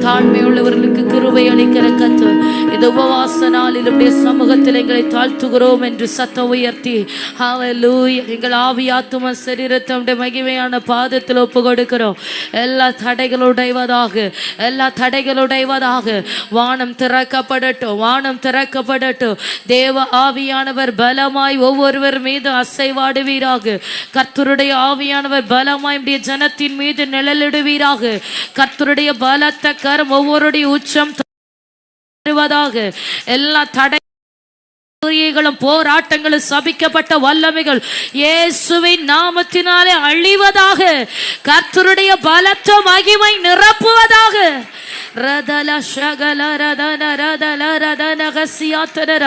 தாழ்மை உள்ளவர்களுக்கு கிருபை அளிக்கிற கர்த்தர். இந்த உபவாச நாளில் உடைய சமூகத்தில் எங்களை தாழ்த்துகிறோம் என்று சத்தம் உயர்த்தி ஹல்லேலூயா. எங்கள் ஆவி ஆத்தும சரீரத்தை மகிமையான பாதத்தில் ஒப்பு கொடுக்கிறோம். எல்லா தடைகளுடைவதாக, எல்லா தடைகளுடைவதாக. வானம் திறக்கப்படட்டும், வானம் திறக்கப்படட்டும். தேவ ஆவியானவர் பலமாய் ஒவ்வொருவர் மீது அசைவாடுவீராக. கர்த்தருடைய ஆவியானவர் பலமாய் ஜனத்தின் மீது நிழலிடுவீராக. கர்த்தருடைய பலத்த கரம் ஒவ்வொருடைய உச்சம் தருவதாக. எல்லா தடைகளும் போராட்டங்களும் சபிக்கப்பட்ட வல்லமைகள் இயேசுவின் நாமத்தினாலே அழிவதாக. கர்த்தருடைய பலத்த மகிமை நிரப்புவதாக. ரதல ஷகல ரதன ரதல ரதன கசியாத்தனர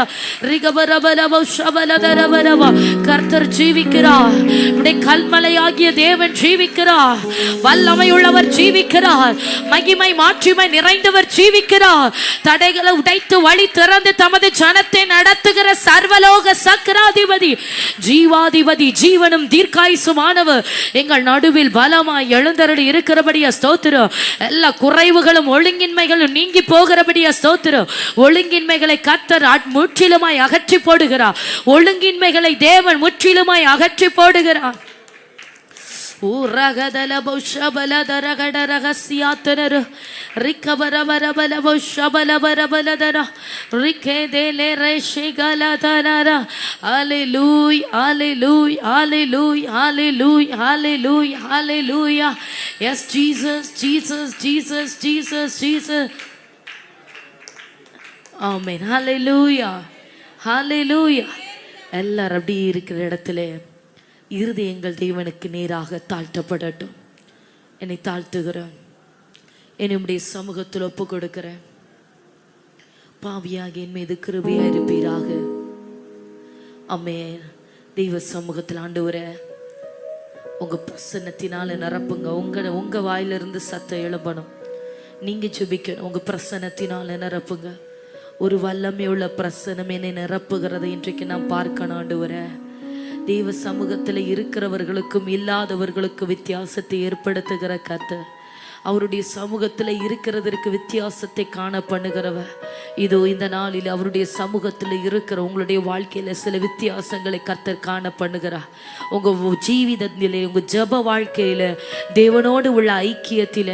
ரிகபரபலவ ஷபலதரபரவ. கர்த்தர் ஜீவிக்கிறார். உடைய கல்மலையாகிய தேவன் ஜீவிக்கிறார். வல்லமை உள்ளவர் ஜீவிக்கிறார். மகிமை மாட்சிமை நிறைந்தவர் ஜீவிக்கிறார். தடைகளை உடைத்து வழி திறந்து தமது ஜனத்தை நடத்துகிற சர்வலோக சக்கராதிபதி, ஜீவாதிபதி, ஜீவனும் தீர்க்காயுசுமானவர் எங்கள் நடுவில் பலமாய் எழுந்தருளி இருக்கிறபடியா ஸ்தோத்திரம். எல்லா குறைவுகளும் ஒழுங்கின்மைகளும் நீங்கி போகிறபடியா ஸ்தோத்திரம். ஒழுங்கின்மைகளை கர்த்தர் முற்றிலுமாய் அகற்றி போடுகிறார். ஒழுங்கின்மைகளை தேவன் முற்றிலுமாய் அகற்றி போடுகிறார். ஊரகதல பௌஷபல தரகட ரகசியாத்தனர் ரிக்கபரபரபல பௌஷபலபரபலதர ரிக்கேதேலே ரேஷிகலதனர. ஹல்லேலூயா, ஹல்லேலூயா, ஹல்லேலூயா, ஹல்லேலூயா, ஹல்லேலூயா, ஹல்லேலூயா. Yes Jesus, Jesus, Jesus, Jesus, Jesus. ஆமென். ஹல்லேலூயா, ஹல்லேலூயா. எல்லாரும் அப்படி இருக்கிற இடத்துல இருதயங்கள் தேவனுக்கு நேராக தாழ்த்தப்படட்டும். என்னை தாழ்த்துகிறேன். என்னுடைய சமூகத்தில் ஒப்பு கொடுக்கிறேன். பாவியாக என் மீது கிருபையா இருப்பீராக. ஆமென். தெய்வ சமூகத்தில் ஆண்டவரே, உங்க பிரசன்னத்தினால நிரப்புங்க. உங்க வாயிலிருந்து சத்தம் எழும்பணும். நீங்க ஜெபிக்கணும். உங்க பிரசன்னத்தினால நிரப்புங்க. ஒரு வல்லமையுள்ள பிரசன்னம் என்னை நிரப்புகிறதை இன்றைக்கு நான் பார்க்கணும் ஆண்டவரே. தெய்வ சமூகத்தில் இருக்கிறவர்களுக்கும் இல்லாதவர்களுக்கும் வித்தியாசத்தை ஏற்படுத்துகிற கர்த்தர். அவருடைய சமூகத்தில் இருக்கிறதற்கு வித்தியாசத்தை காண பண்ணுகிறவர். இதோ இந்த நாளில் அவருடைய சமூகத்தில் இருக்கிற உங்களுடைய வாழ்க்கையில சில வித்தியாசங்களை கர்த்தர் காண பண்ணுகிறார். உங்க ஜீவிதத்திலே, உங்க ஜப வாழ்க்கையில, தேவனோடு உள்ள ஐக்கியத்தில,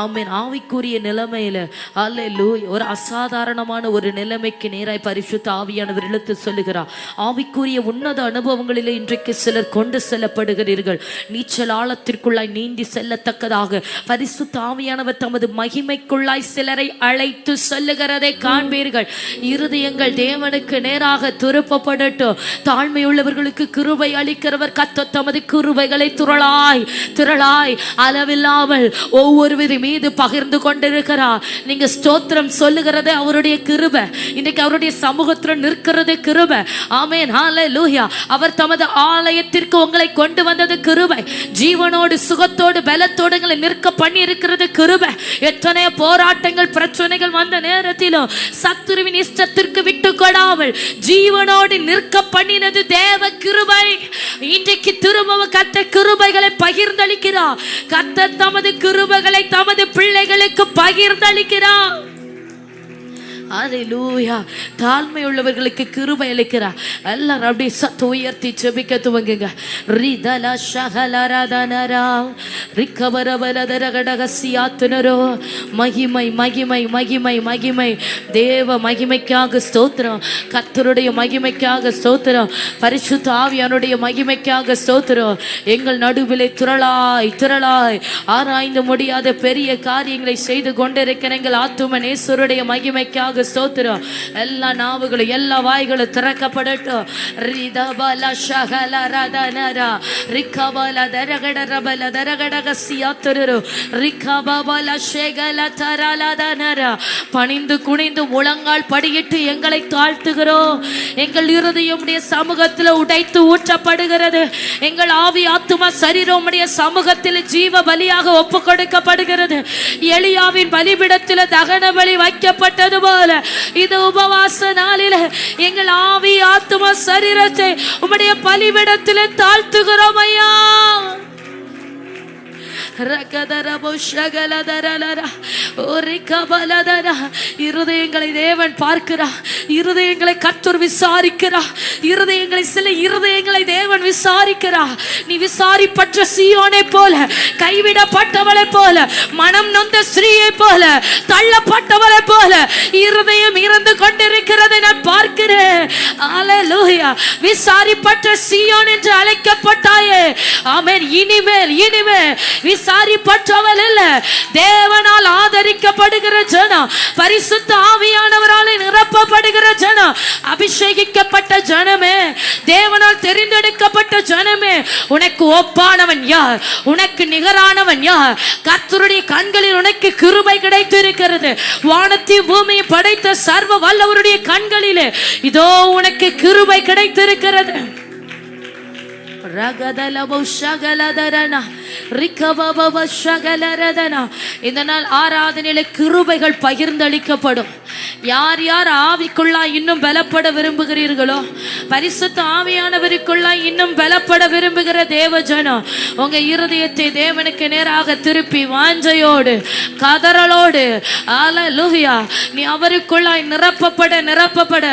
ஆமென், ஆவிக்குரிய நிலைமையில, ஹல்லேலூயா, ஒரு அசாதாரணமான ஒரு நிலைமைக்கு நேராய் பரிசுத்த ஆவியானவர் இழுத்து சொல்லுகிறார். ஆவிக்குரிய உன்னத அனுபவங்களிலே இன்றைக்கு சிலர் கொண்டு செல்லப்படுகிறீர்கள். நீச்சல் ஆழத்திற்குள்ளாய் நீந்தி செல்லத்தக்கதாக பரிசுத்த ஆவியானவர் தமது மகிமைக்குள்ளாய் சிலரை அழைத்து சொல்லுகிறதை காண்பீர்கள். இருதயங்கள் தேவனுக்கு நேராக திருப்பப்படட்டும். தாழ்மை உள்ளவர்களுக்கு கிருபை அளிக்கிறவர் கர்த்தர் தமது கிருபைகளை திரளாய் திரளாய் அளவில்லாமல் ஒவ்வொருவர் மீது பகிர்ந்து கொண்டிருக்கிறார். நீங்க ஸ்தோத்திரம் சொல்லுகிறது அவருடைய கிருபை. இன்னைக்கு அவருடைய சமூகத்தில் நிற்கிறது கிருபை. ஆமென், ஹல்லேலூயா. அவர் தமது ஆலயத்திற்கு உங்களை கொண்டு வந்தது கிருபை. ஜீவனோடு சுகத்தோடு பலத்தோடு நிற்க பண்ணி இருக்கிறது கிருபை. எத்தனை போராட்டங்கள் பிரச்சனைகள் வந்த நேரத்திலும் சத்துருவின் இஷ்டத்திற்கு விட்டு கொடாமல் ஜீவனோடு நிற்க பண்ணினது தேவ கிருபை. இன்றைக்கு திரும்பவும் கர்த்தர் கிருபைகளை பகிர்ந்தளிக்கிறார். கர்த்தர் தமது கிருபைகளை தமது பிள்ளைகளுக்கு பகிர்ந்தளிக்கிறார். ஹல்லேலூயா. தாழ்மை உள்ளவர்களுக்கு கிருபை அளிக்கிறார். எல்லாரும் அப்படியே சத்து உயர்த்தி ஜெபிக்க துவங்குங்க. ரிதல ஷகலரதனரா ரிக்கபரபலதரகடகசியாத்துனரோ. மகிமை மகிமை மகிமை மகிமை. தேவ மகிமைக்காக ஸ்தோத்திரம். கர்த்தருடைய மகிமைக்காக ஸ்தோத்திரம். பரிசுத்த ஆவியானுடைய மகிமைக்காக ஸ்தோத்திரம். எங்கள் நடுவிலே திரளாய் திரளாய் ஆராய்ந்து முடியாத பெரிய காரியங்களை செய்து கொண்டிருக்கிற எங்கள் ஆத்தும நேசருடைய மகிமைக்காக ஸ்தோத்திரம். எல்லா நாவுகளும் எல்லா வாய்களும் திறக்கப்படட்டும். ரிதபல ஷகலரதனரா ரிக்கபல தரகடரபல தரகடகசியாத்துரு ரிக்கபல ஷகலதரலதனரா. பணிந்து குனிந்து முழங்கால் படியிட்டு எங்களை தாழ்த்துகிறோம். எங்கள் இருதயம் உடைய சமூகத்தில் உடைத்து ஊற்றப்படுகிறது. எங்கள் ஆவி ஆத்துமா சரீரம் உடைய சமூகத்தில் ஜீவ பலியாக ஒப்பு கொடுக்கப்படுகிறது. எலியாவின் பலிபிடத்தில் தகன பலி வைக்கப்பட்டது போல இந்த உபவாச நாளில் எங்கள் ஆவி ஆத்துமா சரீரத்தை உம்முடைய பலிபீடத்தில் தாழ்த்துகிறோம் ஐயா. இருதயங்களை தேவன் பார்க்கிறார். இருதயங்களை கர்த்தர் விசாரிக்கிறார். இருதயங்களை சில இருதயங்களை தேவன் விசாரிக்கிறார். நீ விசாரிப்பற்ற சீயோனை போல, கைவிடப்பட்டவளை போல, மனம் நொந்த ஸ்திரீயை போல, தள்ளப்பட்டவளை போல இருதயம் இறந்து கொண்டிருக்கிறதை நான் பார்க்கிறேன். அல்லேலூயா. விசாரிப்பற்ற சீயோன் என்று அழைக்கப்பட்டாயே. ஆமென். இனிமேல் விசாரிப்பற்றவள் இல்ல, தேவனால் ஆதரிக்கப்படுகிற ஜனம், பரிசுத்த ஆவியானவரால் நிரப்பப்படுகிற ஜனம், அபிஷேகிக்கப்பட்ட ஜனமே, தேவனால் தெரிந்தெடுக்கப்பட்ட ஜனமே. உனக்கு ஒப்பானவன் யார்? உனக்கு நிகரானவன் யார்? கர்த்தருடைய கண்களில் உனக்கு கிருபை கிடைத்திருக்கிறது. வானத்தையும் பூமியை படைத்த சர்வ வல்லவருடைய கண்களிலே இதோ உனக்கு கிருபை கிடைத்திருக்கிறது. இந்த நாள் ஆராதனையில கிருபைகள் பகிர்ந்தளிக்கப்படும். யார் யார் ஆவிக்குள்ளாய் இன்னும் பலப்பட விரும்புகிறீர்களோ, பரிசுத்த ஆவியானவருக்குள்ளாய் இன்னும் பலப்பட விரும்புகிற தேவஜனம், உங்க இருதயத்தை தேவனுக்கு நேராக திருப்பி வாஞ்சையோடு கதறலோடு அல்லேலூயா நீ அவருக்குள்ளாய் நிரப்பப்பட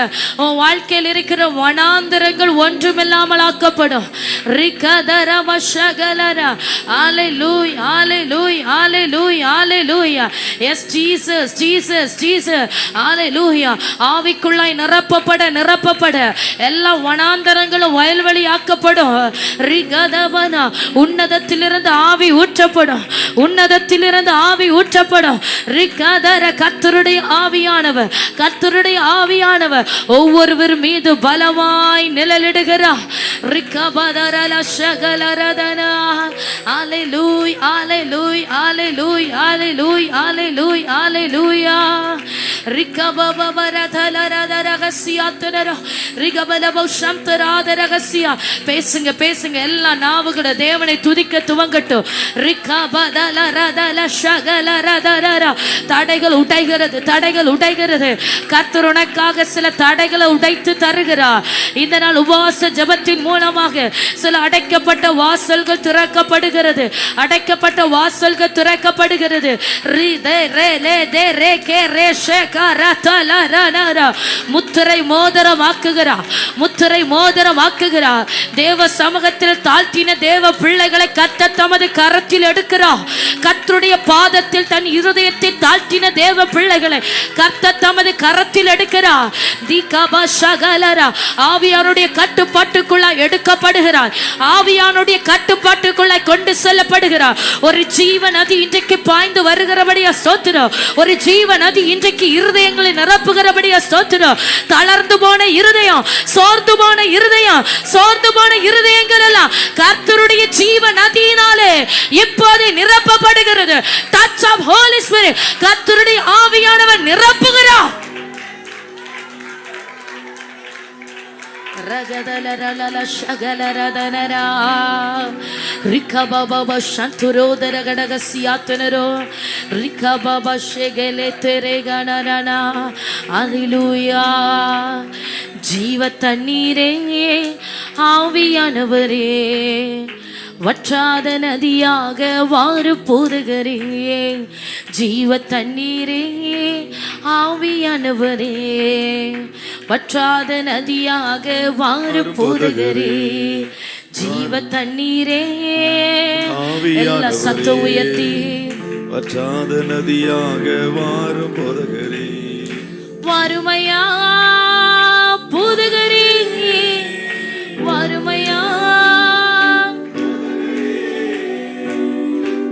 உன் வாழ்க்கையில் இருக்கிற வனாந்திரங்கள் ஒன்றுமில்லாமல் ஆக்கப்படும். Hallelujah, hallelujah, hallelujah, hallelujah. Yes, Jesus, Jesus, Jesus. Hallelujah. ஆவிக்குள்ளாய் நிரப்பப்பட எல்லா வனாந்தரங்களும் வயல்வெளி ஆக்கப்படும். ரிகதவன உன்னதத்திலிருந்து ஆவி ஊற்றப்படும். ரிகதர கர்த்தருடைய ஆவியானவர் ஒவ்வொருவர் மீது பலமாய் நிழலிடுகிறார். ரிகபதரல சகலரதனா. Hallelujah, hallelujah, hallelujah, hallelujah, hallelujah, hallelujah. பேசுங்க எல்லா நாவுகள தேவனை துதிக்க துவங்கட்டும். தடைகள் உடைகிறது. கர்த்தர் உனக்காக சில தடைகளை உடைத்து தருகிறார். இந்த நாள் உபவாச ஜெபத்தின் மூலமாக சில அடைக்கப்பட்ட வாசல்கள் திறக்கப்படுகிறது. முத்திரை மோதிரமாக்குகிறார். தேவ சமூகத்தில் தாழ்த்தின தேவ பிள்ளைகளை கர்த்தர் தமது கரத்தில் எடுக்கிறார். கர்த்தருடைய பாதத்தில் தன் இருதயத்தை தாழ்த்தின தேவ பிள்ளைகளை கர்த்தர் தமது கரத்தில் எடுக்கிறார். ஆவியானுடைய கட்டுப்பாட்டுக்குள்ளாய் எடுக்கப்படுகிறார். ஆவியானுடைய கட்டுப்பாட்டுக்குள்ளாய் கொண்டு செல்லப்படுகிறார். ஒரு ஜீவ நதி இன்றைக்கு பாய்ந்து வருகிறபடியா ஸ்தோத்திரம். ஒரு ஜீவ நதி இன்றைக்கு இருதயங்களை நிரப்புகிறபடியா ஸ்தோத்திரம். தளர்ந்து போன இருதயம், சோர்ந்து போன இருதயங்கள் எல்லாம் கர்த்தருடைய ஜீவ நதியினாலே இப்போது நிரப்பப்படுகிறது. Touch of Holy Spirit. கர்த்தருடைய ஆவியானவர் நிரப்புகிறார். ரகதலரலல ஷகலரதனரா ரிகபப சந்துரோதர கடகசியாத்தனரோ ரிகபப ஷெகலே தெரேகனரனா. அல்லேலூயா. ஜீவ தண்ணீரே ஆவியானவரே, வற்றாத நதியாக வாரு போதுகிறே. ஜீவ தண்ணீரே ஆவியானவரே, வற்றாத நதியாக வாரு போதுகிறே. ஜீவ தண்ணீரே எல்லா சத்தம் உயர்த்தி வற்றாத நதியாக வாரு போதுகிறே. வறுமையா போதுகிறே, வறுமையா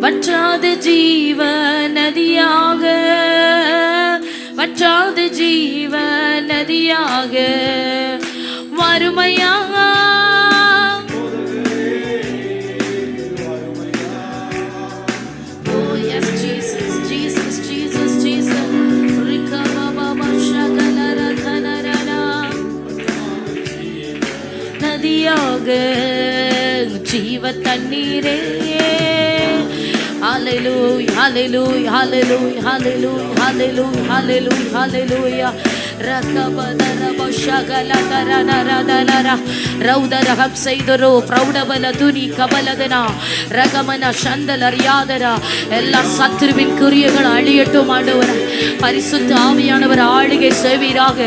வற்றாத ஜீவ நதியாக, வற்றாத ஜீவ நதியாக வறுமையா. Oh yes, Jesus, Jesus, Jesus, Jesus. நதியாக ஜீவ தண்ணீரே. Hallelujah, hallelujah, hallelujah, hallelujah, hallelujah, hallelujah, hallelujah. ரகபதரப ஷகலதரனரதனர ரௌதரகம் செய்தரோ பிரௌடபல துனி கபலதனா ரகமன சந்தலரியாதர எல்லா சத்துருவின் கிரியைகள் அழியட்டும் ஆண்டவரே. பரிசுத்த ஆவியானவர் ஆளுகை செய்வீராக.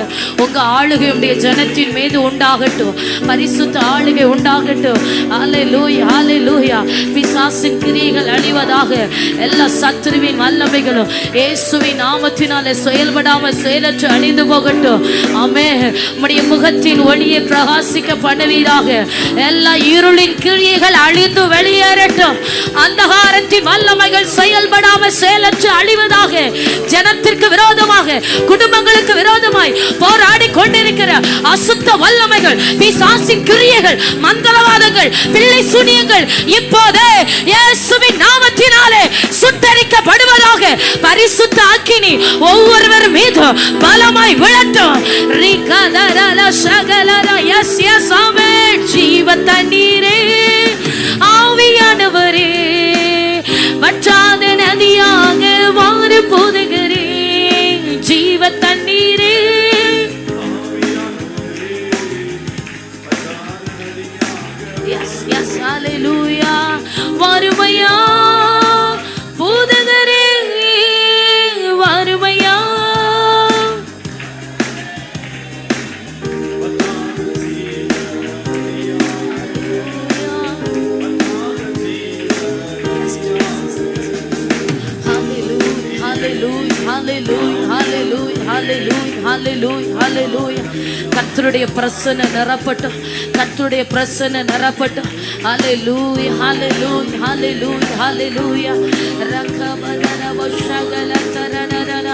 உங்க ஆளுகை உடைய ஜனத்தின் மீது உண்டாகட்டும். பரிசுத்த ஆளுகை உண்டாகட்டும். ஹல்லேலூயா ஹல்லேலூயா. பிசாசின் கிரியைகள் அழிவதாக. எல்லா சத்துருவின் வல்லமைகளும் இயேசுவின் நாமத்தினாலே செயல்படாமல் செயலற்று அழிந்து போகட்டும். ஆமென். உம்முடைய முகத்தின் ஒளியை பிரகாசிக்க பண்ணுவீராக. எல்லா இருளின் கிரியைகள் அழிந்து வெளியேறட்டும். அந்தகாரத்தின் வல்லமைகள் செயல்படாமல் செயலற்று அழிவதாக. ஜனத்திற்கு விரோதமாக குடும்பங்களுக்கு விரோதமாய் போராடி கொண்டிருக்கிற அசுத்த வல்லமைகள், பிசாசின் கிரியைகள், மந்திரவாதங்கள், பிள்ளை சூனியங்கள் இப்போதே இயேசுவின் நாமத்தினாலே சுட்டரிக்கப்படுவதாக. பரிசுத்த அக்கினி ஒவ்வொருவர் மீது பலமாய் விழட்டும். எஸ் எஸ் ஆமென். ஜீவ தண்ணீரே ஆவியானவரே வற்றாத நதியாக வாரு போதுகிறே. ஜீவ தண்ணீரே எஸ் எஸ் ஹல்லேலூயா. வருமையா போதுகிறே வருமையா. கர்த்தருடைய பிரசன்னம் நிரப்பட்டும். கர்த்தருடைய பிரசன்னம் நிரப்பட்டும். ஹல்லேலூயா ஹல்லேலூயா ஹல்லேலூயா ஹல்லேலூயா. ரகபதரப ஷகலதரனரன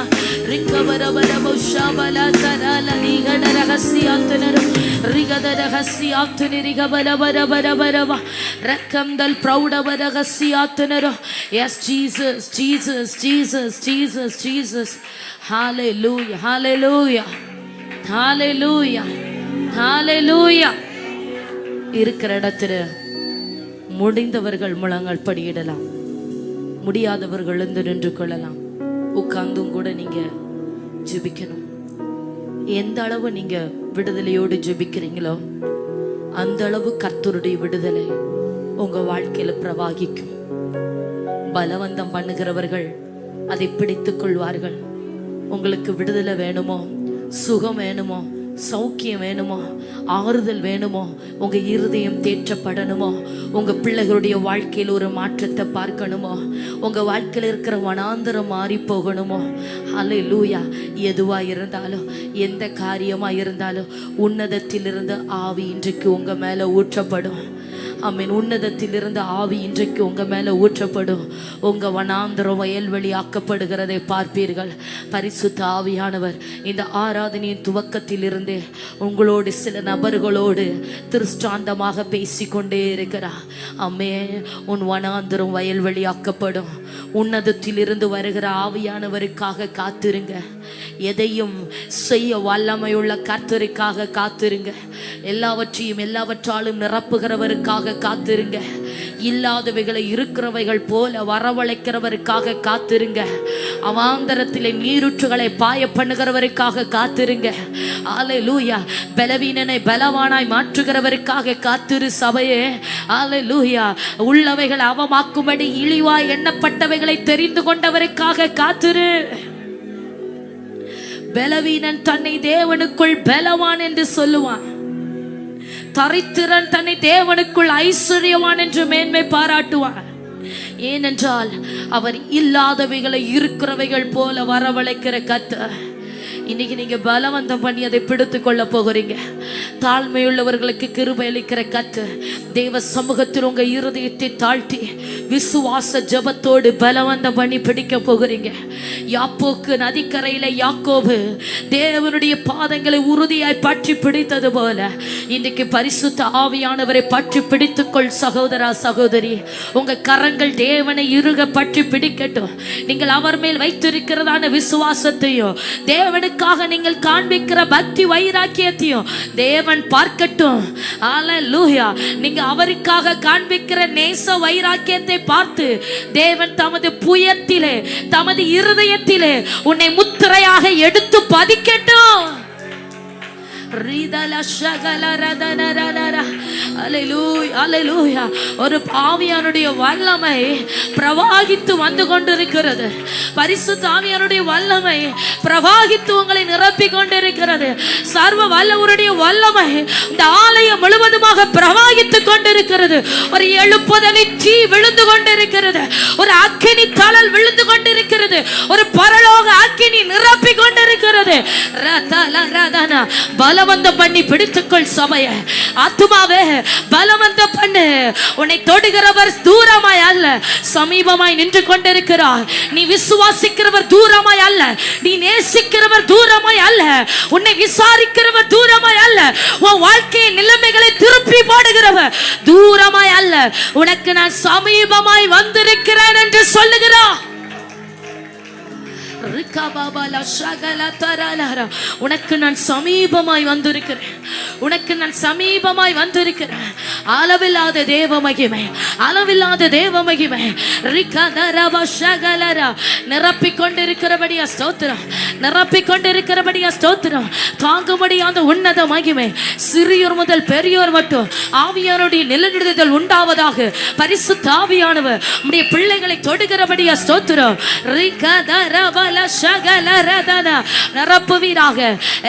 ரிகபரபரப ஷபலதரல நிகடரஹசியாத்தனர ரிகதரஹசியாத்தனி ரிகபரபரபரபரப ரக்கம்தல் பிரௌடபரஹசியாத்தனர. Yes Jesus Jesus Jesus Jesus Jesus. Hallelujah hallelujah hallelujah hallelujah. இருக்கிற இடத்துல முடிந்தவர்கள் முழங்கால் படியிடலாம். முடியாதவர்கள் எழுந்து நின்று கொள்ளலாம். உட்கார்ந்தும் கூட நீங்க ஜெபிக்கணும். எந்த அளவு நீங்க விடுதலையோடு ஜெபிக்கிறீங்களோ அந்த அளவு கர்த்தருடைய விடுதலை உங்க வாழ்க்கையில பிரவாகிக்கும். பலவந்தம் பண்ணுகிறவர்கள் அதை பிடித்துக் கொள்வார்கள். உங்களுக்கு விடுதலை வேணுமோ, சுகம் வேணுமோ, சௌக்கியம் வேணுமோ, ஆறுதல் வேணுமோ, உங்க இருதயம் தேற்றப்படணுமோ, உங்க பிள்ளைகளுடைய வாழ்க்கையில் ஒரு மாற்றத்தை பார்க்கணுமோ, உங்க வாழ்க்கையில் இருக்கிற வனாந்தரம் மாறி போகணுமோ, ஹல்லேலூயா. எதுவா இருந்தாலும் எந்த காரியமா இருந்தாலும் உன்னதத்திலிருந்து ஆவி இன்றைக்கு உங்க மேல ஊற்றப்படும். ஆமென். உன்னதத்திலிருந்து ஆவி இன்றைக்கு உங்க மேல ஊற்றப்படும். உங்க வனாந்தரம் வயல்வெளி ஆக்கப்படுகிறதை பார்ப்பீர்கள். பரிசுத்த ஆவியானவர் இந்த ஆராதனையின் துவக்கத்தில் இருந்தே உங்களோடு சில நபர்களோடு திருஷ்டாந்தமாக பேசிக்கொண்டே இருக்கிறார். ஆமே. உன் வனாந்தரம் வயல்வெளி ஆக்கப்படும். உன்னதத்திலிருந்து வருகிற ஆவியானவருக்காக காத்திருங்க. எதையும் செய்ய வல்லமையுள்ள கர்த்தருக்காக காத்திருங்க. எல்லாவற்றையும் எல்லாவற்றாலும் நிரப்புகிறவருக்காக காத்திருங்க. இல்லாதவைகளை இருக்கிறவைகள் போல வரவழைக்கிறவருக்காக காத்திருங்க. அவாந்தரத்திலே நீரூற்றுகளை பாய பண்ணுகிறவருக்காக காத்திருங்க. ஹல்லேலூயா. பலவீனனை பலவானாய் மாற்றுகிறவருக்காக காத்திரு சபையே. ஹல்லேலூயா. உள்ளவைகள் அவமாக்கும்படி இழிவாய் எண்ணப்பட்டவைகளை தெரிந்து கொண்டவருக்காக காத்திரு. பலவீனன் தன்னை தேவனுக்குள் பலவான் என்று சொல்லுவான். தரித்திரன் தன்னை தேவனுக்குள் ஐஸ்வர்யவான் என்று மேன்மை பாராட்டுவான். ஏனென்றால் அவர் இல்லாதவைகளை இருக்கிறவைகள் போல வரவழைக்கிற கர்த்தர். இன்னைக்கு நீங்க பலவந்தம் பண்ணி அதை பிடித்து கொள்ள போகிறீங்க. தாழ்மையுள்ளவர்களுக்கு கிருபை அளிக்கிற கர்த்தர் தேவ சமூகத்தில் உங்க இருதயத்தை தாழ்த்தி விசுவாச ஜெபத்தோடு பலவந்தம் பண்ணி பிடிக்க போகிறீங்க. யாப்போக்கு நதிக்கரையில யாக்கோபு தேவனுடைய பாதங்களை உறுதியாய் பற்றி பிடித்தது போல இன்றைக்கு பரிசுத்த ஆவியானவரை பற்றி பிடித்துக்கொள் சகோதரா சகோதரி. உங்க கரங்கள் தேவனை இறுக பற்றி பிடிக்கட்டும். நீங்கள் அவர் மேல் வைத்திருக்கிறதான விசுவாசத்தையும் தேவனுக்காக நீங்கள் காண்பிக்கிற பக்தி வைராக்கியத்தையும் தேவன் பார்க்கட்டும். ஹல்லேலூயா. நீங்க அவருக்காக காண்பிக்கிற நேச வைராக்கியத்தை பார்த்து தேவன் தமது புயத்திலே தமது இருதயத்திலே உன்னை முத்திரையாக எடுத்து பதிக்கட்டும். ஒரு ஆவியானுடைய வல்லமை பிரவாகித்து வந்து கொண்டிருக்கிறது. பரிசுத்த ஆவியானுடைய வல்லமை பிரவாகித்து உங்களை நிரப்பிக் கொண்டிருக்கிறது. சர்வ வல்லவருடைய வல்லமை இந்த ஆலயம் முழுவதுமாக பிரவாகித்து கொண்டிருக்கிறது. ஒரு எழுப்புதலின் தீ விழுந்து கொண்டிருக்கிறது. ஒரு அக்கினி தழல் விழுந்து கொண்டிருக்கிறது. ஒரு பரலோக அக்கினி நிரப்பி கொண்டிருக்கிறது. பலவந்தம் பண்ணி பிடித்துக்கொள் சபையை. ஆத்துமாவே பலவந்தம் பண்ணு. உன்னை தொடுகிறவர் தூரமாய் அல்ல, சமீபமாய் நின்று கொண்டிருக்கிறார். நீ விசுவாசிக்கிறவர் தூரமாய் அல்ல, நீ நேசிக்கிறவர் தூரமாய் அல்ல, உன்னை விசாரிக்கிறவர் தூரமாய் அல்ல, உன் வாழ்க்கையின் நிலைமைகளை திருப்பி போடுகிறவர் தூரமாய் அல்ல, உனக்கு நான் சமீபமாய் வந்திருக்கிறேன் என்று சொல்லுகிறார். உனக்கு நான் சமீபமாய் வந்திருக்கிறேன், உனக்கு நான் சமீபமாய் வந்திருக்கிறேன். அளவில்லாத தேவ மகிமை, அளவில்லாத தேவ மகிமை நிரப்பிக் கொண்டிருக்கிறபடியா ஸ்தோத்திரம், நிரப்பிக் கொண்டிருக்கிறபடியா ஸ்தோத்திரம். தாங்க முடியாத உன்னத மகிமை சிறியோர் முதல் பெரியோர் மட்டும் ஆவியானுடைய நிலைநிறுத்தல் உண்டாவதாக. பரிசுத்த ஆவியானவர் நம்முடைய பிள்ளைகளை தொடுகிறபடியா ஸ்தோத்திரம். நிரப்புவீராக.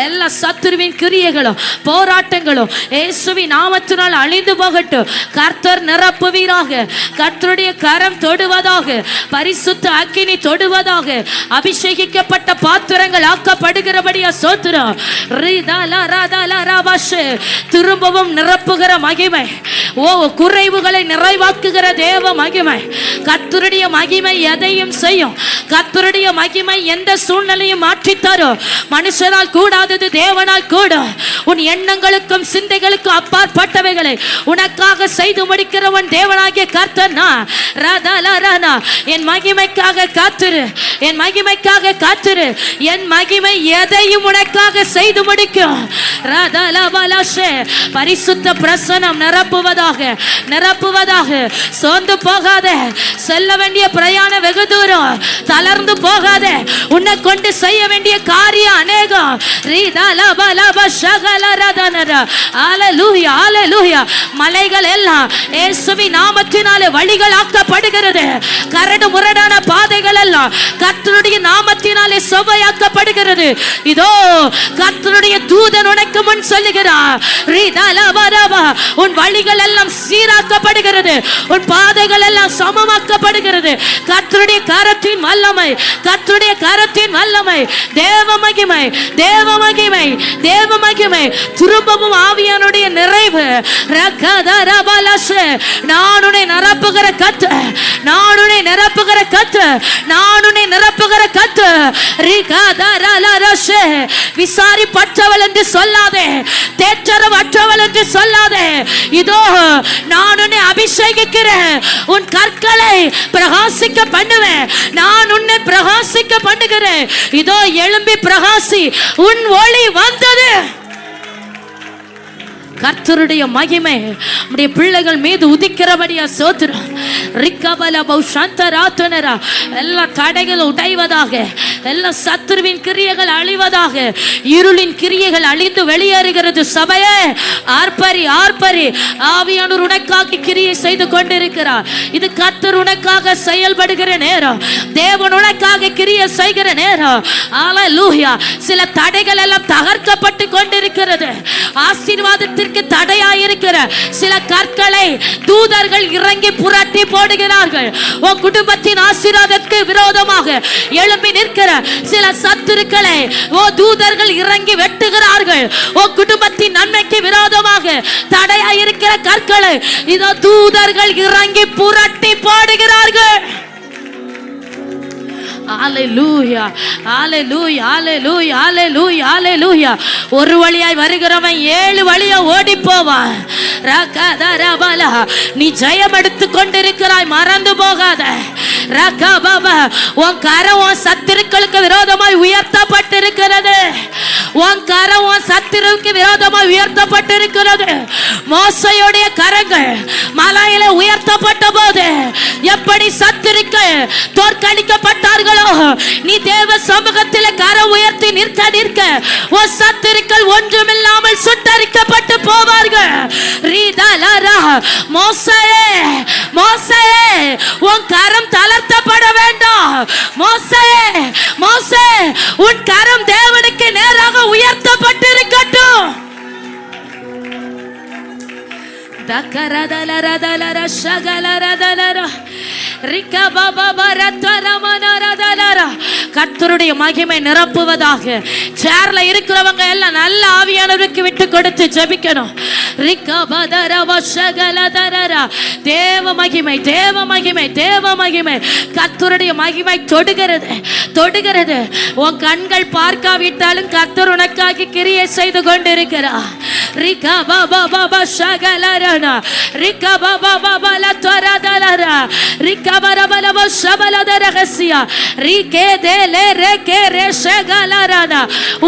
எல்லா சத்துருவின் கிரியைகளும் போராட்டங்களும் இயேசுவின் நாமத்தினால் அழிந்து போகட்டும். கர்த்தர் நிரப்புவீராக. கர்த்தருடைய கரம் தொடுவதாக, பரிசுத்த அக்கினி தொடுவதாக. அபிஷேகிக்கப்பட்ட பாத்திரங்கள் ஆக்கப்படுகிறபடியா ஸ்தோத்திரம். திரும்பவும் நிரப்புகிற மகிமை, ஓ குறைவுகளை நிறைவாக்குகிற தேவ மகிமை. கர்த்தருடைய மகிமை எதையும் செய்யும். கர்த்தருடைய மகிமை எந்த சூழ்நிலையும் மாற்றி தரும். மனுஷனால் கூடாதது தேவனால் கூடும். உன் எண்ணங்களுக்கும் சிந்தைகளுக்கும் அப்பாற்பட்டவைகளை உனக்காக செய்து முடிக்கிறவன் தேவனாகிய கர்த்தர் நான். என் மகிமைக்காக காத்திரு, என் மகிமைக்காக காத்திரு. என் மகிமை எதையும் உனக்காக செய்து முடிக்கும். பரிசுத்த பிரசனம் நிரப்புவதாக, நிரப்புவதாக. சோர்ந்து போகாத, செல்ல வேண்டிய பிரயாணம் வெகு தூரம். தளர்ந்து போகாத, உன்னை கொண்டு செய்ய வேண்டிய காரியம் அநேகம். மலைகள் எல்லாம் இயேசுவின் நாமத்தினாலே வழிகள் ஆக்கப்படுகிறது. கரடு முரடான பாதைகள் எல்லாம் கர்த்தருடைய நாமத்தினாலே செவ்வையாக்கப்படுகிறது. இதோ கர்த்தருடைய தூதன் உனக்கு முன் சொல்லுகிறார், உன் வழிகள் எல்லாம் சீராக்கப்படுகிறது, உன் பாதைகள் எல்லாம் சமமாக்கப்படுகிறது. கர்த்தருடைய கரத்தின் வல்லமை, கர்த்தருடைய கரத்தின் வல்லமை. தேவ மகிமை, தேவ மகிமை, தேவ மகிமை. திரும்பவும் ஆவியானுடைய நிறைவு. நான் உன்னை நிரப்புகிற கர்த்தர், நான் உன்னை நிரப்புகிற கர்த்தர், நான் உன்னை நிரப்புகிற கர்த்தர். விசாரிப்பற்றவள் என்று சொல்லாதே, தேற்றரவற்றவள் என்று சொல்லாதே. இதோ நான் உன்னை அபிஷேகிக்கிறேன், உன் கற்களை பிரகாசிக்க பண்ணுவேன். நான் உன்னை பிரகாசிக்க பண்ணுகிறேன். இதோ எழும்பி பிரகாசி, உன் ஒளி வந்தது. கர்த்தருடைய மகிமை நம்முடைய பிள்ளைகள் மீது உதிக்கிறபடியா சோத்திரம். எல்லா தடைகள் உடைவதாக, எல்லா சத்துருவின் கிரியைகள் அழிவதாக, இருளின் கிரியைகள் அழிந்து வெளியேறுகிறது. சபையே ஆர்ப்பரி, ஆர்ப்பரி. ஆவியானவர் உனக்காக கிரியை செய்து கொண்டிருக்கிறார். இது கர்த்தர் உனக்காக செயல்படுகிற நேரம், தேவன் உனக்காக கிரியை செய்கிற நேரம். அல்லேலூயா. சில தடைகள் எல்லாம் தகர்க்கப்பட்டு கொண்டிருக்கிறது. ஆசீர்வாதத்திற்கு தடையாயிருக்கிற சில கற்களை தூதர்கள் இறங்கி புரட்டி போடுகிறார்கள். உன் குடும்பத்தின் ஆசீர்வாதத்துக்கு விரோதமாக எழும்பி நிற்கிற சில சத்துருக்களை தூதர்கள் இறங்கி வெட்டுகிறார்கள். உன் குடும்பத்தின் நன்மைக்கு விரோதமாக தடையாயிருக்கிற கற்களை இதோ தூதர்கள் இறங்கி புரட்டி போடுகிறார்கள். ஹalleluya, ஹalleluya, ஹalleluya, ஹalleluya, ஹalleluya. ஒரு வழியாய் வருகிறவன் 7 வழியா ஓடி போவான். ரகதரபல, நீ ஜெயம் எடுத்துக் கொண்டிருக்கிறாய், மறந்து போகாத. ரகபப, உன் கரம் உன் சத்துருக்களுக்கு விரோதமாய் உயர்த்தப்பட்டிருக்கிறது. உன் கரம் உன் சத்துருவுக்கு விரோதமாக உயர்த்தப்பட்டிருக்கிறது. மோசையுடைய கரங்கள் மலையில உயர்த்தப்பட்ட போது எப்படி சத்துருக்கள் தோற்கடிக்கப்பட்டார்களோ, நீ தேவ சமூகத்தில் கரம் உயர்த்தி நிற்க உன் சத்துருக்கள் ஒன்றுமில்லாமல் சுட்டரிக்கப்பட்டு போவார்கள். மோசே மோசே உன் கரம் தளர்த்தப்பட வேண்டாம். மோசே மோசே உன் கரம் தேவனுக்கு நேராக உயர்த்தப்பட்டிருக்கட்டும். கர்த்தருடைய மகிமை நிரப்புவதாக. சேர்ல இருக்கிறவங்க எல்லாம் நல்ல ஆவியானவருக்கு விட்டு கொடுத்து ஜெபிக்கணும். தேவ மகிமை தேவ மகிமை தேவ மகிமை கர்த்தருடைய மகிமை தொடுகிறது தொடுகிறது. உன் கண்கள் பார்க்காவிட்டாலும் கர்த்தர் உனக்காக கிரியை செய்து கொண்டிருக்கிறார்.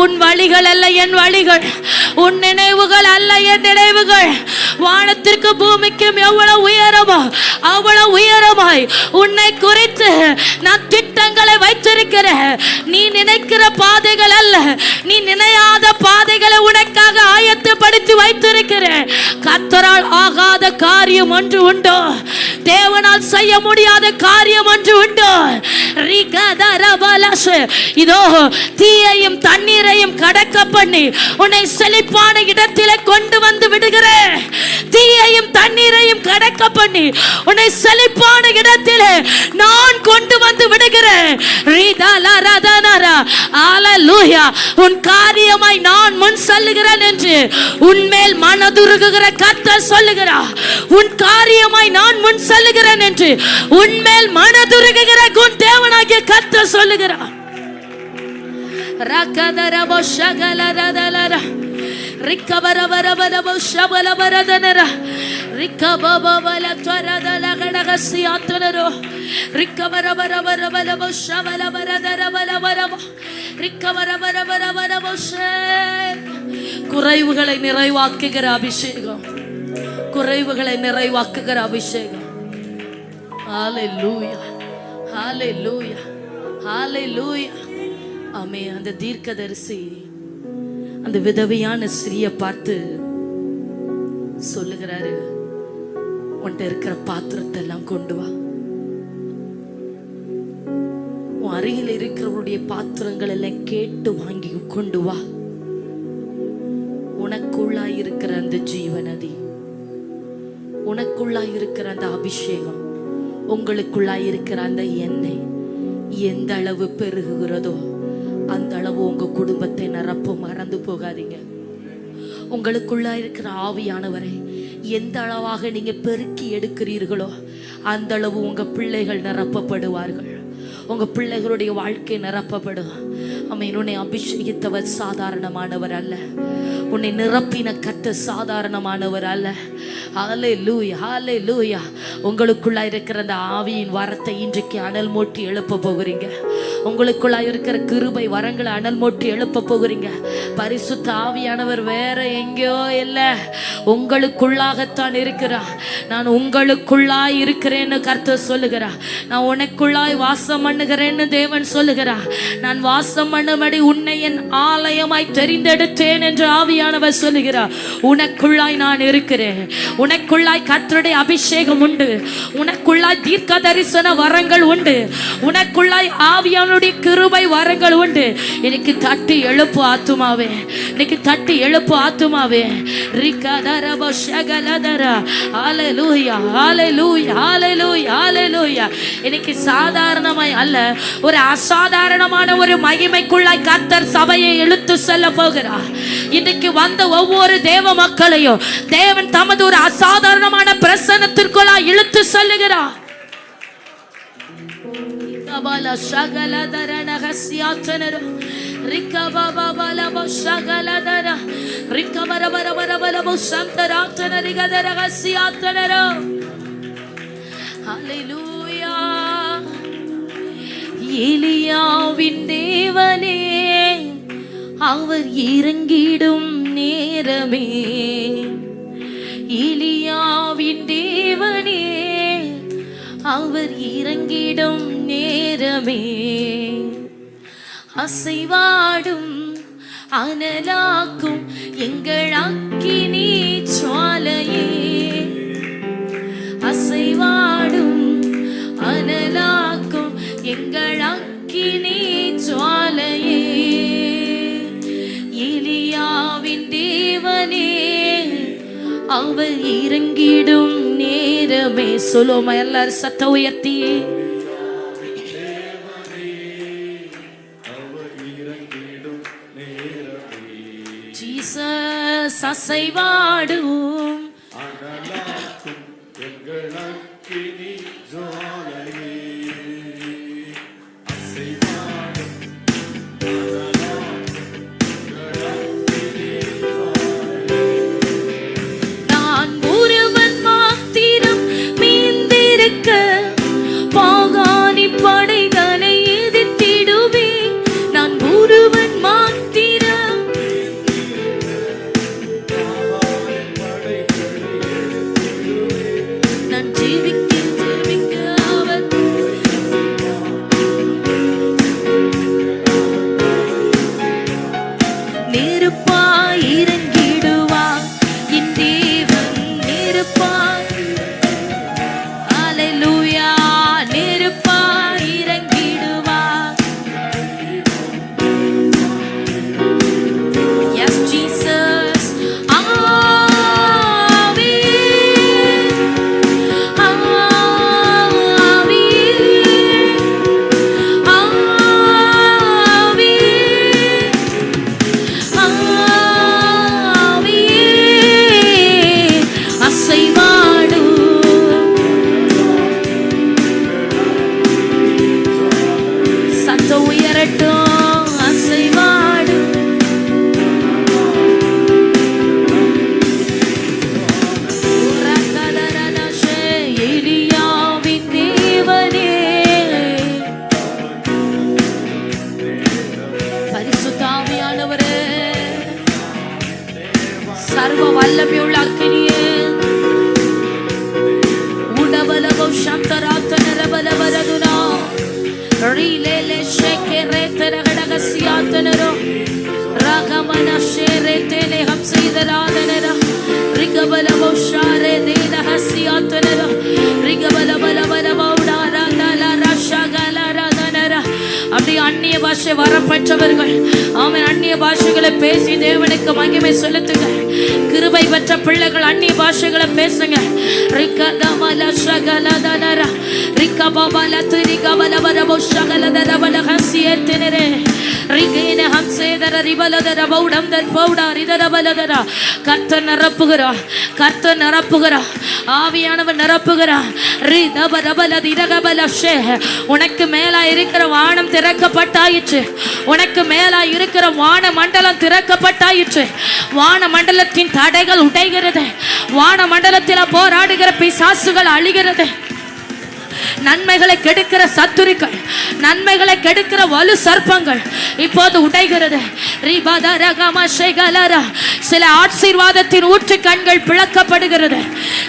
உன் வழிகள் அல்ல என் வழிகள், உன் நினைவுகள் அல்ல என் நினைவுகள். வானத்திற்கு பூமிக்கும் எவ்வளவு உயரமோ அவ்வளவு உயரமாய் உன்னை குறித்து நான் திட்டங்களை வைத்திருக்கிறேன். நீ நினைக்கிற பாதைகள் அல்ல, நீ நினையாத பாதைகளை உனக்காக ஆயத்தப்படுத்தி வைத்திருக்கிறேன். கர்த்தரால் ஆகாத காரியம் ஒன்று உண்டோ? தேவனால் செய்ய முடியாத காரியம் ஒன்று உண்டோ? இதோ தீயையும் தண்ணீரையும் கடக்க பண்ணி உன்னை செழிப்பான இடத்திலே கொண்டு வந்து விடுகிறேன். தீயையும் தண்ணீரையும் கடக்க பண்ணி உன்னை செழிப்பான இடத்திலே நான் கொண்டு வந்து விடுகிறேன். உன் காரியமாய் நான் முன் செல்லுகிறேன் என்று உன்மேல் மனதுருகுகிற கர்த்தர் சொல்லுகிறார். உன் காரியமாய் நான் முன் செல்லுகிறேன் என்று உன்மேல் மனதுருகுகிற உன் தேவனாகிய கர்த்தர் சொல்லுகிறார். குறைவுகளை நிறைவாக்குகிற அபிஷேகம், குறைவுகளை நிறைவாக்குகிற அபிஷேகம். ஹல்லேலூயா ஹல்லேலூயா ஹல்லேலூயா. ஆமென். அந்த தீர்க்கதரிசி அந்த விதவையான ஸ்திரியை பார்த்து சொல்லுகிறாரு, உன்கிட்ட இருக்கிற பாத்திரத்தை எல்லாம் கொண்டு வா. உன் அருகில் இருக்கிறவருடைய பாத்திரங்கள் எல்லாம் கேட்டு வாங்கி கொண்டு வா. உனக்குள்ளாய் இருக்கிற அந்த ஜீவநதி, உனக்குள்ளாய் இருக்கிற அந்த அபிஷேகம், உங்களுக்குள்ளாய் இருக்கிற அந்த எண்ணெய் எந்த அளவு பெருகுகிறதோ அந்த அளவு உங்க குடும்பத்தை நிரப்ப மறந்து போகாதீங்க. உங்களுக்குள்ளாய் இருக்கிற ஆவியானவரை எந்த அளவாக நீங்க பெருக்கி எடுக்கிறீர்களோ அந்த அளவு உங்க பிள்ளைகள் நிரப்பப்படுவார்கள். உங்க பிள்ளைகளுடைய வாழ்க்கை நிரப்பப்படும். ஆமென். உன்னை அபிஷேகித்தவர் சாதாரணமானவர் அல்ல, உன்னை நிரப்பின கர்த்தர் சாதாரணமானவர் அல்ல. ஹல்லேலூயா ஹல்லேலூயா. உங்களுக்குள்ளாய் இருக்கிற அந்த ஆவியின் வரத்தை இன்றைக்கு அனல் மூட்டி எழுப்ப போகிறீங்க. உங்களுக்குள்ளாய் இருக்கிற கிருபை வரங்களை அனல் மூட்டி எழுப்ப போகிறீங்க. பரிசுத்த ஆவியானவர் வேற எங்கேயோ இல்லை, உங்களுக்குள்ளாகத்தான் இருக்கிறார். நான் உங்களுக்குள்ளாய் இருக்கிறேன்னு கர்த்தர் சொல்லுகிறார். நான் உனக்குள்ளாய் வாசம் பண்ணுகிறேன்னு தேவன் சொல்லுகிறார். நான் வாசம் பண்ணும்படி உன்னை என் ஆலயமாய் தெரிந்தெடுத்தேன் என்று ஆவியானவர் சொல்லுகிறார். உனக்குள்ளாய் நான் இருக்கிறேன். உனக்குள்ளாய் கர்த்தருடைய அபிஷேகம் உண்டு. உனக்குள்ளாய் தீர்க்க தரிசன வரங்கள் உண்டு. உனக்குள்ளாய் ஆவியானுடைய கிருபை வரங்கள் உண்டு. இன்னைக்கு தட்டி எழுப்பு ஆத்துமாவே, இன்னைக்கு தட்டி எழுப்பு ஆத்துமாவே. ரிகதரப ஷகலதர. ஹல்லேலூயா ஹல்லேலூயா ஹல்லேலூயா ஹல்லேலூயா. இன்னைக்கு சாதாரணமாய் அல்ல, ஒரு அசாதாரணமான ஒரு மகிமைக்குள்ளாய் கர்த்தர் சபையை இழுத்து செல்ல போகிறார். இன்னைக்கு வந்த ஒவ்வொரு தேவ மக்களையும் தேவன் தமது ஒரு அசாதாரணமான பிரசன்னத்திற்குள்ளாய் இழுத்து செல்லுகிறார். எலியாவின் தேவனே அவர் இறங்கிடும் நேரமே, எலியாவின் தேவனே அவர் இறங்கிடும் நேரமே, அசைவாடும் அனலாக்கும் எங்கள் அக்கினி ஜுவாலையே, அசைவாடும் அனலாக்கும் எங்கள் அக்கினி ஜுவாலையே, எலியாவின் தேவனே அவர் இறங்கிடும் நேரமே. சொல்லுவோமா எல்லாரும் சத்த உயர்த்தி? ஜீசஸ் அசைவாடும் நான் ஒருவன் மாத்திரம் மீந்திருக்க பாகானி படைகளை எதிர்த்திடுவேன். நான் ஒருவன் மாத்திரம் நான் ஜீவிக்க அவர் நெருப்பாய் இறங்கிடுவார் என் தேவன், நெருப்பாய், அல்லேலூயா, நெருப்பாய் இறங்கிடுவார். Yes Jesus, ஆவியே, ஆவியே, ஆவியே, ஆவியே, அசைவாடும் சத்தம் உயரட்டும், அசைவாடும் எலியாவின் தேவனே பரிசுத்த ஆவியானவரே, சர்வ வல்லமையுள்ள அக்கினியே, உடபலவோ சந்தராத்தனரபலவரதுனா ரிலேலே ஷேகரேத்தரகடகசியாத்தனரோ ரகமன ஷேரேத்தேலே ஹம்சைதராதனர ரிகபலவோ ஷாரே தேலஹசியாத்தனரோ ரிகபலபலபலபௌடாராதல ரஷகலரதனர. அப்படி அந்நிய பாஷை வரப்பெற்றவர்கள் ஆமென் அந்நிய பாஷைகளை பேசி தேவனுக்கு மகிமை செலுத்துங்க. கிருபை பெற்ற பிள்ளைகள் அந்நிய பாஷைகளை பேசுங்க. ரிகதமல ஷகலதனர ரிகபபல திரிகபலபரபோ ஷகலதரபல ஹசியேத்தனரே ரிகேன ஹம்சேதர ரிபலதர பௌடம் தர் பௌடா ரிதரபலதர. கர்த்தர் நிரப்புகிறார், கர்த்தர் நிரப்புகிறார், ஆவியானவர் நிரப்புகிறார். ரிதபரபல திரகபல ஷே. உனக்கு மேலா இருக்கிற வானம் திறக்கப்பட்டாயிற்று, உனக்கு மேலா இருக்கிற வான மண்டலம் திறக்கப்பட்டாயிற்று. வான மண்டலத்தின் தடைகள் உடைகிறது, வான மண்டலத்தில் போராடுகிற பிசாசுகள் அழிகிறது. நன்மைகளை கெடுக்கிற சத்துருக்கள், நன்மைகளை கெடுக்கிற வலு சர்ப்பங்கள் இப்போது உடைகிறது. சில ஆசீர்வாதத்தின் ஊற்று கண்கள் பிளக்கப்படுகிறது,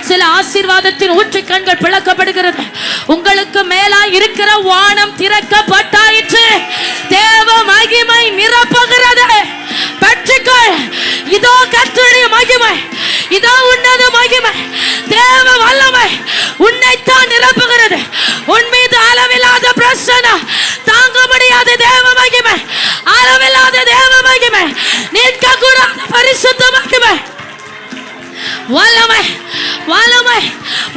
சில ஆசீர்வாதத்தின் ஊற்று கண்கள் பிளக்கப்படுகிறது. உங்களுக்கு மேலா இருக்கிற வானம் திறக்கப்பட்டாயிற்று, தேவ மகிமை நிரப்புகிறது. பெற்றுக்கள், இதோ கர்த்தருடைய மகிமை, இதோ உன்னத மகிமை, தேவ வல்லமை உன்னைத்தான் நிரப்புகிறது. உன் மீது அளவில்லாத பிரசன்னம், தாங்க முடியாத தேவ மகிமை, அளவில்லாத தேவ மகிமை, நிற்க கூடாத பரிசுத்த மகிமை, வல்லமை, வல்லமை,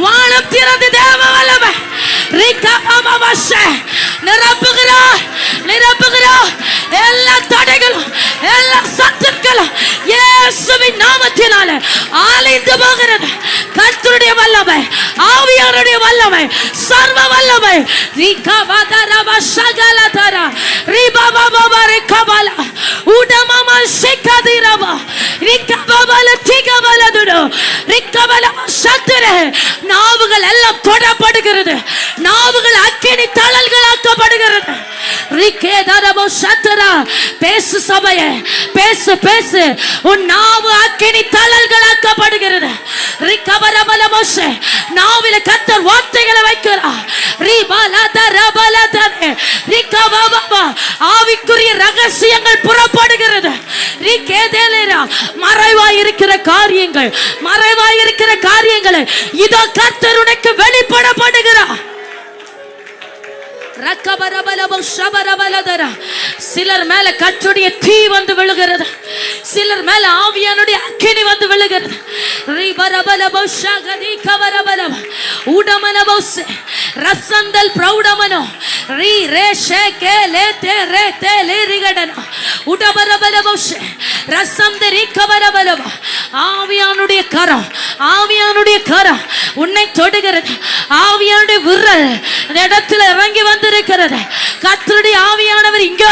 வானம் திறந்து தேவ வல்லமை நிரப்புகிறார், நிரப்புகிறார். எல்லா தடைகளும், எல்லா சத்துக்களும் இயேசுவின் நாமத்தினால அழிந்து போகிறது. கர்த்தருடைய வல்லமை, ஆவியாருடைய வல்லமை, சர்வ வல்லமை. நாவுகள் எல்லாம் தொடப்படுகிறது, நாவுகள் அக்கினி தழல்களாக்கப்படுகிறது. ரிகே தரபோ சத்தரா பேசு சபையே, பேசு பேசு. உன் நாவு அக்கினி தழல்களாக்கப்படுகிறது. நாவில கர்த்தர் வார்த்தைகளை வைக்கிறார். ஆவிக்குரிய ரகசியங்கள் புறப்படுகிறது. மறைவாய் இருக்கிற காரியங்கள், மறைவாய் இருக்கிற காரியங்களை இதோ கர்த்தர் உனக்கு வெளிப்படப்படுகிறார். சிலர் மேல கர்த்தருடைய தீ வந்து விழுகிறது, சிலர் மேல ஆவியானுடைய அக்கினி வந்து விழுகிறது. ரசந்தல் பிரௌடமனோ ரீ ரே ஷேகே லே தே ரே தே லே ரிகடன உடபரபலபோஷே ரசந்தரி கபரபலப. ஆவியானுடைய கரம், ஆவியானுடைய கரம் உன்னை தொடுகிறது. ஆவியானுடைய விரல் இந்த இடத்துல இறங்கி வந்திருக்கிறது. கர்த்தருடைய ஆவியானவர் இங்க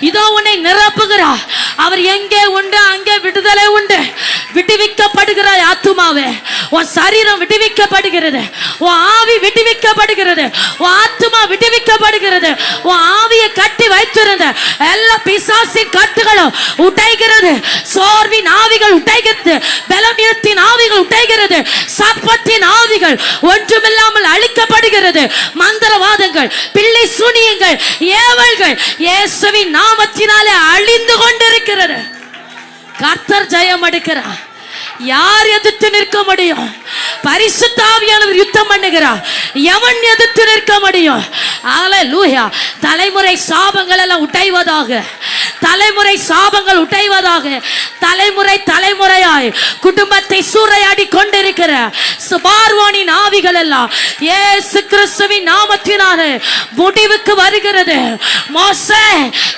இதோ உன்னை நிரப்புகிறார். அவர் எங்கே உண்டு அங்கே விடுதலை உண்டு. விடுவிக்கப்படுகிறாய் ஆத்துமாவே, உன் சரீரம் விடுவிக்கப்படுகிறது, உன் ஆவி விடுவிக்கப்படுகிறது, உன் ஆத்துமா விடுவிக்கப்படுகிறது. உன் ஆவியை கட்டி வைத்திருந்த எல்லா பிசாசின் கட்டுகளும் உடைகிறது. சோர்வின் ஆவிகள் உடைகிறது, பலவீனத்தின் ஆவிகள் உடைகிறது, சப்பத்தின் ஆவிகள் ஒன்றுமில்லாமல் அழிக்கப்படுகிறது. மந்திரவாதங்கள், பிள்ளை சூனியங்கள், ஏவல்கள் இயேசுவின் நாமத்தினாலே அழிந்து கொண்டிருக்கிறது. கர்த்தர் ஜெயம் எடுக்கிறார். யார் எதிர்த்து நிற்க முடியும்? பரிசுத்த ஆவியானவர் யுத்தம் பண்ணுகிறார். எவன் எதிர்த்து நிற்க முடியும்? ஹல்லேலூயா. தலைமுறை சாபங்கள் எல்லாம் உடைவதாக, தலைமுறை சாபங்கள் உடைவதாக. தலைமுறை தலைமுறையாய் குடும்பத்தை சூறையாடி கொண்டிருக்கிற பார்வோனின் ஆவிகள் எல்லாம் இயேசு கிறிஸ்துவின் நாமத்தினாலே முடிவுக்கு வருகிறது. மோசே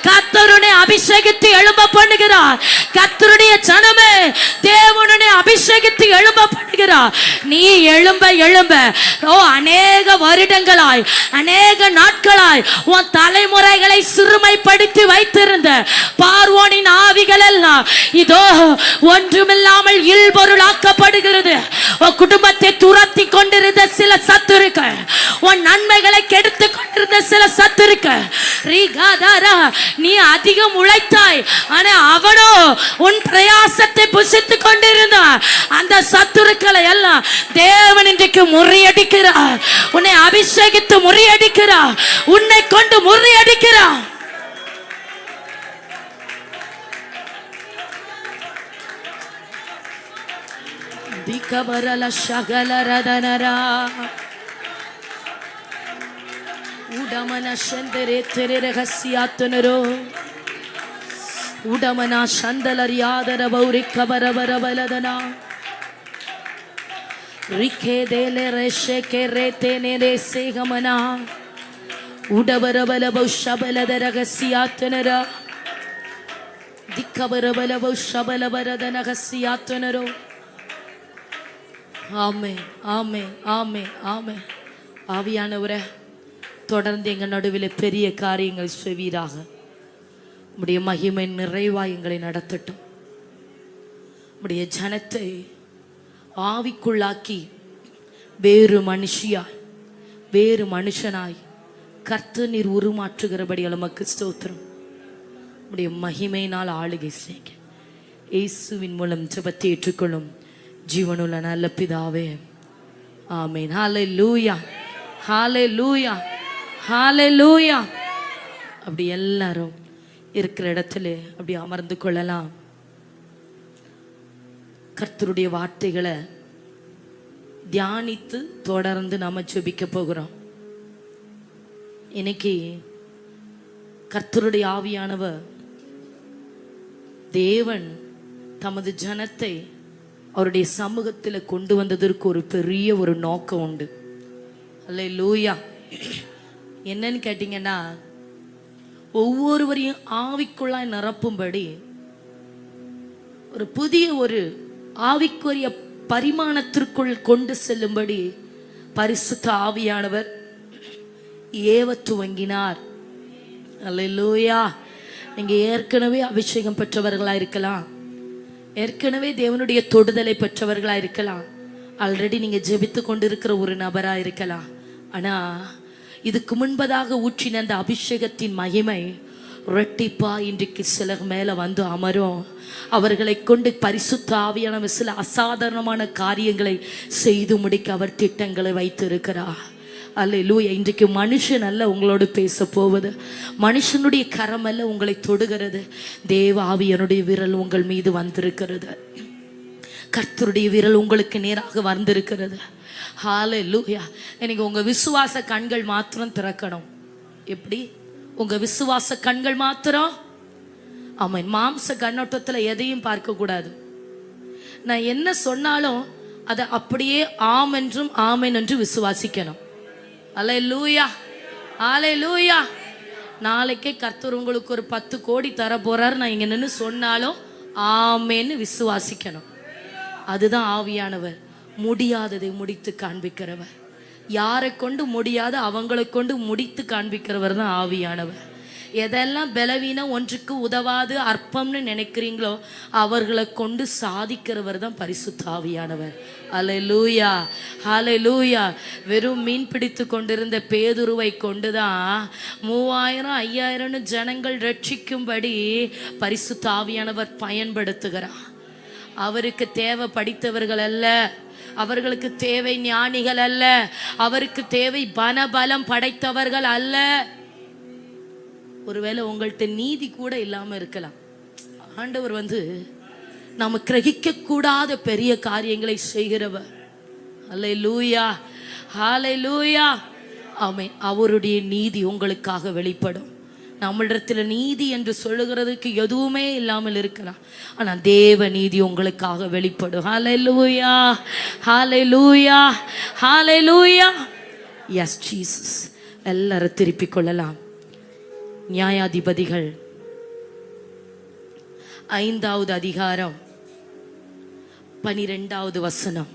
கர்த்தருடைய அபிஷேகத்தை எழும்ப பண்ணுகிறார். கர்த்தருடைய ஜனமே தேவனுடைய அபிஷேகத்தை எழும்ப பண்ணுகிறார். நீ எழும்ப எழும்ப அநேக வருடங்களாய், அநேக நாட்களாய் உன் தலைமுறைகளை சிறுமைப்படுத்தி வைத்திருந்த பார்வோனின் ஆவிகள் எல்லாம் இதோ ஒன்றுமில்லாமல் இல்பொருளாக்கப்படுகிறது. உன் குடும்பத்தை துரத்தி கொண்டிருந்த சில சத்துருக்கள், உன் நன்மைகளை கெடுத்து கொண்டிருந்த சில சத்துருக்கள், நீ அதிகம் உழைத்தாய், ஆனா அவனோ உன் பிரயாசத்தை புசித்துக் கொண்டிருந்த அந்த சத்துருக்களை எல்லாம் தேவன் இன்றைக்கு முறியடிக்கிறார். உன்னை அபிஷேகித்து முறியடிக்கிறார், உன்னை கொண்டு முறியடிக்கிறார். திகபரல சகலரதனரா உடமன சந்தரே தெரே ரகசியாத்துனரோ உடமனா சந்தலரியாதர பௌரி கபரபரபலதனா ரிகே தேலே ரேஷே கே ரேதே நேரே சேகமனா உடபரபல பௌஷபலத ரகசியாத்துனரா திகபரபல பௌஷபலபரத ரகசியாத்துனரோ. ஆமே ஆமே ஆமே ஆமே. ஆவியானவரே, தொடர்ந்து எங்கள் நடுவில் பெரிய காரியங்கள் செய்வீராக. உம்முடைய மகிமை நிறைவாய் எங்களை நடத்தட்டும். உம்முடைய ஜனத்தை ஆவிக்குள்ளாக்கி வேறு மனுஷியாய், வேறு மனுஷனாய் கர்த்தர் நீர் உருமாற்றுகிறபடி உமக்கு ஸ்தோத்திரம். உம்முடைய மகிமையினால் ஆளுகை செய்க. இயேசுவின் மூலம் ஜெபத்தை ஏற்றுக்கொள்ளும் ஜீவனுள்ள நல்ல பிதாவே, ஆமென். ஹல்லேலூயா, ஹல்லேலூயா, ஹல்லேலூயா. அப்படி எல்லாரும் இருக்கிற இடத்துல அப்படி அமர்ந்து கொள்ளலாம். கர்த்தருடைய வார்த்தைகளை தியானித்து தொடர்ந்து நாம ஜெபிக்க போகிறோம். இன்னைக்கு கர்த்தருடைய ஆவியானவர் தேவன் தமது ஜனத்தை அவருடைய சமூகத்தில் கொண்டு வந்ததற்கு ஒரு பெரிய ஒரு நோக்கம் உண்டு. அல்லேலூயா. என்னன்னு கேட்டீங்கன்னா, ஒவ்வொருவரையும் ஆவிக்குள்ளாய் நிரப்பும்படி ஒரு புதிய ஒரு ஆவிக்குரிய பரிமாணத்திற்குள் கொண்டு செல்லும்படி பரிசுத்த ஆவியானவர் ஏவ துவங்கினார். அல்லேலூயா. நீங்க ஏற்கனவே அபிஷேகம் பெற்றவர்களா இருக்கலாம், ஏற்கனவே தேவனுடைய தொடுதலை பெற்றவர்களா இருக்கலாம், ஆல்ரெடி நீங்க ஜெபித்து கொண்டிருக்கிற ஒரு நபரா இருக்கலாம். ஆனா இதுக்கு முன்பதாக ஊற்றின அந்த அபிஷேகத்தின் மகிமை ரெட்டிப்பா இன்றைக்கு சிலர் மேல வந்து அமரும். அவர்களை கொண்டு பரிசுத்த ஆவியானவர் சில அசாதாரணமான காரியங்களை செய்து முடிக்க அவர் திட்டங்களை வைத்திருக்கிறார். அல்லேலூயா. இன்றைக்கு மனுஷன் அல்ல உங்களோடு பேச போவது, மனுஷனுடைய கரம் அல்ல உங்களை தொடுகிறது. தேவ ஆவியனுடைய விரல் உங்கள் மீது வந்திருக்கிறது. கர்த்தருடைய விரல் உங்களுக்கு நேராக வந்திருக்கிறது. ஹல்லேலூயா. இன்னைக்கு உங்க விசுவாச கண்கள் மாத்திரம் திறக்கணும். எப்படி? உங்க விசுவாச கண்கள் மாத்திரம். ஆமாம். மாம்ச கண்ணோட்டத்தில் எதையும் பார்க்க கூடாது. நான் என்ன சொன்னாலும் அதை அப்படியே ஆம் என்றும் ஆமென் என்று விசுவாசிக்கணும். அல்லேலூயா, அல்லேலூயா. நாளைக்கே கர்த்தர் உங்களுக்கு ஒரு 10 கோடி தர போறாரு, நான் இங்க நின்று சொன்னாலும் ஆமென்னு விசுவாசிக்கணும். அதுதான் ஆவியானவர். முடியாததை முடித்து காண்பிக்கிறவர். யாரை கொண்டு முடியாத அவங்களை கொண்டு முடித்து காண்பிக்கிறவர் தான் ஆவியானவர். எதெல்லாம் பலவீனம், ஒன்றுக்கு உதவாது, அற்பம்னு நினைக்கிறீங்களோ அவர்களை கொண்டு சாதிக்கிறவர் தான் பரிசுத்த ஆவியானவர். அல்லேலூயா, ஹல்லேலூயா. வெறும் மீன் பிடித்து கொண்டிருந்த பேதுருவை கொண்டுதான் 3000 5000 ஜனங்கள் ரட்சிக்கும்படி பரிசுத்த ஆவியானவர் பயன்படுத்துகிறார். அவருக்கு தேவை படித்தவர்கள் அல்ல, அவர்களுக்கு தேவை ஞானிகள் அல்ல, அவருக்கு தேவை பணபலம் படைத்தவர்கள் அல்ல. ஒருவேளை உங்கள்கிட்ட நீதி கூட இல்லாம இருக்கலாம். ஆண்டவர் நாம கிரகிக்க கூடாத பெரிய காரியங்களை செய்கிறவர். அல்லேலூயா, ஹல்லேலூயா. ஆமென். அவருடைய நீதி உங்களுக்காக வெளிப்படும். நம்மிடத்தில் நீதி என்று சொல்லுகிறதுக்கு எதுவுமே இல்லாமல் இருக்கலாம், ஆனா தேவ நீதி உங்களுக்காக வெளிப்படும். ஹல்லேலூயா, ஹல்லேலூயா, ஹல்லேலூயா. Yes Jesus. எல்லாரும் திருப்பிக் கொள்ளலாம். நியாயாதிபதிகள் 5வது அதிகாரம் 12வது வசனம்.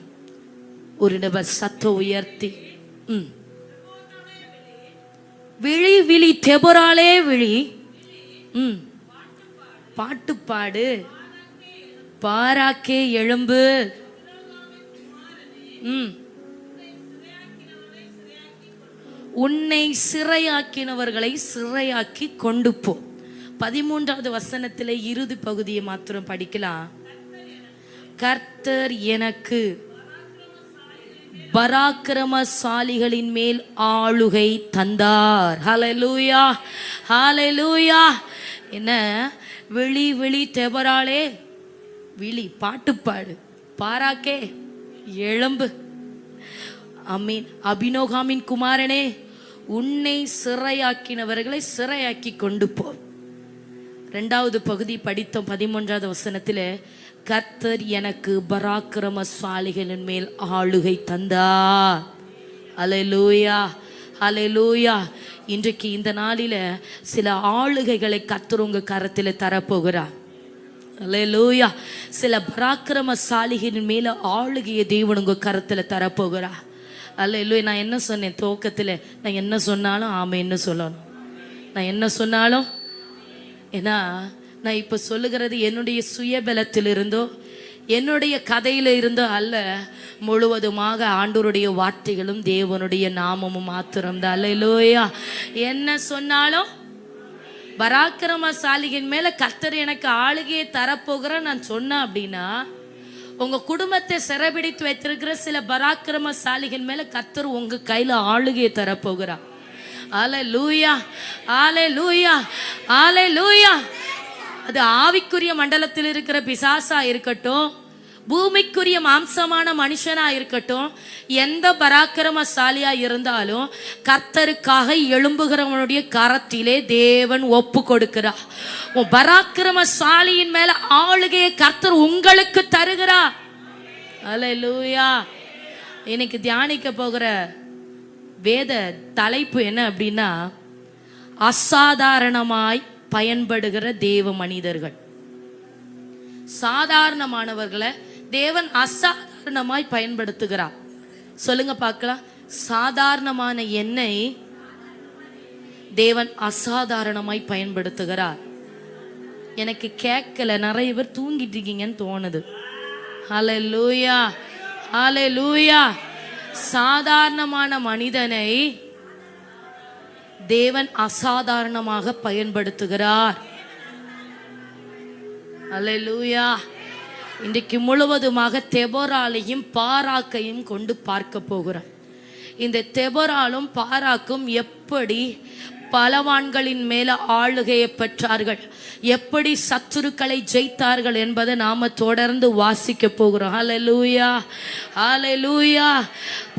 ஒரு நபர் சத்தம் உயர்த்தி, விழி விழி தெபொராளே விழி, பாட்டு பாடு, பாராக்கே எழும்பு, உன்னை சிறையாக்கினவர்களை சிறையாக்கி கொண்டு போ. 13வது வசனத்திலே இறுதி பகுதியை மாத்திரம் படிக்கலாம். கர்த்தர் எனக்கு பராக்கிரமசாலிகளின் மேல் ஆளுகை தந்தார். ஹல்லேலூயா, ஹல்லேலூயா. என்ன? விழி விழி தெபொராளே விழி, பாட்டுப்பாடு, பாராக்கே எழும்பு. அமீன். அபினோகாமின் குமாரனே, உன்னை சிறையாக்கினவர்களை சிறையாக்கி கொண்டு போ. 2வது பகுதி படித்தோம். 13வது வசனத்தில் கர்த்தர் எனக்கு பராக்கிரமசாலிகளின் மேல் ஆளுகை தந்தார். அல்லேலூயா, அல்லேலூயா. இன்றைக்கு இந்த நாளில சில ஆளுகைகளை கர்த்தர் உங்க கரத்தில் தரப்போகிறார். அல்லேலூயா. சில பராக்கிரமசாலிகளின் மேல ஆளுகையை தேவன் உங்க கரத்தில் தரப்போகிறார். அல்லேலூயா. நான் என்ன சொன்னேன் துவக்கத்தில்? நான் என்ன சொன்னாலும் ஆமென்னு சொல்லணும். நான் என்ன சொன்னாலும், ஏன்னா நான் இப்போ சொல்லுகிறது என்னுடைய சுயபலத்தில் இருந்தோ என்னுடைய கதையில இருந்தோ அல்ல, முழுவதுமாக ஆண்டவருடைய வார்த்தைகளும் தேவனுடைய நாமமும் மாத்திரம்தான். அல்லேலூயா. என்ன சொன்னாலும் பராக்கிரமசாலியின் மேல கர்த்தர் எனக்கு ஆளுகையை தரப்போகிற நான் சொன்னேன் அப்படின்னா, உங்க குடும்பத்தை சிறைபிடித்து வைத்திருக்கிற சில பராக்கிரமசாலிகள் மேல கர்த்தர் உங்க கையில ஆளுகையை தரப்போகிறார். அல்லேலூயா, அல்லேலூயா, அல்லேலூயா. அது ஆவிக்குரிய மண்டலத்தில் இருக்கிற பிசாசா இருக்கட்டும், பூமிக்குரிய மாம்சமான மனுஷனா இருக்கட்டும், எந்த பராக்கிரமசாலியா இருந்தாலும் கர்த்தருக்காக எழும்புகிறவனுடைய கரத்திலே தேவன் ஒப்பு கொடுக்கிறார். பராக்கிரமசாலியின் மேல ஆளுகையை கர்த்தர் உங்களுக்கு தருகிறார். அல்லேலூயா. இன்னைக்கு தியானிக்க போகிற வேத தலைப்பு என்ன அப்படின்னா, அசாதாரணமாய் பயன்படுகிற தேவ மனிதர்கள். சாதாரணமானவர்களை தேவன் அசாதாரணமாய் பயன்படுத்துகிறார். சொல்லுங்க பார்க்கலாம். சாதாரணமான என்னை தேவன் அசாதாரணமாய் பயன்படுத்துகிறார். எனக்கு கேட்கல, நிறைய பேர் தூங்கிட்டு இருக்கீங்கன்னு தோணுது. ஹல்லேலூயா, ஹல்லேலூயா. சாதாரணமான மனிதனை தேவன் அசாதாரணமாக பயன்படுத்துகிறார். அல்லேலூயா. இன்றைக்கு முழுவதுமாக தெபொராளையும் பாராக்கையும் கொண்டு பார்க்க போகிறோம். இந்த தெபொராலும் பாராக்கும் எப்படி பலவான்களின் மேல ஆளுகையை பெற்றார்கள், எப்படி சத்துருக்களை ஜெயித்தார்கள் என்பதை நாம தொடர்ந்து வாசிக்க போகிறோம். ஹல்லேலூயா, ஹல்லேலூயா.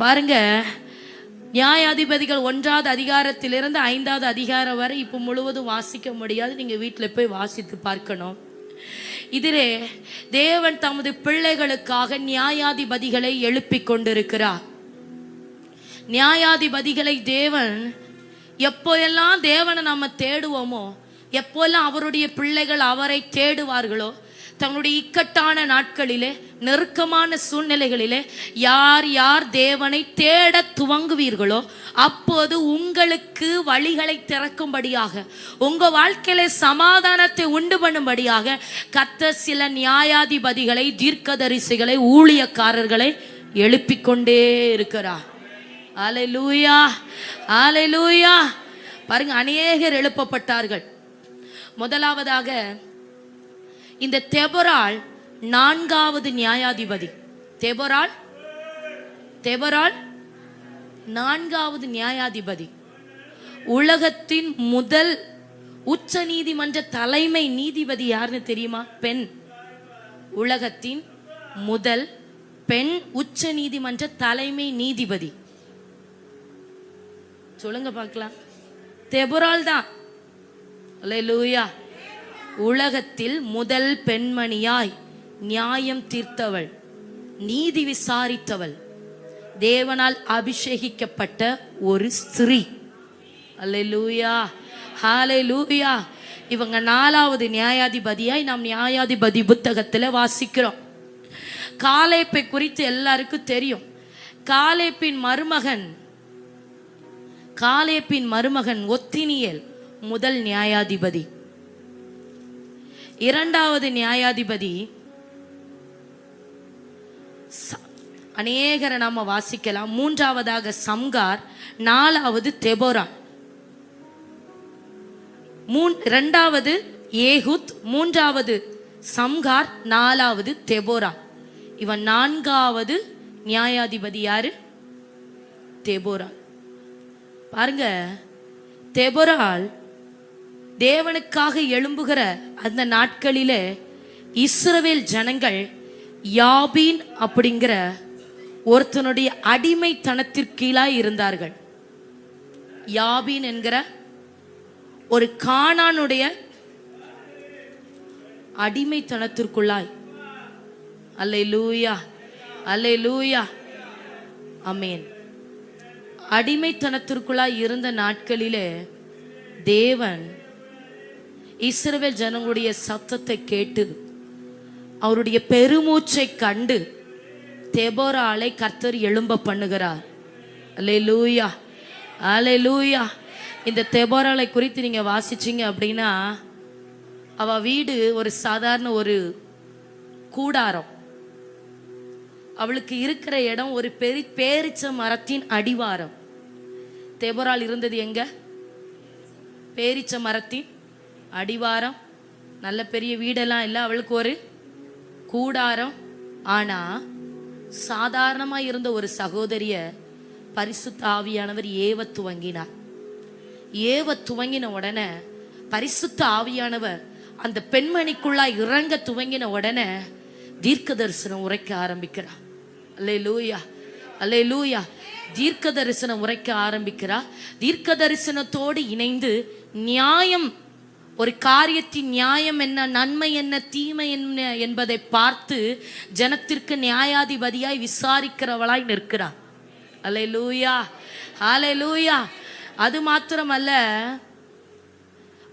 பாருங்க, நியாயாதிபதிகள் 1வது அதிகாரத்திலிருந்து 5வது அதிகாரம் வரை இப்போ முழுவதும் வாசிக்க முடியாது, நீங்க வீட்டில் போய் வாசித்து பார்க்கணும். இதிலே தேவன் தமது பிள்ளைகளுக்காக நியாயாதிபதிகளை எழுப்பிக் கொண்டிருக்கிறார். நியாயாதிபதிகளை தேவன் எப்போயெல்லாம் தேவனை நம்ம தேடுவோமோ, எப்போல்லாம் அவருடைய பிள்ளைகள் அவரை தேடுவார்களோ, தங்களுடைய இக்கட்டான நாட்களிலே, நெருக்கமான சூழ்நிலைகளிலே யார் யார் தேவனை தேட துவங்குவீர்களோ அப்போது உங்களுக்கு வழிகளை திறக்கும்படியாக, உங்க வாழ்க்கையில சமாதானத்தை உண்டு பண்ணும்படியாக கர்த்தர் சில நியாயாதிபதிகளை, தீர்க்கதரிசிகளை, ஊழியக்காரர்களை எழுப்பிக் கொண்டே இருக்கிறார். அல்லேலூயா, அல்லேலூயா. பாருங்க, அநேகர் எழுப்பப்பட்டார்கள். முதலாவதாக இந்த தெபொராள் 4வது நியாயாதிபதி. தெபொராள் 4வது நியாயாதிபதி. உலகத்தின் முதல் உச்ச நீதிமன்ற தலைமை நீதிபதி யாருன்னு தெரியுமா? பெண். உலகத்தின் முதல் பெண் உச்ச நீதிமன்ற தலைமை நீதிபதி. சொல்லுங்க பார்க்கலாம். தெபொராள் தான். அல்லேலூயா. உலகத்தில் முதல் பெண்மணியாய் நியாயம் தீர்த்தவள், நீதி விசாரித்தவள், தேவனால் அபிஷேகிக்கப்பட்ட ஒரு ஸ்திரீ. அல்லேலூயா, ஹல்லேலூயா. இவங்க 4வது நியாயாதிபதியாய் நாம் நியாயாதிபதி புத்தகத்தில் வாசிக்கிறோம். காலேப்பை குறித்து எல்லாருக்கும் தெரியும். காலேப்பின் மருமகன் ஒத்தினியேல் முதல் நியாயாதிபதி. 2வது நியாயாதிபதி அநேகரை நாம வாசிக்கலாம். 3வதாக சம்கார், 4வது தெபொராள், 2வது ஏகுத், 3வது சம்கார், 4வது தெபொராள். இவன் 4வது நியாயாதிபதி யாரு? தெபொராள். பாருங்க, தெபொராள் தேவனுக்காக எழும்புகிற அந்த நாட்களிலே இஸ்ரவேல் ஜனங்கள் யாபீன் அப்படிங்கிற ஒருத்தனுடைய அடிமைத்தனத்திற்கீழாய் இருந்தார்கள். யாபீன் என்கிற ஒரு கானானுடைய அடிமைத்தனத்திற்குள்ளாய். அல்லேலூயா, அல்லேலூயா, ஆமென். அடிமைத்தனத்திற்குள்ளாய் இருந்த நாட்களிலே தேவன் இஸ்ரவேல் ஜனங்களுடைய சத்தத்தை கேட்டு அவருடைய பெருமூச்சை கண்டு தெபொராளை கர்த்தர் எழும்ப பண்ணுகிறார். அல்லேலூயா, அல்லேலூயா. இந்த தெபொராளை குறித்து நீங்க வாசிச்சீங்க அப்படின்னா, அவ வீடு ஒரு சாதாரண ஒரு கூடாரம். அவளுக்கு இருக்கிற இடம் ஒரு பேரிச்ச மரத்தின் அடிவாரம். தெபொராள் இருந்தது எங்க? பேரிச்ச மரத்தின் அடிவாரம். நல்ல பெரிய வீடெல்லாம் இல்லை, அவளுக்கு ஒரு கூடாரம். ஆனா சாதாரணமா இருந்த ஒரு சகோதரிய பரிசுத்த ஆவியானவர் ஏவ துவங்கினார். ஏவ துவங்கின உடனே பரிசுத்த ஆவியானவர் அந்த பெண்மணிக்குள்ளாய் இறங்க துவங்கின உடனே தீர்க்க தரிசனம் உரைக்க ஆரம்பிக்கிறார். அல்லேலூயா, அல்லேலூயா. தீர்க்க தரிசனம் உரைக்க ஆரம்பிக்கிறார். தீர்க்க தரிசனத்தோடு இணைந்து நியாயம், ஒரு காரியத்தின் நியாயம் என்ன, நன்மை என்ன, தீமை என்ன என்பதை பார்த்து ஜனத்திற்கு நியாயாதிபதியாய் விசாரிக்கிறவளாய் நிற்கிறார். அல்லேலூயா, அல்லேலூயா. அது மாத்திரமல்ல,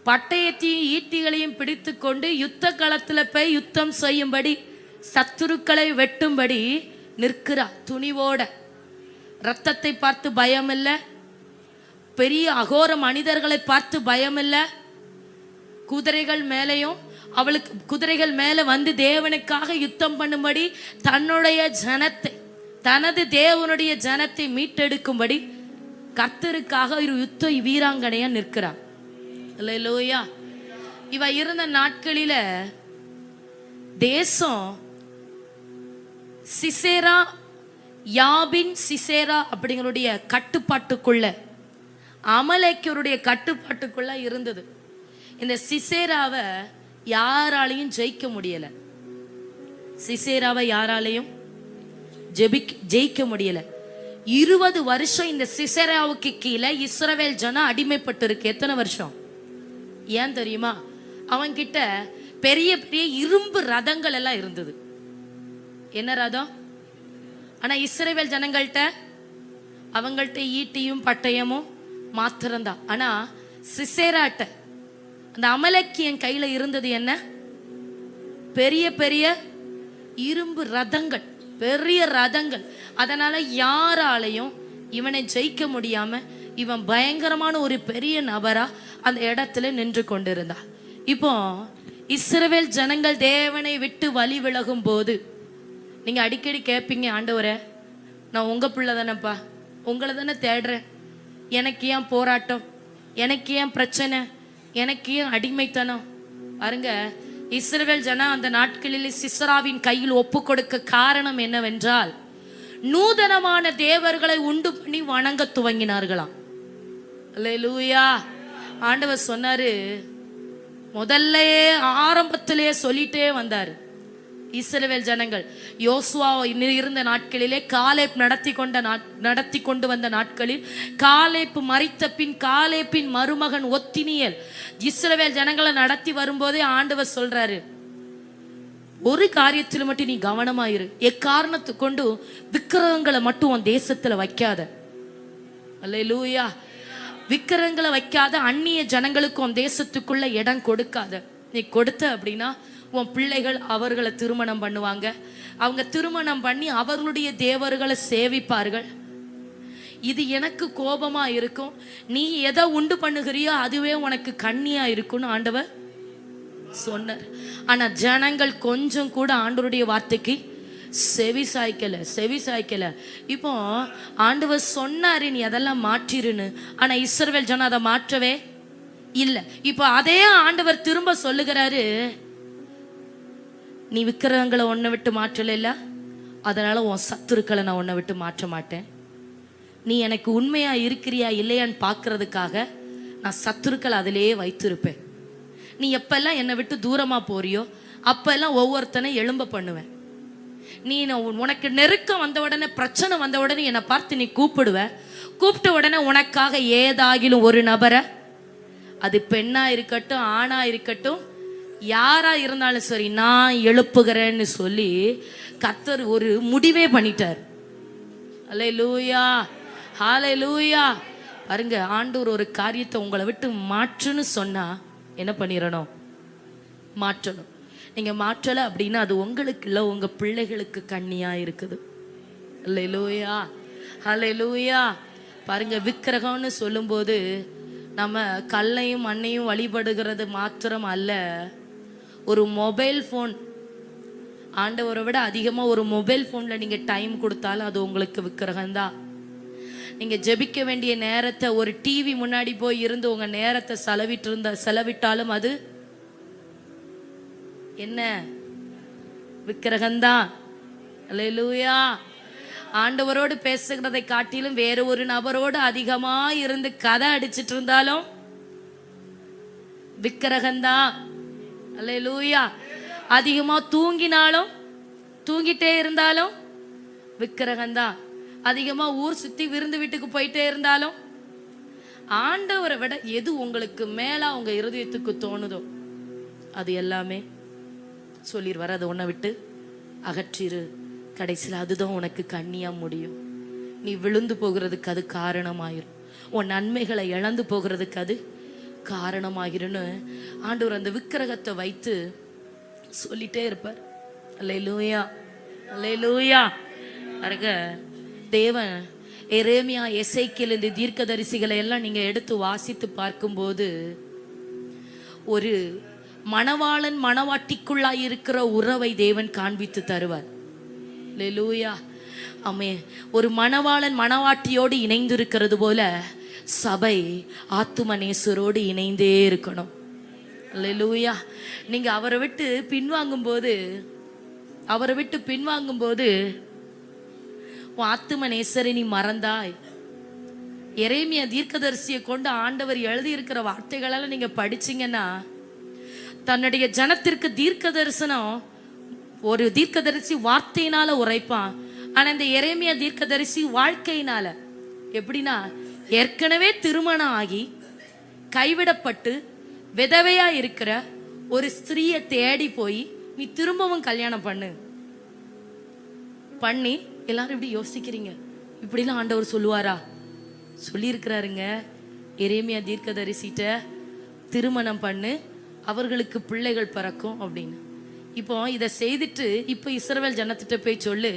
பட்டயத்தையும் ஈட்டிகளையும் பிடித்து கொண்டு யுத்த களத்தில் போய் யுத்தம் செய்யும்படி, சத்துருக்களை வெட்டும்படி நிற்கிறார் துணிவோட. ரத்தத்தை பார்த்து பயம் இல்லை, பெரிய அகோர மனிதர்களை பார்த்து பயம் இல்லை. குதிரைகள் மேலேயும் அவளுக்கு குதிரைகள் மேலே வந்து தேவனுக்காக யுத்தம் பண்ணும்படி, தன்னுடைய ஜனத்தை, தனது தேவனுடைய ஜனத்தை மீட்டெடுக்கும்படி கர்த்தருக்காக ஒரு யுத்த வீராங்கனையா நிற்கிறார். அல்லேலூயா. இவ இருந்த நாட்களில தேசம் சிசேரா, யாபின் சிசேரா அப்படிங்களுடைய கட்டுப்பாட்டுக்குள்ள, அமலேக்கியருடைய கட்டுப்பாட்டுக்குள்ள இருந்தது. இந்த சிசேராவை யாராலையும் ஜெயிக்க முடியல. சிசேராவை யாராலையும் ஜெயிக்க முடியல. 20 வருஷம் இந்த சிசேராவுக்கு கீழே இஸ்ரவேல் ஜனம் அடிமைப்பட்டு இருக்கு. எத்தனை வருஷம்? ஏன் தெரியுமா? அவன்கிட்ட பெரிய பெரிய இரும்பு ரதங்கள் எல்லாம் இருந்தது. என்ன ரதம்? ஆனா இஸ்ரவேல் ஜனங்கள்கிட்ட அவங்கள்ட்ட ஈட்டியும் பட்டயமும் மாத்திரம்தான். ஆனா சிசேராட்ட அந்த அமலேக்கியன் கையில இருந்தது என்ன? பெரிய பெரிய இரும்பு ரதங்கள், பெரிய ரதங்கள். அதனால யாராலையும் இவனை ஜெயிக்க முடியாம இவன் பயங்கரமான ஒரு பெரிய நபரா அந்த இடத்துல நின்று கொண்டிருந்தா. இப்போ இஸ்ரவேல் ஜனங்கள் தேவனை விட்டு வழி விலகும் போது நீங்க அடிக்கடி கேட்பீங்க, ஆண்டவரே நான் உங்க பிள்ளை தானேப்பா, உங்களை தானே தேடுறேன், எனக்கு ஏன் போராட்டம், எனக்கு ஏன் பிரச்சனை, எனக்கு ஏன் அடிமைத்தனம்? பாருங்க, இஸ்ரவேல் ஜனம் அந்த நாட்களில் சிசராவின் கையில் ஒப்பு கொடுக்க காரணம் என்னவென்றால், நூதனமான தேவர்களை உண்டு பண்ணி வணங்க துவங்கினார்களாம். அல்லேலூயா. ஆண்டவர் சொன்னாரு, முதல்ல ஆரம்பத்திலே சொல்லிட்டே வந்தாரு. இஸ்ரவேல் ஜனங்கள் யோசுவா இருந்த நாட்களிலே, காலேப் நடத்தி கொண்டு வந்த நாட்களில், காலேப் மரித்த பின் காலேப்பின் மருமகன் ஒத்தினியேல் இஸ்ரவேல் ஜனங்களை நடத்தி வரும்போதே ஆண்டவர் சொல்றாரு, ஒரு காரியத்தில் மட்டும் நீ கவனமாயிரு, எக்காரணத்து கொண்டு விக்கிரகங்களை மட்டும் உன் தேசத்துல வைக்காத. அல்லேலூயா. விக்கிரகங்களை வைக்காத, அந்நிய ஜனங்களுக்கு உன் தேசத்துக்குள்ள இடம் கொடுக்காத. நீ கொடுத்த அப்படின்னா உன் பிள்ளைகள் அவர்களை திருமணம் பண்ணுவாங்க, அவங்க திருமணம் பண்ணி அவர்களுடைய தேவர்களை சேவிப்பார்கள். இது எனக்கு கோபமா இருக்கும், நீ எதை உண்டு பண்ணுகிறியோ அதுவே உனக்கு கண்ணியா இருக்கும்னு ஆண்டவர் சொன்னார். ஆனா ஜனங்கள் கொஞ்சம் கூட ஆண்டவருடைய வார்த்தைக்கு செவி சாய்க்கல. இப்போ ஆண்டவர் சொன்னாரு நீ அதெல்லாம் மாற்றிருன்னு, ஆனா இஸ்ரவேல் ஜனம் அதை மாற்றவே இல்லை. இப்போ அதே ஆண்டவர் திரும்ப சொல்லுகிறாரு, நீ விக்கிரகங்களை உன்னை விட்டு மாற்றல, அதனால உன் சத்துருக்களை நான் உன்னை விட்டு மாற்ற மாட்டேன். நீ எனக்கு உண்மையா இருக்கிறியா இல்லையான்னு பார்க்கறதுக்காக நான் சத்துருக்களை அதிலேயே வைத்திருப்பேன். நீ எப்பெல்லாம் என்னை விட்டு தூரமா போறியோ அப்பெல்லாம் ஒவ்வொருத்தனை எழும்ப பண்ணுவேன். நீ உனக்கு நெருக்கம் வந்த உடனே, பிரச்சனை வந்த உடனே என்னை பார்த்து நீ கூப்பிட்ட உடனே உனக்காக ஏதாகிலும் ஒரு நபரை, அது பெண்ணா இருக்கட்டும் ஆணா இருக்கட்டும் யாரா இருந்தாலும் சரி, நான் எழுப்புகிறேன்னு சொல்லி கர்த்தர் ஒரு முடிவே பண்ணிட்டார். அல்லேலூயா, ஹல்லேலூயா. பாருங்க, ஆண்டவர் ஒரு காரியத்தை உங்களை விட்டு மாற்றுன்னு சொன்னா என்ன பண்ணிடணும்? மாற்றணும். நீங்க மாற்றலை அப்படின்னா அது உங்களுக்கு இல்லை, உங்க பிள்ளைகளுக்கு கண்ணியா இருக்குது. அல்லேலூயா, ஹல்லேலூயா. பாருங்க, விக்கிரகம்னு சொல்லும்போது நம்ம கல்லையும் மண்ணையும் வழிபடுகிறது மாத்திரம் அல்ல, ஒரு மொபைல் ஃபோன், ஆண்டவரை விட அதிகமாக ஒரு மொபைல் ஃபோனில் நீங்கள் டைம் கொடுத்தாலும் அது உங்களுக்கு விக்கிரகம்தான். நீங்கள் ஜெபிக்க வேண்டிய நேரத்தை ஒரு டிவி முன்னாடி போய் இருந்து உங்கள் நேரத்தை செலவிட்டாலும் அது என்ன? விக்கிரகம்தான். அல்லேலூயா. ஆண்டவரோடு பேசுகிறதை காட்டிலும் வேற ஒரு நபரோடு அதிகமா இருந்து கதை அடிச்சிட்டு இருந்தாலும் விக்கிரகம்தான். அல்லேலூயா. அதிகமா தூங்கிட்டே இருந்தாலும் விக்கிரகம்தான். அதிகமா ஊர் சுத்தி விருந்து வீட்டுக்கு போயிட்டே இருந்தாலும், ஆண்டவரை விட எது உங்களுக்கு மேலா உங்க இருதயத்துக்கு தோணுதோ அது எல்லாமே சொல்லிடுவார், அதை உன்னை விட்டு அகற்றிரு. கடைசியில் அதுதான் உனக்கு கண்ணியா முடியும். நீ விழுந்து போகிறதுக்கு அது காரணமாயிரும், உன் நன்மைகளை இழந்து போகிறதுக்கு அது காரணமாகிருன்னு ஆண்டவர் அந்த விக்கிரகத்தை வைத்து சொல்லிட்டே இருப்பார். அல்லேலூயா, அல்லேலூயா. பாருங்க, தேவன் எரேமியா, எசேக்கியேல், இந்த தீர்க்கதரிசிகளை எல்லாம் நீங்க எடுத்து வாசித்து பார்க்கும்போது ஒரு மணவாளன் மணவாட்டிக்குள்ளாய் இருக்கிற உறவை தேவன் காண்பித்து தருவார். அல்லேலூயா. ஆமே, ஒரு மணவாளன் மணவாட்டியோடு இணைந்திருக்கிறது போல சபை ஆத்தும நேசரோடு இணைந்தே இருக்கணும். அல்லேலூயா. நீங்க அவரை விட்டு பின்வாங்கும் போது உன் ஆத்தும நேசரை நீ மறந்தாய். எரேமியா தீர்க்கதரிசியை கொண்டு ஆண்டவர் எழுதி இருக்கிற வார்த்தைகளெல்லாம் நீங்க படிச்சீங்கன்னா, தன்னுடைய ஜனத்திற்கு தீர்க்க தரிசனம் ஒரு தீர்க்கதரிசி வார்த்தையினால உரைப்பான். ஆனா இந்த எரேமியா தீர்க்கதரிசி வாழ்க்கையினால எப்படின்னா, ஏற்கனவே திருமணம் ஆகி கைவிடப்பட்டு விதவையா இருக்கிற ஒரு ஸ்திரீயை தேடி போய் நீ திரும்பவும் கல்யாணம் பண்ணி எல்லாரும் இப்படி யோசிக்கிறீங்க, இப்படிலாம் ஆண்டவர் சொல்லுவாரா? சொல்லியிருக்கிறாருங்க. எரேமியா தீர்க்கதரிசிட்ட திருமணம் பண்ணு, அவர்களுக்கு பிள்ளைகள் பிறக்கும் அப்படின்னு. இப்போ இதை செய்துட்டு இப்போ இஸ்ரவேல் ஜனத்திட்ட போய் சொல்லு,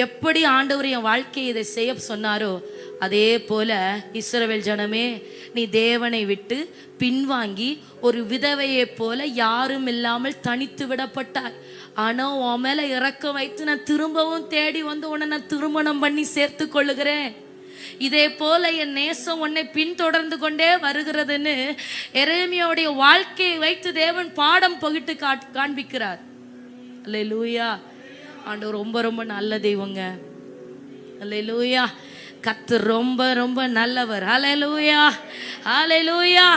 எப்படி ஆண்டவர் என் வாழ்க்கையை இதை செய்ய சொன்னாரோ அதே போல இஸ்ரவேல் ஜனமே, நீ தேவனை விட்டு பின்வாங்கி ஒரு விதவையை போல யாரும் இல்லாமல் தனித்து விடப்பட்டாய். ஆனா உன் மேல இறக்க வைத்து நான் திரும்பவும் தேடி வந்து உன்னை நான் திருமணம் பண்ணி சேர்த்து கொள்ளுகிறேன். இதே போல என் நேசம் உன்னை பின்தொடர்ந்து கொண்டே வருகிறதுன்னு எரேமியாவுடைய வாழ்க்கையை வைத்து தேவன் பாடம் பகிட்டு காண்பிக்கிறார். அல்லேலூயா. ஆண்டவர் ரொம்ப ரொம்ப நல்ல தெய்வங்க. அல்லேலூயா. கர்த்தர் ரொம்ப ரொம்ப நல்லவர். அல்லேலூயா, அல்லேலூயா.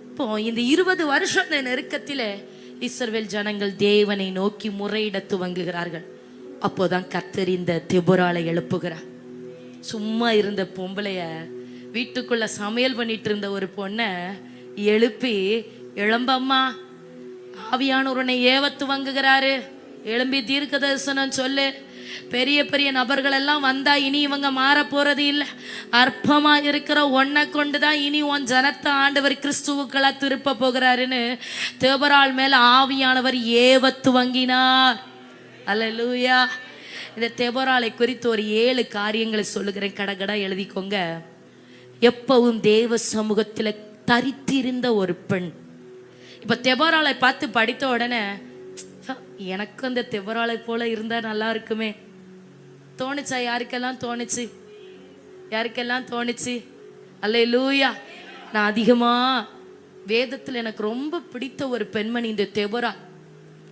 இப்போ இந்த 20 வருஷம் நெருக்கத்திலே இஸ்ரவேல் ஜனங்கள் தேவனை நோக்கி முறையிட துவங்குகிறார்கள். அப்போதான் கர்த்தர் இந்த தெபொராளை எழுப்புகிறார். சும்மா இருந்த பொம்பளைய, வீட்டுக்குள்ள சமையல் பண்ணிட்டு இருந்த ஒரு பொண்ணை எழுப்பி, எழும்பம்மா, ஆவியானவர் உன்னை ஏவ துவங்குகிறாரு, எழும்பி தீர்க்க தரிசனம் சொல்லு. பெரிய பெரிய நபர்கள் எல்லாம் வந்தா இனி இவங்க மாற போறது இல்லை. அற்பமா இருக்கிற ஒன்னை கொண்டுதான் இனி உன் ஜனத்தை ஆண்டவர் கிறிஸ்துவுக்களா திருப்ப போகிறாருன்னு தெபொராள் மேல ஆவியானவர் ஏவ துவங்கினார். அல்லேலூயா. இந்த தெபொராளை குறித்து ஒரு 7 காரியங்களை சொல்லுகிறேன், கடகடா எழுதிக்கோங்க. எப்பவும் தேவ சமூகத்துல தரித்திருந்த ஒரு பெண். இப்ப தெபொராளை பார்த்து படித்த உடனே எனக்கு அந்த தெபொராளை போல இருந்தா நல்லா இருக்குமே தோணுச்சா? யாருக்கெல்லாம் தோணுச்சு? அல்லேலூயா. நான் அதிகமா வேதத்துல எனக்கு ரொம்ப பிடித்த ஒரு பெண்மணி இந்த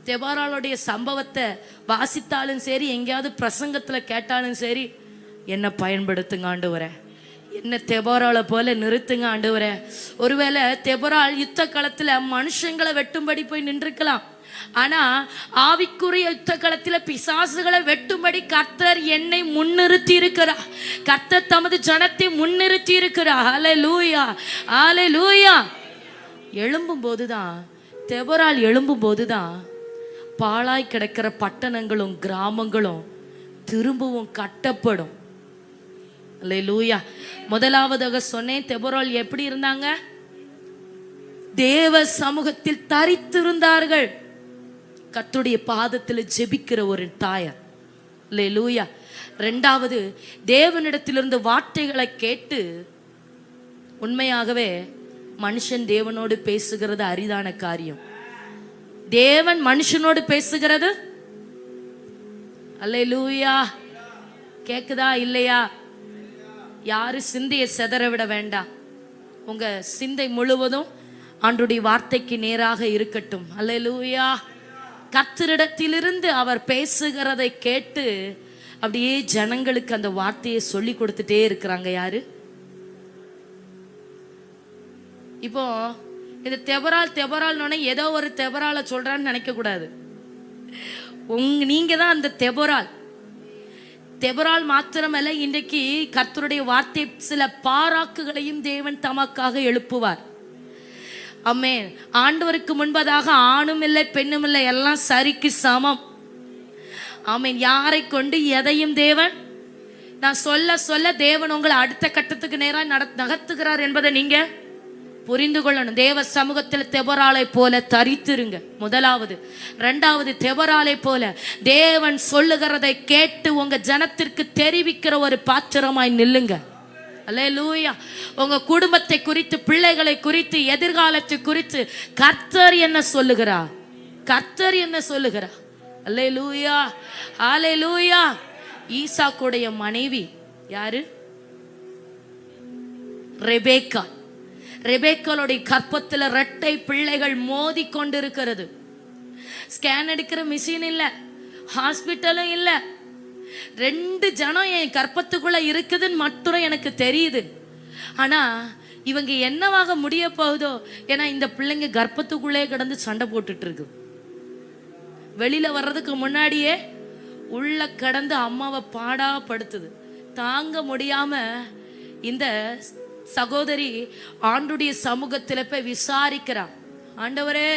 தெபொராளுடைய சம்பவத்தை வாசித்தாலும் சரி, எங்கேயாவது பிரசங்கத்துல கேட்டாலும் சரி, என்ன பயன்படுத்துங்க ஆண்டவரே, என்ன தெபொராளை போல நிறுத்துங்க ஆண்டவரே. ஒருவேளை தெபொராள் யுத்த களத்துல மனுஷங்களை வெட்டும்படி போய் நின்றுக்கலாம், ஆனா ஆவிக்குரிய யுத்த களத்துல பிசாசுகளை வெட்டும்படி கர்த்தர் என்னை முன்னிறுத்தி இருக்கிறார். கர்த்தர் தமது ஜனத்தை முன்னிறுத்தி இருக்கிறார். அல்லேலூயா, அல்லேலூயா. தெபொராள் எழும்பும் போதுதான் பாழாய் கிடக்கிற பட்டணங்களும் கிராமங்களும் திரும்பவும் கட்டப்படும். அல்லேலூயா. முதலாவதாக சொன்னேன், தெபொராள் எப்படி இருந்தாங்க? தேவ சமூகத்தில் தரித்திருந்தார்கள். கர்த்தருடைய பாதத்தில் ஜெபிக்கிற ஒரு தாயார். அல்லேலூயா. 2வது, தேவனிடத்திலிருந்து வார்த்தைகளை கேட்டு, உண்மையாகவே மனுஷன் தேவனோடு பேசுகிறது அரிதான காரியம். தேவன் மனுஷனோடு பேசுகிறது, அல்லேலூயா, கேக்குதா இல்லையா? யாரு சிந்தையை சிதற விட வேண்டாம். உங்க சிந்தை முழுவதும் ஆண்டவருடைய வார்த்தைக்கு நேராக இருக்கட்டும். அல்லேலூயா. கர்த்தரிடத்திலிருந்து அவர் பேசுகிறதை கேட்டு அப்படியே ஜனங்களுக்கு அந்த வார்த்தையை சொல்லி கொடுத்துட்டே இருக்கிறாங்க. யாரு? இப்போ இந்த தெபொராள்னு ஏதோ ஒரு தெபொராளை சொல்றான்னு நினைக்க கூடாது. நீங்க தான் அந்த தெபொராள் மாத்திரமல்ல, இன்றைக்கு கர்த்தருடைய வார்த்தை சில பாராக்குகளையும் தேவன் தமக்காக எழுப்புவார். ஆமென். ஆண்டவருக்கு முன்பதாக ஆணும் இல்லை பெண்ணும் இல்லை, எல்லாம் சரிக்கு சமம். ஆமென். யாரை கொண்டு எதையும் தேவன், நான் சொல்ல தேவன் உங்களை அடுத்த கட்டத்துக்கு நேராக நகர்த்துகிறார் என்பதை நீங்க புரிந்து கொள்ளணும். தேவ சமூகத்தில் தெபொராளை போல தரித்திருங்க. முதலாவது. 2வது, தெபொராளை போல தேவன் சொல்லுகிறதை கேட்டு உங்க ஜனத்திற்கு தெரிவிக்கிற ஒரு பாத்திரமாய் நில்லுங்க. அல்லேலூயா. உங்க குடும்பத்தை குறித்து, பிள்ளைகளை குறித்து, எதிர்காலத்தை குறித்து கர்த்தர் என்ன சொல்லுகிறார்? அல்லேலூயா, ஹalleluya. ஈசாக்குடைய மனைவி யாரு? ரெபேக்கா. ரெபேக்காளுடைய கற்பத்துல இரட்டை பிள்ளைகள் மோதி கொண்டிருக்கிறது. ஸ்கேன் எடுக்கிற மிஷின் இல்ல, ஹாஸ்பிட்டலும் இல்ல. 2 ஜனம் என் கற்பத்துக்குள்ள இருக்குதுன்னு மட்டும் எனக்கு தெரியுது. ஆனா இவங்க என்னவாக முடிய போகுதோ, ஏன்னா இந்த பிள்ளைங்க கர்ப்பத்துக்குள்ளே கிடந்து சண்டை போட்டுட்டு இருக்கு. வெளியில வர்றதுக்கு முன்னாடியே உள்ள கடந்து அம்மாவை பாடாப்படுத்துது. தாங்க முடியாம இந்த சகோதரி ஆண்டுடைய சமூகத்தில் போய் விசாரிக்கிறான். ஆண்டவரே,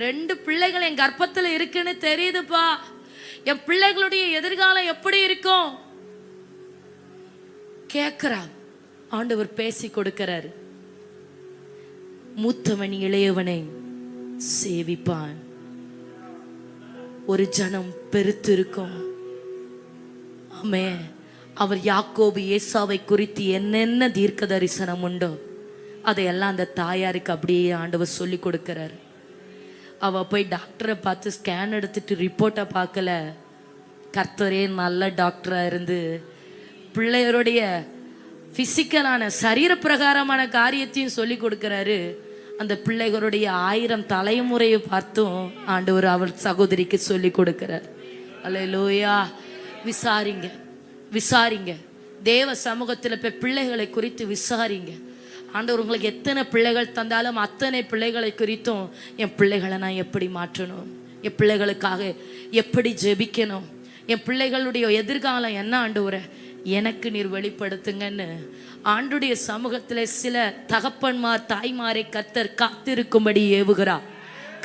2 பிள்ளைகள் என் கர்ப்பத்தில் இருக்குன்னு தெரியுதுப்பா, என் பிள்ளைகளுடைய எதிர்காலம் எப்படி இருக்கும் கேட்கிறான். ஆண்டவர் பேசி கொடுக்கிறாரு. மூத்தவன் இளையவனை சேவிப்பான். ஒரு ஜனம் பெருத்து இருக்கும். ஆமே. அவர் யாக்கோபு ஏசாவை குறித்து என்னென்ன தீர்க்க தரிசனம் உண்டோ அதையெல்லாம் அந்த தாயாருக்கு அப்படியே ஆண்டவர் சொல்லி கொடுக்கிறார். அவ போய் டாக்டரை பார்த்து ஸ்கேன் எடுத்துட்டு ரிப்போர்ட்டை பார்க்கல. கர்த்தரே நல்ல டாக்டரா இருந்து பிள்ளையருடைய பிசிக்கலான சரீர பிரகாரமான காரியத்தையும் சொல்லி கொடுக்கிறாரு. அந்த பிள்ளைகளுடைய 1000 தலைமுறையை பார்த்தும் ஆண்டவர் அவள் சகோதரிக்கு சொல்லி கொடுக்கிறார். அல்லேலூயா. விசாரிங்க, விசாரிங்க. தேவ சமூகத்தில் போய் பிள்ளைகளை குறித்து விசாரிங்க. ஆண்டவர் உங்களுக்கு எத்தனை பிள்ளைகள் தந்தாலும் அத்தனை பிள்ளைகளை குறித்தும் என் பிள்ளைகளை நான் எப்படி மாற்றணும், என் பிள்ளைகளுக்காக எப்படி ஜெபிக்கணும், என் பிள்ளைகளுடைய எதிர்காலம் என்ன ஆண்டவரே எனக்கு நீர் வெளிப்படுத்துங்கன்னு ஆண்டுடைய சமூகத்தில் சில தகப்பன்மார் தாய்மாரை கர்த்தர் காத்திருக்கும்படி ஏவுகிறார்.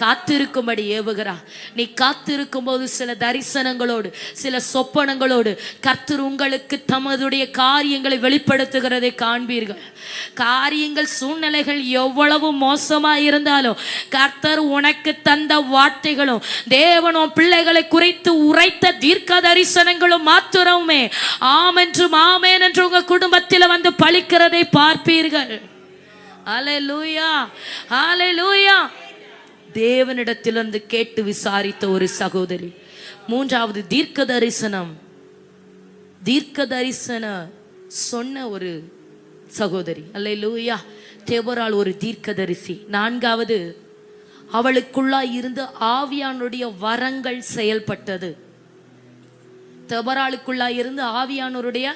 காத்திருக்கும்படி ஏவுகிறா. நீ காத்திருக்கும் போது சில தரிசனங்களோடு சில சொப்பனங்களோடு கர்த்தர் உங்களுக்கு தமதுடைய காரியங்களை வெளிப்படுத்துகிறதை காண்பீர்கள். காரியங்கள் சூழ்நிலைகள் எவ்வளவு மோசமா இருந்தாலும் கர்த்தர் உனக்கு தந்த வார்த்தைகளும் தேவனும் பிள்ளைகளை குறித்து உரைத்த தீர்க்க தரிசனங்களும் மாத்திரமே ஆம் என்றும் ஆமேன் என்று உங்க குடும்பத்தில் வந்து பலிக்கிறதை பார்ப்பீர்கள். அல்லேலூயா, அல்லேலூயா. தேவனிடத்திலிருந்து கேட்டு விசாரித்த ஒரு சகோதரி. 3வது தீர்க்க தரிசனம் சொன்ன ஒரு சகோதரி. அல்லேலூயா. தெபொராள் ஒரு தீர்க்கதரிசி. 4வது அவளுக்குள்ளாய் இருந்து ஆவியானுடைய வரங்கள் செயல்பட்டது. தெபொராளுக்குள்ளாய் இருந்து ஆவியானோருடைய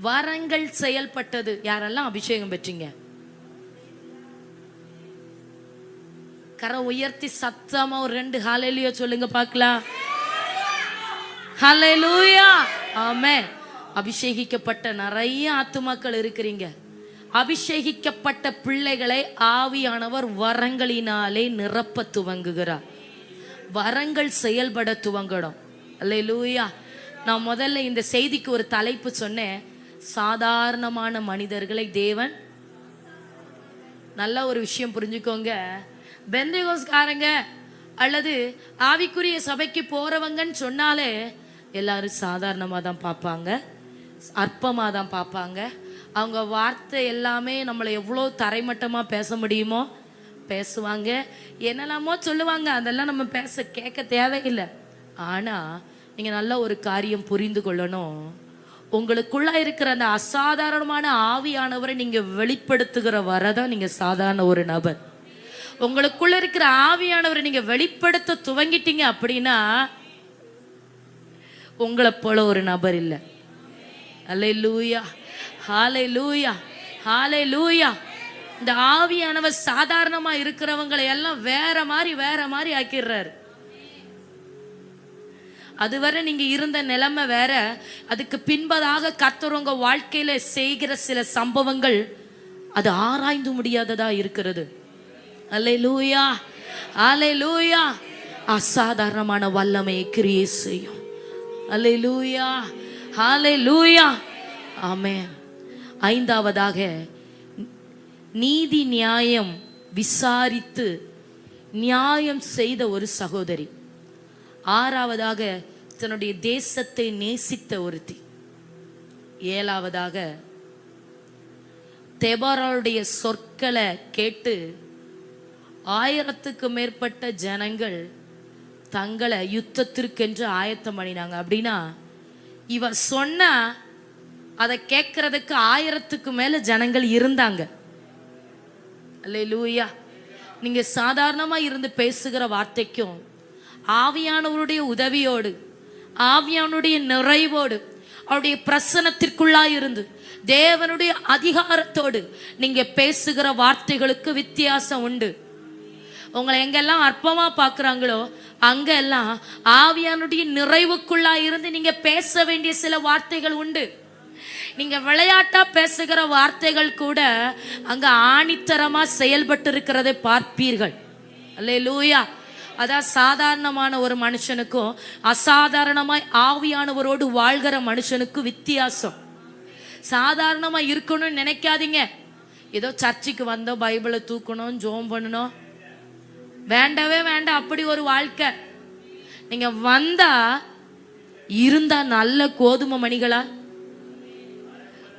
வரங்கள் செயல்பட்டது. யாரெல்லாம் அபிஷேகம் பெற்றீங்க? கரை உயர்த்தி சத்தமா ஒரு 2 ஹல்லேலூயா சொல்லுங்க பார்க்கலாம். ஹல்லேலூயா, ஆமென். அபிஷேகிக்கப்பட்ட நிறைய ஆத்துமாக்கள் இருக்கிறீங்க. அபிஷேகிக்கப்பட்ட பிள்ளைகளை ஆவியானவர் வரங்களினாலே நிரப்ப துவங்குகிறார். வரங்கள் செயல்பட துவங்கணும். அல்லேலூயா. நான் முதல்ல இந்த செய்திக்கு ஒரு தலைப்பு சொன்னேன். சாதாரணமான மனிதர்களை தேவன். நல்ல ஒரு விஷயம் புரிஞ்சுக்கோங்க. பெந்தேகோஸ்காரங்க அல்லது ஆவிக்குரிய சபைக்கு போறவங்கன்னு சொன்னாலே எல்லாரும் சாதாரணமாக தான் பார்ப்பாங்க, அற்பமாக தான் பார்ப்பாங்க. அவங்க வார்த்தை எல்லாமே நம்மளை எவ்வளோ தரைமட்டமாக பேச முடியுமோ பேசுவாங்க, என்னெல்லாமோ சொல்லுவாங்க. அதெல்லாம் நம்ம கேட்க தேவையில்லை. ஆனால் நீங்கள் நல்ல ஒரு காரியம் புரிந்து கொள்ளணும். உங்களுக்குள்ள இருக்கிற அந்த அசாதாரணமான ஆவியானவரை நீங்கள் வெளிப்படுத்துகிற வரதான் நீங்கள் சாதாரண ஒரு நபர். உங்களுக்குள்ள இருக்கிற ஆவியானவரை நீங்க வெளிப்படுத்த துவங்கிட்டீங்க அப்படின்னா உங்களை போல ஒரு நபர் இல்லை. அல்லேலூயா, ஹல்லேலூயா, ஹல்லேலூயா. இந்த ஆவியானவர் சாதாரணமா இருக்கிறவங்களை எல்லாம் வேற மாதிரி ஆக்கிடுறாரு. அதுவரை நீங்க இருந்த நிலைமை வேற. அதுக்கு பின்பதாக கர்த்தர் உங்க வாழ்க்கையில செய்கிற சில சம்பவங்கள் அது ஆராய்ந்து முடியாததா இருக்கிறது. அல்லேலூயா, அல்லேலூயா. அசாதாரணமான வல்லமையை கிரியை செய்யும். அல்லேலூயா, அல்லேலூயா, ஆமென். 5வதாக நீதி நியாயம் விசாரித்து நியாயம் செய்த ஒரு சகோதரி. 6வதாக தன்னுடைய தேசத்தை நேசித்த ஒருத்தி. 7வதாக தெபொராளுடைய சொற்களை கேட்டு 1000க்கு மேற்பட்ட ஜனங்கள் தங்களை யுத்தத்திற்கென்று ஆயத்தம் பண்ணினாங்க. அப்படின்னா இவ சொன்னா அதை கேட்கறதுக்கு 1000க்கு மேல ஜனங்கள் இருந்தாங்க. அல்லேலூயா. நீங்க சாதாரணமா இருந்து பேசுகிற வார்த்தைக்கும் ஆவியானவருடைய உதவியோடு, ஆவியானுடைய நிறைவோடு, அவருடைய பிரசன்னத்திற்குள்ளாய் இருந்து தேவனுடைய அதிகாரத்தோடு நீங்க பேசுகிற வார்த்தைகளுக்கு வித்தியாசம் உண்டு. உங்களை எங்கெல்லாம் அற்பமா பார்க்குறாங்களோ அங்கெல்லாம் ஆவியானுடைய நிறைவுக்குள்ளாய் இருந்து நீங்க பேச வேண்டிய சில வார்த்தைகள் உண்டு. நீங்க விளையாட்டா பேசுகிற வார்த்தைகள் கூட அங்க ஆணித்தரமா செயல்பட்டு இருக்கிறதை பார்ப்பீர்கள். அல்லேலூயா. அதான் சாதாரணமான ஒரு மனுஷனுக்கும் அசாதாரணமாய் ஆவியானவரோடு வாழ்கிற மனுஷனுக்கும் வித்தியாசம். சாதாரணமா இருக்கணும்னு நினைக்காதீங்க. ஏதோ சர்ச்சுக்கு வந்தோம், பைபிளை தூக்கணும், ஜோம் பண்ணணும், வேண்டவே வேண்டாம் அப்படி ஒரு வாழ்க்கை. நீங்க வந்தா இருந்தா நல்ல கோதுமை மணிகளா.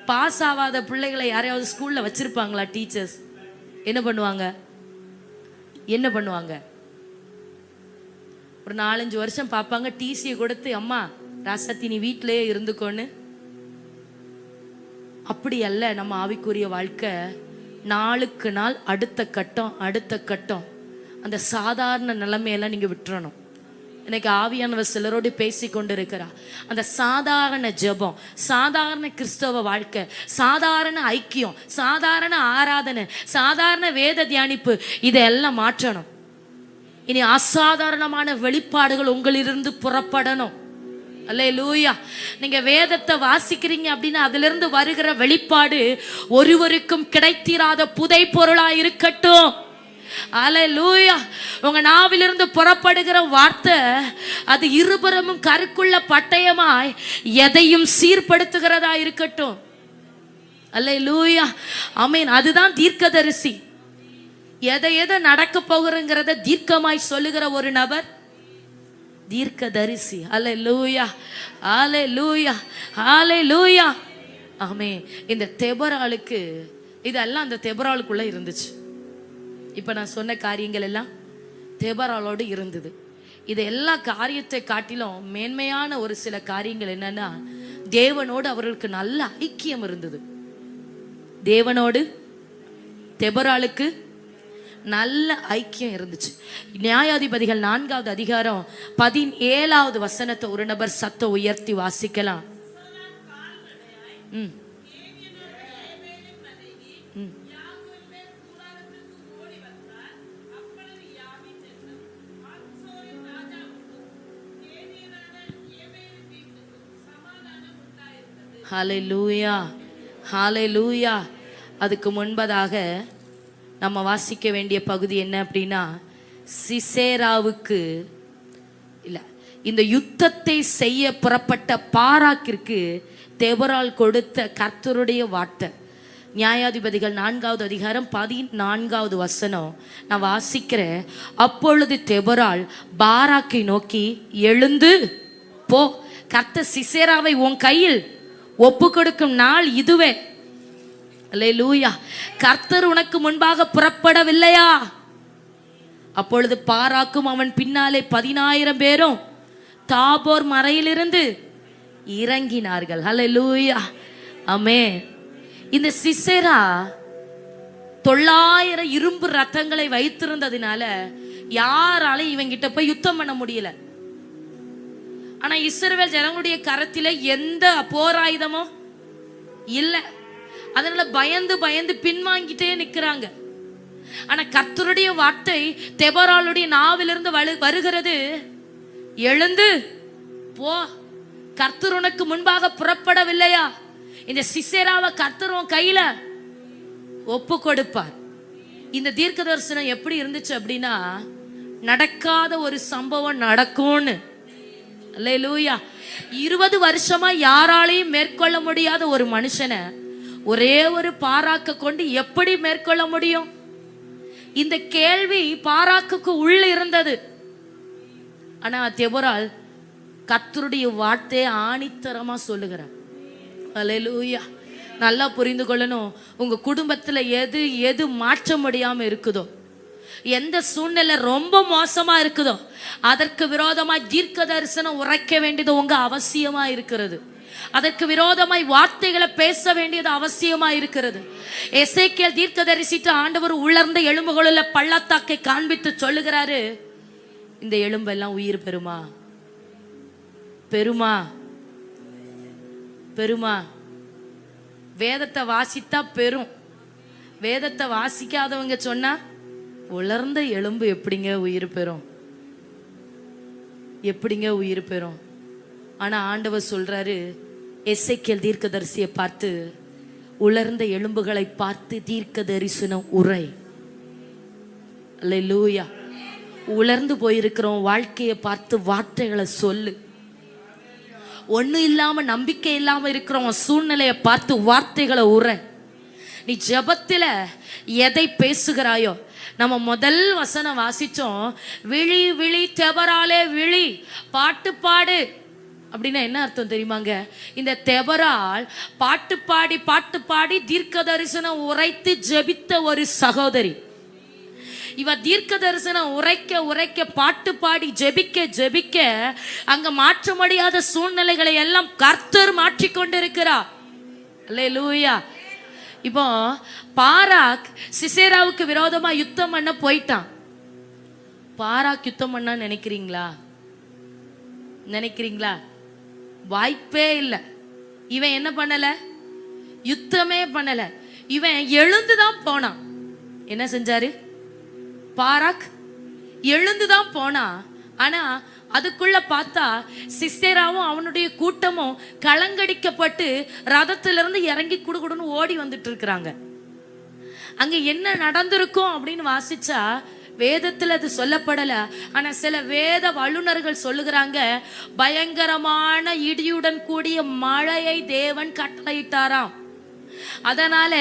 பாஸ் ஆகாத பிள்ளைகளை யாரையாவது ஸ்கூல்ல வச்சிருப்பாங்களா டீச்சர்ஸ்? என்ன பண்ணுவாங்க? ஒரு 4-5 வருஷம் பார்ப்பாங்க, டிசியை கொடுத்து அம்மா ராசத்தி நீ வீட்டிலேயே இருந்துக்கோன்னு. அப்படி அல்ல நம்ம ஆவிக்குரிய வாழ்க்கை. நாளுக்கு நாள் அடுத்த கட்டம் அந்த சாதாரண நிலைமையெல்லாம் நீங்க விட்டுறணும். இன்னைக்கு ஆவியானவர் சிலரோடு பேசி கொண்டு இருக்கிறார். அந்த சாதாரண ஜெபம், சாதாரண கிறிஸ்தவ வாழ்க்கை, சாதாரண ஐக்கியம், சாதாரண ஆராதனை, சாதாரண வேத தியானிப்பு, இதெல்லாம் மாற்றணும். இனி அசாதாரணமான வெளிப்பாடுகள் உங்களிலிருந்து புறப்படணும். அல்லேலூயா. நீங்க வேதத்தை வாசிக்கிறீங்க அப்படின்னா அதிலிருந்து வருகிற வெளிப்பாடு ஒருவருக்கும் கிடைத்திராத புதை பொருளா இருக்கட்டும். அல்லேலூயா. உங்க நாவிலிருந்து புறப்படுகிற வார்த்தை அது இருபுறமும் கருக்குள்ள பட்டயமாய் எதையும் சீர்படுத்துகிறதா இருக்கட்டும். அல்லேலூயா. ஆமென். அதுதான் தீர்க்கதரிசி. எதை நடக்க போகிறங்கிறத தீர்க்கமாய் சொல்லுகிற ஒரு நபர் தீர்க்கதரிசி. அல்லேலூயா, அல்லேலூயா, அல்லேலூயா. ஆமென். இந்த தெபராளுக்கு இதெல்லாம் அந்த தெபராளுக்குள்ள இருந்துச்சு. இப்ப நான் சொன்ன காரியங்கள் எல்லாம் தெபராளோடு இருந்தது. இது எல்லா காரியத்தை காட்டிலும் மேன்மையான ஒரு சில காரியங்கள் என்னன்னா, தேவனோடு அவர்களுக்கு நல்ல ஐக்கியம் இருந்தது. தேவனோடு தெபராளுக்கு நல்ல ஐக்கியம் இருந்துச்சு. நியாயாதிபதிகள் 4வது அதிகாரம் 17வது வசனத்தை ஒரு நபர் சத்தம் உயர்த்தி வாசிக்கலாம். ஹல்லேலூயா, ஹல்லேலூயா. அதுக்கு முன்பதாக நம்ம வாசிக்க வேண்டிய பகுதி என்ன அப்படின்னா, சிசேராவுக்கு இல்லை, இந்த யுத்தத்தை செய்ய புறப்பட்ட பாராக்கிற்கு தெபராள் கொடுத்த கர்த்தருடைய வார்த்தை. நியாயாதிபதிகள் 4வது அதிகாரம் 14வது வசனம் நான் வாசிக்கிறேன். அப்பொழுது தெபராள் பாராக்கை நோக்கி, எழுந்து போ, கர்த்தர் சிசேராவை உன் கையில் ஒப்பு கொடுக்கும் நாள் இதுவே. அல்லேலூயா. கர்த்தர் உனக்கு முன்பாக புறப்படவில்லையா? அப்பொழுது பாராக்கும் அவன் பின்னாலே 10,000 பேரும் தாபோர் மலையிலிருந்து இறங்கினார்கள். அல்லேலூயா, ஆமென். இந்த சிசேரா 900 இரும்பு ரத்தங்களை வைத்திருந்ததினால யாராலையும் இவங்கிட்ட போய் யுத்தம் பண்ண முடியல. ஆனா இஸ்ரவேல் ஜனங்களுடைய கரத்தில எந்த போராயுதமும் இல்லை. அதனால பயந்து பின்வாங்கிட்டே நிக்கிறாங்க. ஆனா கர்த்தருடைய வார்த்தை தெபராளுடைய நாவிலிருந்து வருகிறது, எழுந்து போ, கர்த்தர் உனக்கு முன்பாக புறப்படவில்லையா? இந்த சிசேராவை கர்த்தர் உன் கையில ஒப்பு கொடுப்பார். இந்த தீர்க்க தரிசனம் எப்படி இருந்துச்சு அப்படின்னா, நடக்காத ஒரு சம்பவம் நடக்கும்னு. அல்லேலூயா. 20 வருஷமா யாராலையும் மேற்கொள்ள முடியாத ஒரு மனுஷனை ஒரே ஒரு பாராக்க கொண்டு எப்படி மேற்கொள்ள முடியும்? இந்த கேள்வி பாராக்குக்கு உள்ள இருந்தது. ஆனா தெபராள் கர்த்தருடைய வார்த்தையை ஆணித்தரமா சொல்லுகிறார். அல்லேலூயா. நல்லா புரிந்து கொள்ளணும். உங்க குடும்பத்துல எது மாற்ற முடியாம இருக்குதோ, எந்த சூழ்நிலை ரொம்ப மோசமா இருக்குதோ அதற்கு விரோதமாய் தீர்க்க தரிசனம் உரைக்க வேண்டியது உங்க அவசியமா இருக்கிறது. அதற்கு விரோதமாய் வார்த்தைகளை பேச வேண்டியது அவசியமா இருக்கிறது. எசேக்கியேல் தீர்க்கதரிசிட்டு ஆண்டவர் உலர்ந்த எலும்புகளுள்ள பள்ளத்தாக்கை காண்பித்து சொல்லுகிறாரு, இந்த எலும்பெல்லாம் உயிர் பெறுமா? பெருமா? பெருமா? வேதத்தை வாசித்தா பெரும், வேதத்தை வாசிக்காதவங்க சொன்னா உலர்ந்த எலும்பு எப்படிங்க உயிர் பெறும்? எப்படிங்க உயிர் பெறும்? ஆனா ஆண்டவர் சொல்றாரு, எசேக்கியேல் தீர்க்கதரிசியை பார்த்து, உலர்ந்த எலும்புகளை பார்த்து தீர்க்க தரிசனம் உரை. அல்லேலூயா. உலர்ந்து போயிருக்கிறோம் வாழ்க்கையை பார்த்து வார்த்தைகளை சொல்லு. ஒன்றும் இல்லாம நம்பிக்கை இல்லாம இருக்கிறோம் சூழ்நிலையை பார்த்து வார்த்தைகளை உரை. நீ ஜெபத்துல எதை பேசுகிறாயோ, நம்ம முதல் வசனம் வாசிச்சோம், விழி விழி தெபராலே விழி பாட்டு பாடு அப்படின்னா என்ன அர்த்தம் தெரியுமாங்க? இந்த தெபரால் பாட்டு பாடி தீர்க்க தரிசனம் உரைத்து ஜெபித்த ஒரு சகோதரி. இவ தீர்க்க தரிசனம் உரைக்க பாட்டு பாடி ஜெபிக்க அங்க மாற்ற முடியாத சூழ்நிலைகளை எல்லாம் கர்த்தர் மாற்றிக்கொண்டிருக்கிறார். அல்லேலூயா. இப்போ பாராக் சிசேராவுக்கு விரோதமா யுத்தம் பண்ண போயிட்டான். பாராக் யுத்தம் பண்ணா நினைக்கிறீங்களா? வாய்ப்பே இல்லை. இவன் என்ன பண்ணல? யுத்தமே பண்ணல. இவன் எழுந்துதான் போனான். என்ன செஞ்சாரு? பாராக் எழுந்துதான் போனா. ஆனா அதுக்குள்ள பார்த்தா சிசேராவும் அவனுடைய கூட்டமும் கலங்கடிக்கப்பட்டு ரதத்திலிருந்து இறங்கி குடுகுடுன்னு ஓடி வந்துட்டு இருக்கிறாங்க. அங்க என்ன நடந்திருக்கும் அப்படின்னு வாசிச்சா வேதத்துல அது சொல்லப்படல. ஆனா சில வேத வல்லுநர்கள் சொல்லுகிறாங்க, பயங்கரமான இடியுடன் கூடிய மழையை தேவன் கட்டளையிட்டாராம். அதனால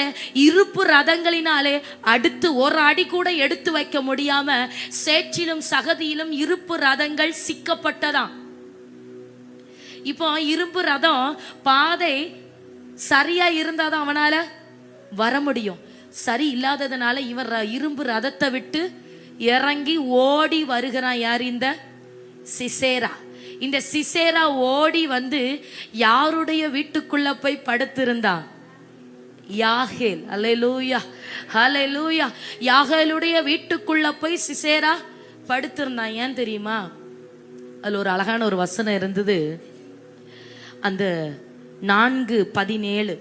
இருப்பு ரதங்களினாலே அடுத்து ஒரு அடி கூட எடுத்து வைக்க முடியாம சேற்றிலும் சகதியிலும் இருப்பு ரதங்கள் சிக்கப்பட்டதாம். இப்போ இரும்பு ரதம் பாதை சரியா இருந்தாதான் அவனால வர முடியும். சரி இல்லாததுனால இவன் இரும்பு ரதத்தை விட்டு இறங்கி ஓடி வருகிறான். யார்? இந்த சிசேரா. இந்த சிசேரா ஓடி வந்து யாருடைய வீட்டுக்குள்ள போய் படுத்திருந்தான்? யாகேல். அல்லேலூயா, அல்லேலூயா. யாகேலுடைய வீட்டுக்குள்ள போய் சிசேரா படுத்திருந்தான். ஏன் தெரியுமா? அதுல ஒரு அழகான ஒரு வசனம் இருந்தது. அந்த 4:17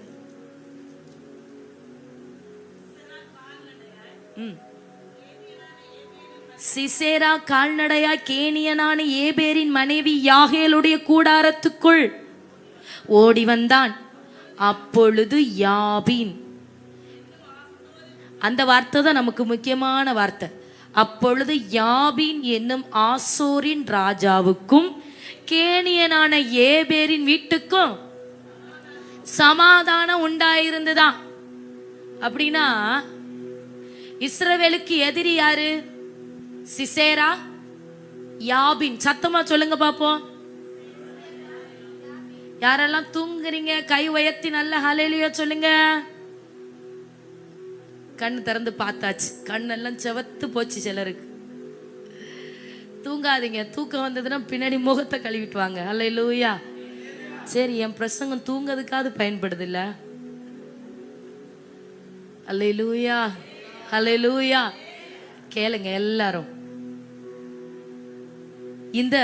சிசேரா கால்நடையா கேனியனான ஏபேரின் மனைவி யாகேலுடைய கூடாரத்துக்குள் ஓடி வந்தான். அப்பொழுது யாபீன், அந்த வார்த்தை தான் நமக்கு முக்கியமான வார்த்தை. அப்பொழுது யாபீன் என்னும் ஆசோரின் ராஜாவுக்கும் கேனியனான ஏபேரின் வீட்டுக்கும் சமாதானம் உண்டாயிருந்ததாம். அப்படின்னா இஸ்ரவேலுக்கு எதிரி யாரு? சிசேரா, யாபீன். சத்தமா சொல்லுங்க பாப்போம். யாரெல்லாம் தூங்குறீங்க கை உயர்த்தி நல்ல ஹல்லேலூயா சொல்லுங்க. கண் திறந்து பார்த்தாச்சு, கண்ணெல்லாம் செவத்து போச்சு. சிலருக்கு தூங்காதீங்க. தூக்கம் வந்ததுன்னா பின்னாடி முகத்தை கழுவிட்டு வாங்க. ஹல்லேலூயா. சரி, என் பிரசங்கம் தூங்கிறதுக்காவது பயன்படுது இல்ல? ஹல்லேலூயா, ஹல்லேலூயா. கேளுங்க எல்லாரும். இந்த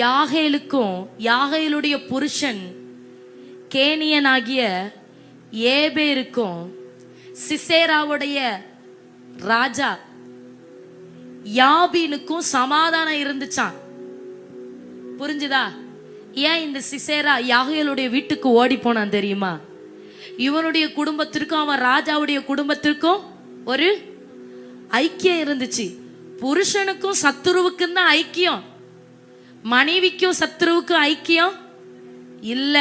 யாகேலுக்கும் யாகேலுடைய புருஷன் கேனியனாகிய ஏபேருக்கும் சிசேராவுடைய ராஜா யாபீனுக்கும் சமாதானம் இருந்துச்சான். புரிஞ்சுதா? ஏன் இந்த சிசேரா யாகேலுடைய வீட்டுக்கு ஓடி போனான் தெரியுமா? இவனுடைய குடும்பத்திற்கும் அவன் ராஜாவுடைய குடும்பத்திற்கும் ஒரு ஐக்கியம் இருந்துச்சு. புருஷனுக்கும் சத்துருவுக்கும் தான் ஐக்கியம், மனைவிக்கும் சத்துருவுக்கும் ஐக்கியம் இல்ல.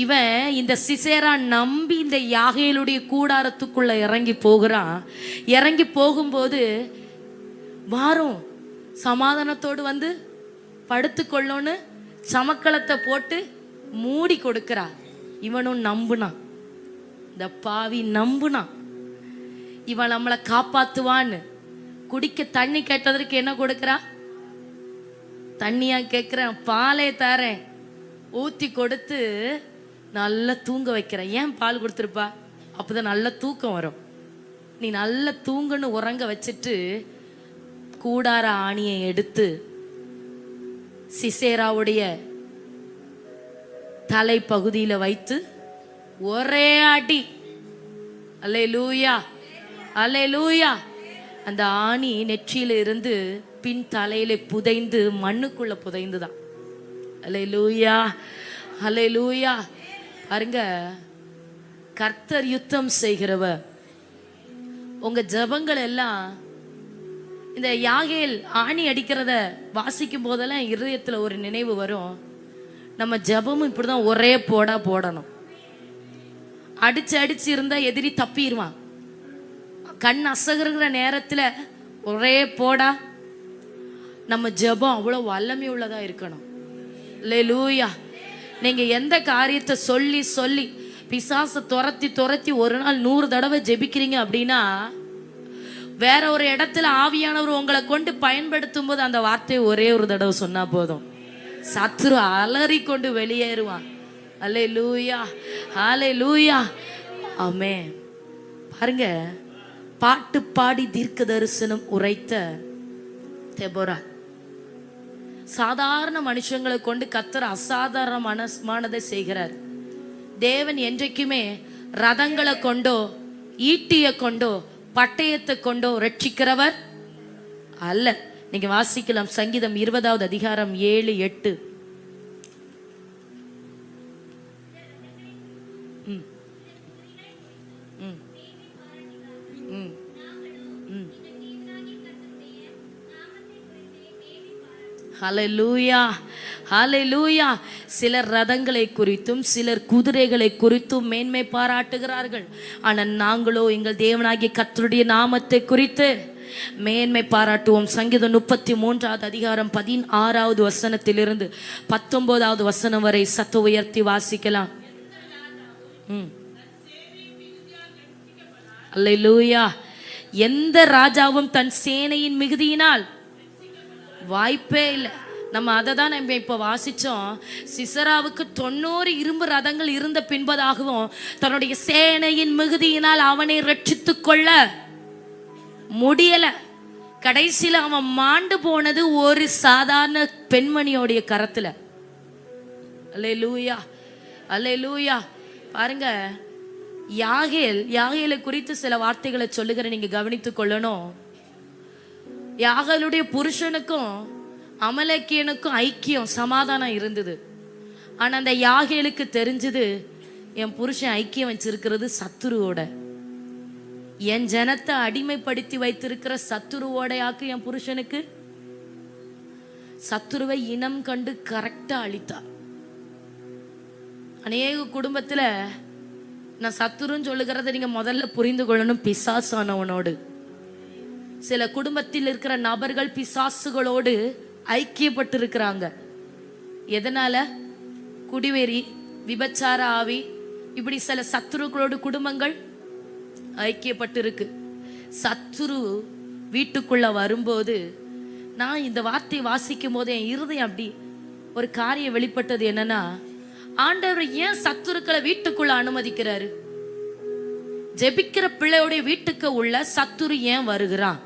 இவன் இந்த சிசேரா நம்பி இந்த யாகேலுடைய கூடாரத்துக்குள்ள இறங்கி போகிறான். இறங்கி போகும்போது வாரும் சமாதானத்தோடு வந்து படுத்துக்கொள்ளோன்னு சமக்களத்தை போட்டு மூடி கொடுக்கிறா. இவனும் நம்புனான், இந்த பாவி நம்புனான். இவன் நம்மளை காப்பாத்துவான்னு. குடிக்க தண்ணி கேட்டதற்கு என்ன கொடுக்கறா? தண்ணியா கேட்கிறேன், பாலே தரேன், ஊத்தி கொடுத்து நல்லா தூங்க வைக்கிறேன். ஏன் பால் கொடுத்துருப்பா? அப்பதான் நல்ல தூக்கம் வரும். நீ நல்லா தூங்குன்னு உறங்க வச்சுட்டு கூடார ஆணியை எடுத்து சிசேராவுடைய தலை பகுதியில வைத்து ஒரே அடி. அல்லேலூயா, அல்லேலூயா. அந்த ஆணி நெற்றியில இருந்து பின் தலையில புதைந்து மண்ணுக்குள்ள புதைந்துதான். அல்லேலூயா, அல்லேலூயா. பாருங்க, கர்த்தர் யுத்தம் செய்கிறவர். உங்க ஜபங்கள் எல்லாம் இந்த யாகேல் ஆணி அடிக்கிறத வாசிக்கும் போதெல்லாம் இருதயத்துல ஒரு நினைவு வரும். நம்ம ஜபமும் இப்படிதான் ஒரே போடா போடணும். அடிச்சு அடிச்சு இருந்தா எதிரி தப்பிடுவான். கண் அசகுற நேரத்துல ஒரே போடா. நம்ம ஜபம் அவ்வளவு வல்லமை உள்ளதா இருக்கணும். அல்லேலூயா. நீங்க எந்த காரியத்தை சொல்லி சொல்லி பிசாசை துரத்தி துரத்தி ஒரு நாள் 100 தடவை ஜெபிக்கிறீங்க அப்படின்னா, வேற ஒரு இடத்துல ஆவியானவர் உங்களை கொண்டு பயன்படுத்தும் போது அந்த வார்த்தையை ஒரே ஒரு தடவை சொன்னா போதும், சத்துரு அலறி கொண்டு வெளியேறுவான். அல்லேலூயா, அல்லேலூயா, ஆமென். பாருங்க, பாட்டு பாடி தீர்க்க தரிசனம் உரைத்த தெபோரா. சாதாரண மனுஷங்களை கொண்டு கர்த்தர் அசாதாரணமானதை செய்கிறார். தேவன் என்றைக்குமே ரதங்களை கொண்டோ ஈட்டிய கொண்டோ பட்டயத்தை கொண்டோ ரட்சிக்கிறவர் அல்ல. நீங்க வாசிக்கலாம், சங்கீதம் 20வது அதிகாரம் 7, 8. ஹல்லேலூயா, ஹல்லேலூயா. சிலர் ரதங்களை குறித்தும் சிலர் குதிரைகளை குறித்தும் மேன்மை பாராட்டுகிறார்கள். ஆனால் நாங்களோ எங்கள் தேவனாகிய கர்த்தருடைய நாமத்தை குறித்து மேன்மை பாராட்டுவோம். சங்கீதம் 33வது அதிகாரம் 16வது வசனத்திலிருந்து 19வது வசனம் வரை சத்த உயர்த்தி வாசிக்கலாம். அல்லேலூயா. எந்த ராஜாவும் தன் சேனையின் மிகுதியினால் வாய்ப்பே இல்லை. நம்ம அதை தான் நம்ம இப்போ வாசிச்சோம். சிசராவுக்கு 90 இரும்பு ரதங்கள் இருந்த பின்பதாகவும் தன்னுடைய சேனையின் மிகுதியினால் அவனை ரட்சித்து கொள்ள முடியல. கடைசியில் அவன் மாண்டு போனது ஒரு சாதாரண பெண்மணியோடைய கரத்துல. அல்லேலூயா, அல்லேலூயா. பாருங்க, யாகேலை குறித்து சில வார்த்தைகளை சொல்லுகிற நீங்க கவனித்துக் கொள்ளணும். யாகேலுடைய புருஷனுக்கும் அமலேக்கியனுக்கும் ஐக்கியம் சமாதானம் இருந்தது. ஆனா அந்த யாகேலுக்கு தெரிஞ்சது, என் புருஷன் ஐக்கியம் வச்சிருக்கிறது சத்துருவோட, என் ஜனத்தை அடிமைப்படுத்தி வைத்திருக்கிற சத்துருவோடையாக்கு என் புருஷனுக்கு. சத்துருவை இனம் கண்டு கரெக்டா அழித்தார். அநேக குடும்பத்துல நான் சத்துருன்னு சொல்லுகிறத நீங்க முதல்ல புரிந்து கொள்ளணும். பிசாசானவனோடு சில குடும்பத்தில் இருக்கிற நபர்கள் பிசாசுகளோடு ஐக்கியப்பட்டிருக்கிறாங்க. எதனால? குடிவெறி, விபச்சார ஆவி, இப்படி சில சத்துருக்களோடு குடும்பங்கள் ஐக்கியப்பட்டிருக்கு. சத்துரு வீட்டுக்குள்ள வரும்போது, நான் இந்த வார்த்தையை வாசிக்கும் போது என் இருதயம் அப்படி ஒரு காரியம் வெளிப்பட்டது. என்னன்னா, ஆண்டவர் ஏன் சத்துருக்களை வீட்டுக்குள்ள அனுமதிக்கிறாரு? ஜெபிக்கிற பிள்ளையோடைய வீட்டுக்கு உள்ள சத்துரு ஏன் வருகிறான்?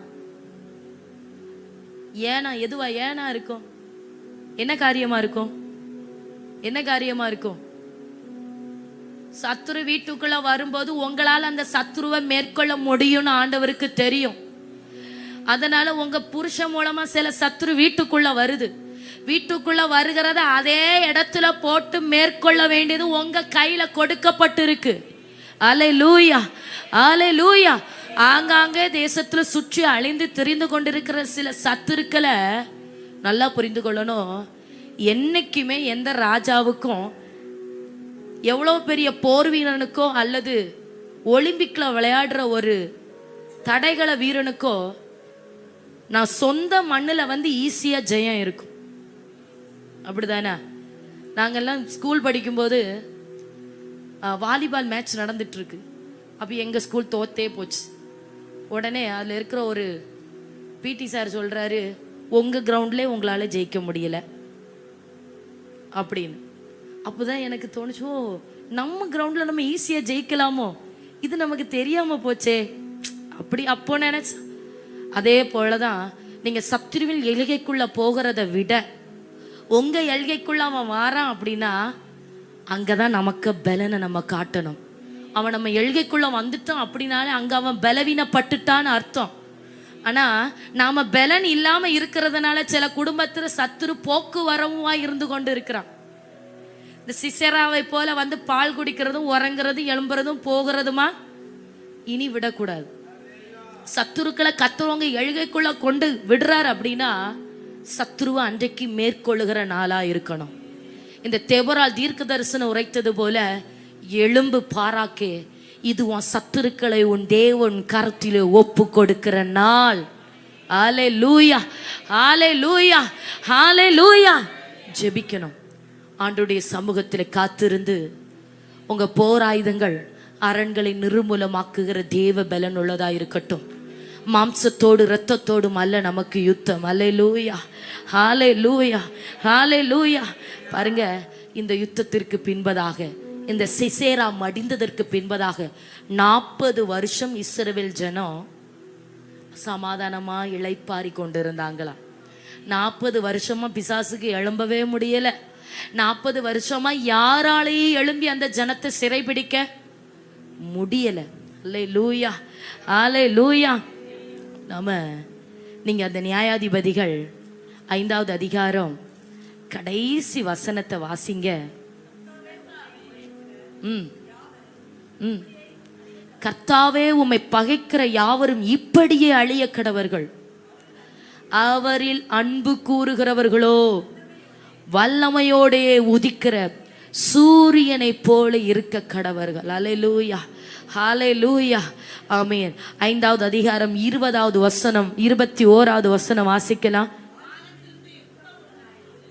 ஏனா எதுவா ஏனா இருக்கும்? என்ன காரியமா இருக்கும்? என்ன காரியமா இருக்கும்? சத்துரு வீட்டுக்குள்ள வரும்போது உங்களால் அந்த சத்துருவை மேற்கொள்ள முடியும்னு ஆண்டவருக்கு தெரியும். அதனால உங்க புருஷன் மூலமா சில சத்துரு வீட்டுக்குள்ள வருது. வீட்டுக்குள்ள வருகிறத அதே இடத்துல போட்டு மேற்கொள்ள வேண்டியது உங்க கையில கொடுக்கப்பட்டிருக்கு. அல்லேலூயா, அல்லேலூயா. ஆங்காங்கே தேசத்துல சுற்றி அழிந்து திரிந்து கொண்டிருக்கிற சில சத்துருக்களை நல்லா புரிந்து கொள்ளணும். என்னைக்குமே எந்த ராஜாவுக்கும், எவ்வளவு பெரிய போர் வீரனுக்கோ அல்லது ஒலிம்பிக்ல விளையாடுற ஒரு தடைகள வீரனுக்கோ, நான் சொந்த மண்ணில் வந்து ஈஸியா ஜெயம் இருக்கும். அப்படிதானே? நாங்கெல்லாம் ஸ்கூல் படிக்கும்போது வாலிபால் மேட்ச் நடந்துட்டு இருக்கு. அப்போ எங்க ஸ்கூல் தோத்தே போச்சு. உடனே அதில் இருக்கிற ஒரு பிடி சார் சொல்கிறாரு, உங்கள் கிரவுண்ட்லேயே உங்களால் ஜெயிக்க முடியலை அப்படின்னு. அப்போ தான் எனக்கு தோணுச்சோ, நம்ம கிரவுண்டில் நம்ம ஈஸியாக ஜெயிக்கலாமோ, இது நமக்கு தெரியாமல் போச்சே அப்படி அப்போ நினச்சேன். அதே போல தான் நீங்கள் சத்துருவின் எல்கைக்குள்ளே போகிறத விட உங்கள் எல்கைக்குள்ளே அவன் வாரான் அப்படின்னா அங்கே தான் நமக்கு பலனை நம்ம காட்டணும். அவன் நம்ம எல்கைக்குள்ளே வந்துட்டான் அப்படின்னாலே அங்கே அவன் பலவீனப்பட்டுட்டான்னு அர்த்தம். ஆனால் நாம் பலன் இல்லாமல் இருக்கிறதுனால சில குடும்பத்தில் சத்துரு போக்குவரவுமாக இருந்து கொண்டு இருக்கிறான். இந்த சிசராவை போல வந்து பால் குடிக்கிறதும் உறங்குறதும் எழும்புறதும் போகிறதுமா இனி விடக்கூடாது. சத்துருக்களை கத்துறவங்க எழுகைக்குள்ள கொண்டு விடுறாரு அப்படின்னா சத்துருவை அன்றைக்கு மேற்கொள்ளுகிற நாளா இருக்கணும். இந்த தெபொராள் தீர்க்க தரிசனம் உரைத்தது போல, எழும்பு பாராக்கே, இது உன் சத்துருக்களை உன் தேவன் கரத்திலே ஒப்பு கொடுக்கிற நாள். ஹல்லேலூயா, ஹல்லேலூயா, ஹல்லேலூயா. ஜெபிக்கணும். ஆண்டவருடைய சமூகத்தில் காத்திருந்து உங்க போராயுதங்கள் அரண்களை நிர்மூலமாக்குகிற தேவ பலன் உள்ளதா இருக்கட்டும். மாம்சத்தோடு இரத்தத்தோடும் அல்ல நமக்கு யுத்தம். ஹல்லேலூயா, ஹல்லேலூயா, ஹல்லேலூயா. பாருங்க, இந்த யுத்தத்திற்கு பின்பதாக, இந்த சிசேரா மடிந்ததற்கு பின்பதாக 40 வருஷம் இஸ்ரவேல் ஜனம் சமாதானமா இளைப்பாரி கொண்டிருந்தாங்களாம். 40 வருஷமா பிசாசுக்கு எழும்பவே முடியல. 40 வருஷமா யாராலையும் எழும்பி அந்த ஜனத்தை சிறைபிடிக்க முடியல. ஹல்லேலூயா, ஹல்லேலூயா. நீங்க அந்த நியாயாதிபதிகள் 5வது அதிகாரம் கடைசி வசனத்தை வாசிங்க. கர்த்தாவே, உம்மை பகைக்கிற யாவரும் இப்படியே அழிய கடவர்கள். அவரில் அன்பு கூறுகிறவர்களோ வல்லமையோடே உதிக்கிற சூரியனை போல இருக்க கடவர்கள். ஹல்லேலூயா, ஹல்லேலூயா, ஆமென். 5வது அதிகாரம் 20வது வசனம் 21வது வசனம் வாசிக்கலாம்.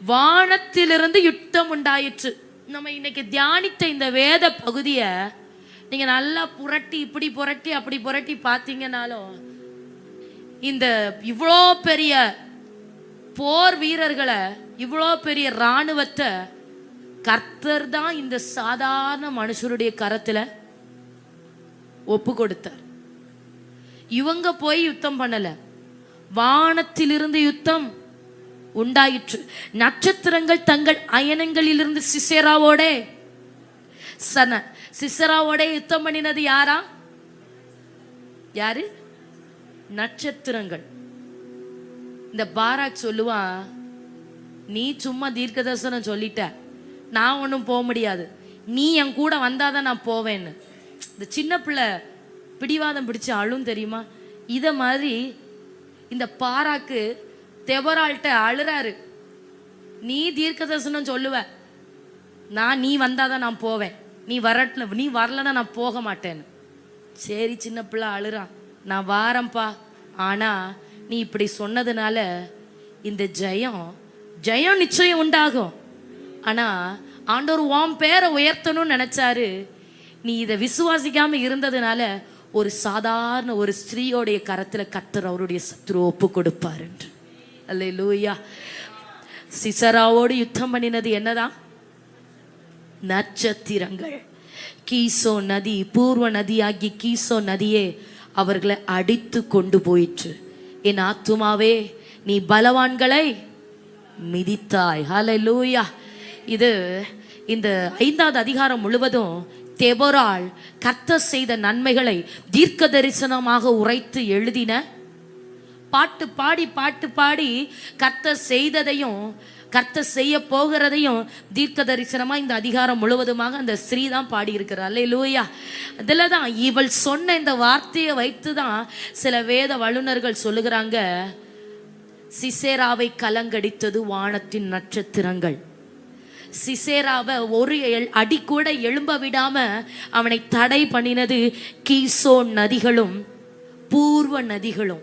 வானத்திலிருந்து யுத்தம் உண்டாயிற்று. நம்ம இன்னைக்கு தியானித்த இந்த வேத பகுதியை நீங்க நல்லா புரட்டி, இப்படி புரட்டி அப்படி புரட்டி பார்த்தீங்கன்னாலும் இந்த இவ்வளோ பெரிய போர் வீரர்களை, இவ்வளோ பெரிய இராணுவத்தை கர்த்தர் தான் இந்த சாதாரண மனுஷருடைய கரத்துல ஒப்பு கொடுத்தார். இவங்க போய் யுத்தம் பண்ணல, வானத்திலிருந்து யுத்தம் உண்டாயிற்று. நட்சத்திரங்கள் தங்கள் அயனங்களிலிருந்து சிசராவோட யுத்தம் பண்ணினது யாரா? யாரு? நட்சத்திரங்கள். இந்த பாராக் சொல்லுவான், நீ சும்மா தீர்க்க தரிசனம் சொல்லிட்ட, நான் ஒன்றும் போக முடியாது, நீ என் கூட வந்தாதான் நான் போவேன்னு. இந்த சின்ன பிள்ளை பிடிவாதம் பிடிச்சு அழும் தெரியுமா? இத மாதிரி இந்த பாராக்கு தெபொராள்கிட்ட அழுறாரு, நீ தீர்க்க தரிசனம் சொல்லுவ, நீ வந்தாதான் நான் போவேன், நீ வரலன்னா நான் போக மாட்டேன்னு. சரி, சின்ன பிள்ளை அழுறான், நான் வாரம்பா, ஆனா நீ இப்படி சொன்னதுனால இந்த ஜெயம் நிச்சயம் உண்டாகும். ஆனா ஆண்டவர் உன் பேரை உயர்த்தணும்னு நினைச்சாரு. நீ இதை விசுவாசிக்காம இருந்ததுனால ஒரு சாதாரண ஒரு ஸ்திரீயோடைய கரத்துல கர்த்தர் அவருடைய சத்துரு ஒப்பு கொடுப்பார் என்று. அல்லேலூயா. சிசராவோடு யுத்தம் பண்ணினது என்னதான்? நட்சத்திரங்கள். கீசோ நதி, பூர்வ நதியாகி கீசோ நதியே அவர்களை அடித்து கொண்டு போயிற்று. என் ஆத்துமாவே, நீ பலவான்களை மிதித்தாய். ஹல்லேலூயா. இது இந்த 5வது அதிகாரம் முழுவதும் தெபொராள் கர்த்தர் செய்த நன்மைகளை தீர்க்க தரிசனமாக உரைத்து எழுதின பாட்டு பாடி கர்த்தர் செய்ததையும் கர்த்தர் செய்ய போகிறதையும் தீர்க்க தரிசனமா இந்த அதிகாரம் முழுவதுமாக அந்த ஸ்ரீ தான் பாடி இருக்கிறார். அல்லேலூயா. இதுல தான் இவள் சொன்ன இந்த வார்த்தையை வைத்து தான் சில வேத வல்லுநர்கள் சொல்லுகிறாங்க, சிசேராவை கலங்கடித்தது வானத்தின் நட்சத்திரங்கள். சிசேராவை ஒரு அடி கூட எழும்ப விடாம அவனை தடை பண்ணினது கீசோன் நதிகளும் பூர்வ நதிகளும்.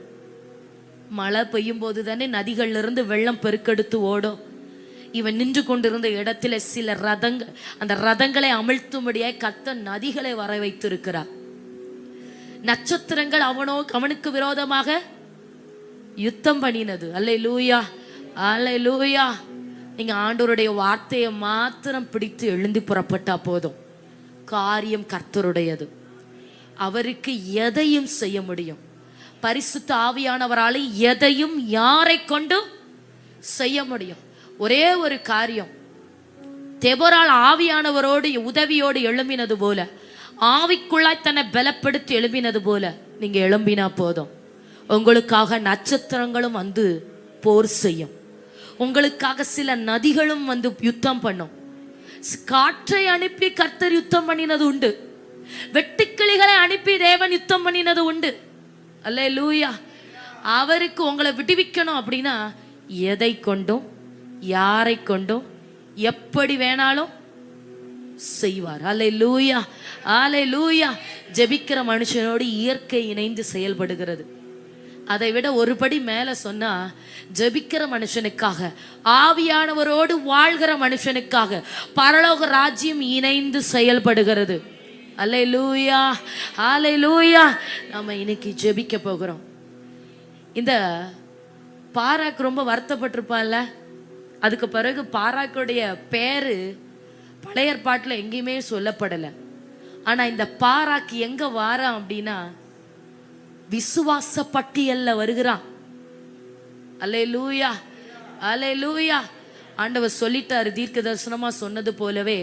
மழை பெய்யும் போது தானே நதிகள்ல இருந்து வெள்ளம் பெருக்கெடுத்து ஓடும். இவன் நின்று கொண்டிருந்த இடத்துல சில ரதங்கள், அந்த ரதங்களை அமிழ்த்தும்படியாய் கர்த்தர் நதிகளை வர வைத்திருக்கிறார். நட்சத்திரங்கள் அவனுக்கு விரோதமாக யுத்தம் பண்ணினது. அல்லேலூயா, அல்லேலூயா. நீங்க ஆண்டவருடைய வார்த்தையை மாத்திரம் பிடித்து எழுந்து புறப்பட்டா போதும். காரியம் கர்த்தருடையது. அவருக்கு எதையும் செய்ய முடியும். பரிசுத்த ஆவியானவரால் எதையும் யாரை கொண்டும் செய்ய முடியும். ஒரே ஒரு காரியம், தெபொராள் ஆவியானவரோடு உதவியோடு எழும்பினது போல, ஆவிக்குள்ளாய் தன்னை பலப்படுத்தி எழும்பினது போல நீங்க எழும்பினா போதும். உங்களுக்காக நட்சத்திரங்களும் வந்து போர் செய்யும். உங்களுக்காக சில நதிகளும் வந்து யுத்தம் பண்ணும். காற்றை அனுப்பி கர்த்தர் யுத்தம் பண்ணினது உண்டு. வெட்டுக்கிளிகளை அனுப்பி தேவன் யுத்தம் பண்ணினது உண்டு. அல்லேலூயா. அவருக்கு உங்களை விடுவிக்கணும் அப்படின்னா எதை கொண்டும் யாரை கொண்டும் எப்படி வேணாலும் செய்வார். அல்லேலூயா, அல்லேலூயா. ஜெபிக்கிற மனுஷனோடு இயற்கை இணைந்து செயல்படுகிறது. அதை விட ஒருபடி மேல சொன்னா, ஜெபிக்கிற மனுஷனுக்காக, ஆவியானவரோடு வாழ்கிற மனுஷனுக்காக பரலோக ராஜ்யம் இணைந்து செயல்படுகிறது. அல்லேலூயா, அல்லேலூயா. நாம இன்னைக்கு ஜெபிக்க போகிறோம். இந்த பாராக் ரொம்ப வருத்தப்பட்டிருப்பான்ல. அதுக்கு பிறகு பாராக்குடைய பேரு பழைய ஏற்பாட்டுல எங்கேயுமே சொல்லப்படல. ஆனா இந்த பாராக் எங்க வாரான் அப்படின்னா விசுவாச பட்டியல்ல வருகிறான். அல்லேலூயா, அல்லேலூயா. ஆண்டவர் சொல்லிட்டாரு, தீர்க்க தரிசனமா சொன்னது போலவே,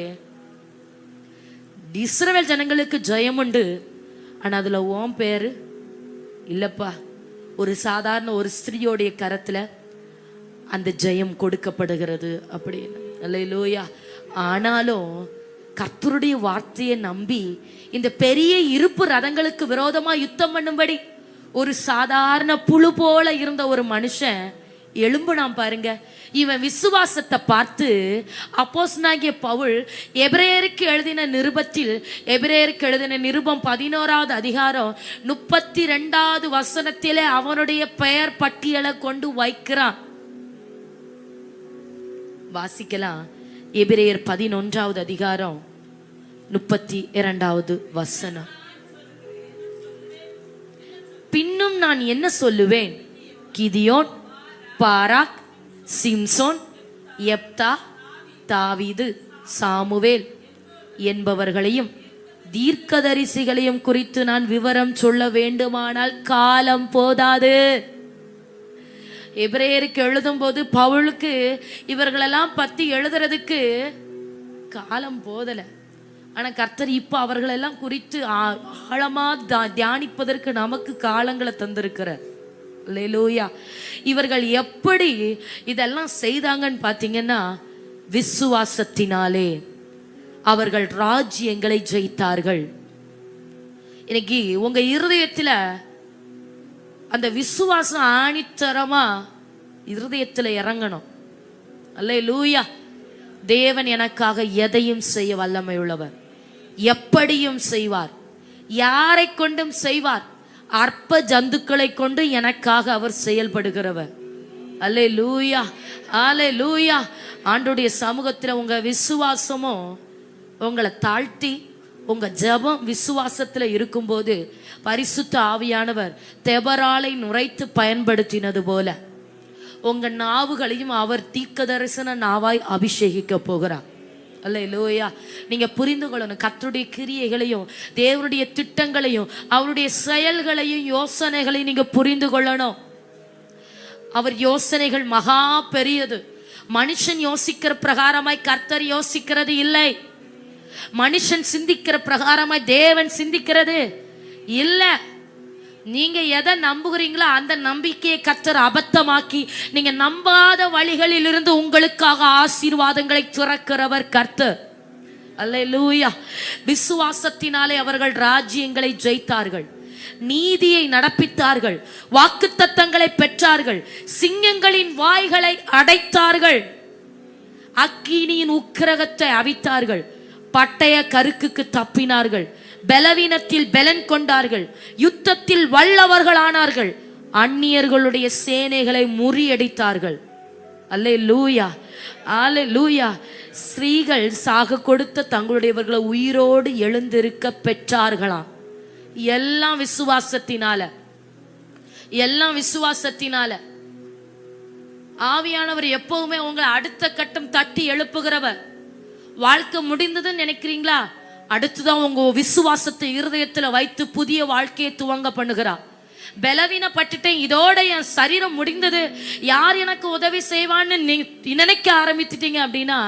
இஸ்ரவேல் ஜனங்களுக்கு ஜெயம் உண்டு, ஆனா அதுல உன் பேரு இல்லப்பா. ஒரு சாதாரண ஒரு ஸ்திரீயோடைய கரத்துல அந்த ஜெயம் கொடுக்கப்படுகிறது அப்படின்னு. அல்லேலூயா. ஆனாலும் கர்த்தருடைய வார்த்தையை நம்பி இந்த பெரிய இருப்பு ரதங்களுக்கு விரோதமா யுத்தம் பண்ணும்படி ஒரு சாதாரண புழு போல இருந்த ஒரு மனுஷன் எழும்புனான் பாருங்க. இவன் விசுவாசத்தை பார்த்து அப்போஸ்தலனாகிய பவுல் எபிரேயருக்கு எழுதின நிருபம் 11வது அதிகாரம் 32வது வசனத்திலே அவனுடைய பெயர் பட்டியலை கொண்டு வைக்கிறான். வாசிக்கலாம். எபிரேயர் 11வது அதிகாரம் 32வது வசனம். பின்னும் நான் என்ன சொல்லுவேன்? கிதியோன், பாராக், சிம்சோன், யெப்தா, தாவீது, சாமுவேல் என்பவர்களையும் தீர்க்கதரிசிகளையும் குறித்து நான் விவரம் சொல்ல வேண்டுமானால் காலம் போதாது. எபிரேயருக்கு எழுதும் போது பவுலுக்கு இவர்களெல்லாம் பத்தி எழுதுறதுக்கு காலம் போதல. ஆனா கர்த்தர் இப்ப அவர்களெல்லாம் குறித்து ஆழமா தியானிப்பதற்கு நமக்கு காலங்களை தந்திருக்கிறார். அல்லேலூயா. இவர்கள் எப்படி இதெல்லாம் செய்தாங்கன்னு பாத்தீங்கன்னா, விசுவாசத்தினாலே அவர்கள் ராஜ்யங்களை ஜெயித்தார்கள். இன்னைக்கு உங்க இருதயத்துல அந்த விசுவாசம் ஆணித்தரமா இருதயத்துல இறங்கணும். அல்லேலூயா. தேவன் எனக்காக எதையும் செய்ய வல்லமை உள்ளவர். எப்படியும் செய்வார், யாரை கொண்டும் செய்வார். அற்ப ஜந்துக்களை கொண்டு எனக்காக அவர் செயல்படுகிறவர். அல்லேலூயா, அல்லேலூயா. ஆண்டவருடைய சமூகத்துல உங்க விசுவாசமும் உங்களை தாழ்த்தி உங்க ஜெபம் விசுவாசத்துல இருக்கும்போது பரிசுத்த ஆவியானவர் தெபொராளை நுரைத்து பயன்படுத்தினது போல உங்க நாவுகளையும் அவர் தீர்க்கதரிசன நாவாய் அபிஷேகிக்க போகிறார். அல்லேலூயா. நீங்க புரிந்து கொள்ளணும், கர்த்தருடைய கிரியைகளையும் தேவனுடைய திட்டங்களையும் அவருடைய செயல்களையும் யோசனைகளையும் நீங்க புரிந்து கொள்ளணும். அவர் யோசனைகள் மகா பெரியது. மனுஷன் யோசிக்கிற பிரகாரமாய் கர்த்தர் யோசிக்கிறது இல்லை. மனுஷன் சிந்திக்கிற பிரகாரமாய் தேவன் சிந்திக்கிறது இல்ல. நீங்க எதை நம்புகிறீங்களோ அந்த நம்பிக்கையை கர்த்தர் அபத்தமாக்கி நீங்க நம்பாத வழிகளில் இருந்து உங்களுக்காக ஆசீர்வாதங்களை துறக்கிறவர் கர்த்தர். அல்லேலூயா. விசுவாசத்தினாலே அவர்கள் ராஜ்யங்களை ஜெயித்தார்கள், நீதியை நடப்பித்தார்கள், வாக்குத்தத்தங்களை பெற்றார்கள், சிங்கங்களின் வாய்களை அடைத்தார்கள், அக்கினியின் உக்கிரகத்தை அவித்தார்கள், பட்டய கருக்குக்கு தப்பினார்கள், பலவீனத்தில் பலன் கொண்டார்கள், யுத்தத்தில் வல்லவர்களானார்கள், அந்நியர்களுடைய சேனைகளை முறியடித்தார்கள். அல்லேலூயா, அல்லேலூயா. ஸ்திரீகள் சாக கொடுத்த தங்களுடையவர்களை உயிரோடு எழுந்திருக்க பெற்றார்களாம். எல்லாம் விசுவாசத்தினால, எல்லாம் விசுவாசத்தினால. ஆவியானவர் எப்பவுமே உங்களை அடுத்த கட்டம் தட்டி எழுப்புகிறவர். வாழ்க்கை முடிந்ததுன்னு நினைக்கிறீங்களா? அடுத்துதான் உங்க விசுவாசத்தை இருதயத்துல வைத்து புதிய வாழ்க்கையை துவங்க பண்ணுகிறார். பலவீனப்பட்டுட்டேன், இதோட என் சரீரம் முடிந்தது, யார் எனக்கு உதவி செய்வான்னு நினைக்க ஆரம்பித்துட்டீங்க அப்படின்னா,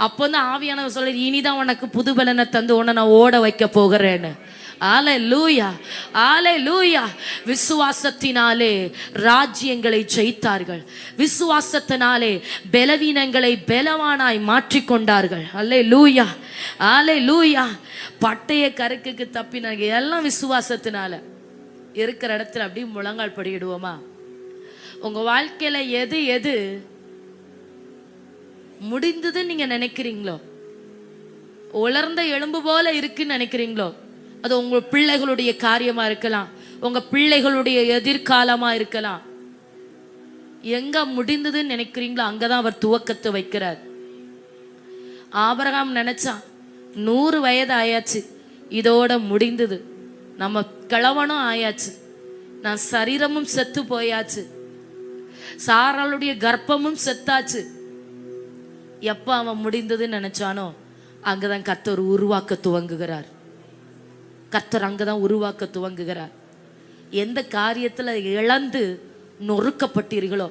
அப்போதான் ஆவியானவர் சொல்ல, இனிதான் உனக்கு புது பலனை தந்து உன்னை நான் ஓட வைக்க போகிறேன்னு. அல்லேலூயா, அல்லேலூயா. விசுவாசத்தினாலே ராஜ்யங்களை ஜெயித்தார்கள். விசுவாசத்தினாலே பலவீனங்களை பலவானாய் மாற்றிக்கொண்டார்கள். அல்லேலூயா, அல்லேலூயா. பட்டய கருக்குக்கு தப்பினாங்க, எல்லாம் விசுவாசத்தினால. இருக்கிற இடத்துல அப்படியே முழங்கால் படியிடுவோமா? உங்க வாழ்க்கையில எது எது முடிந்ததுன்னு நீங்க நினைக்கிறீங்களோ, உலர்ந்த எலும்பு போல இருக்குன்னு நினைக்கிறீங்களோ, அது உங்க பிள்ளைகளுடைய காரியமா இருக்கலாம், உங்க பிள்ளைகளுடைய எதிர்காலமா இருக்கலாம். எங்க முடிந்ததுன்னு நினைக்கிறீங்களோ அங்கதான் அவர் துவக்கத்தை வைக்கிறார். ஆபிரகாம் நினைச்சான், 100 வயது ஆயாச்சு, இதோட முடிந்தது, நம்ம கிழவனும் ஆயாச்சு, நான் சரீரமும் செத்து போயாச்சு, சாராளுடைய கர்ப்பமும் செத்தாச்சு. எப்ப அவன் முடிந்ததுன்னு நினைச்சானோ அங்கதான் கர்த்தர் உருவாக்க துவங்குகிறார். கர்த்தர் அங்கதான் உருவாக்க துவங்குகிறார். எந்த காரியத்துல இழந்து நொறுக்கப்பட்டீர்களோ,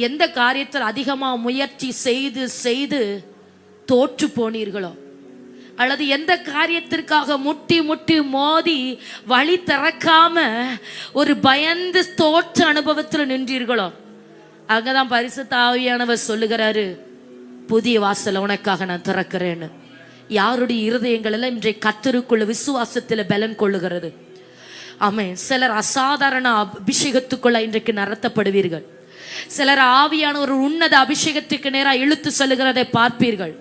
எந்த காரியத்தில் அதிகமா முயற்சி செய்து செய்து தோற்று போனீர்களோ, அல்லது எந்த காரியத்திற்காக முட்டி முட்டி மோதி வழி திறக்காம ஒரு பயந்து தோற்ற அனுபவத்தில் நின்றீர்களோ, அங்கதான் பரிசுத்த ஆவியானவர் சொல்லுகிறாரு, புதிய வாசல் உனக்காக நான் திறக்கிறேன்னு. யாருடைய இருதயங்கள் எல்லாம் இன்றைய கர்த்தருக்குள்ள விசுவாசத்துல பலன் கொள்ளுகிறது? ஆமென். சிலர் அசாதாரண அபிஷேகத்துக்குள்ள இன்றைக்கு நடத்தப்படுவீர்கள். சிலர் ஆவியான ஒரு உன்னத அபிஷேகத்துக்கு நேராக இழுத்து செல்லுகிறதை பார்ப்பீர்கள்.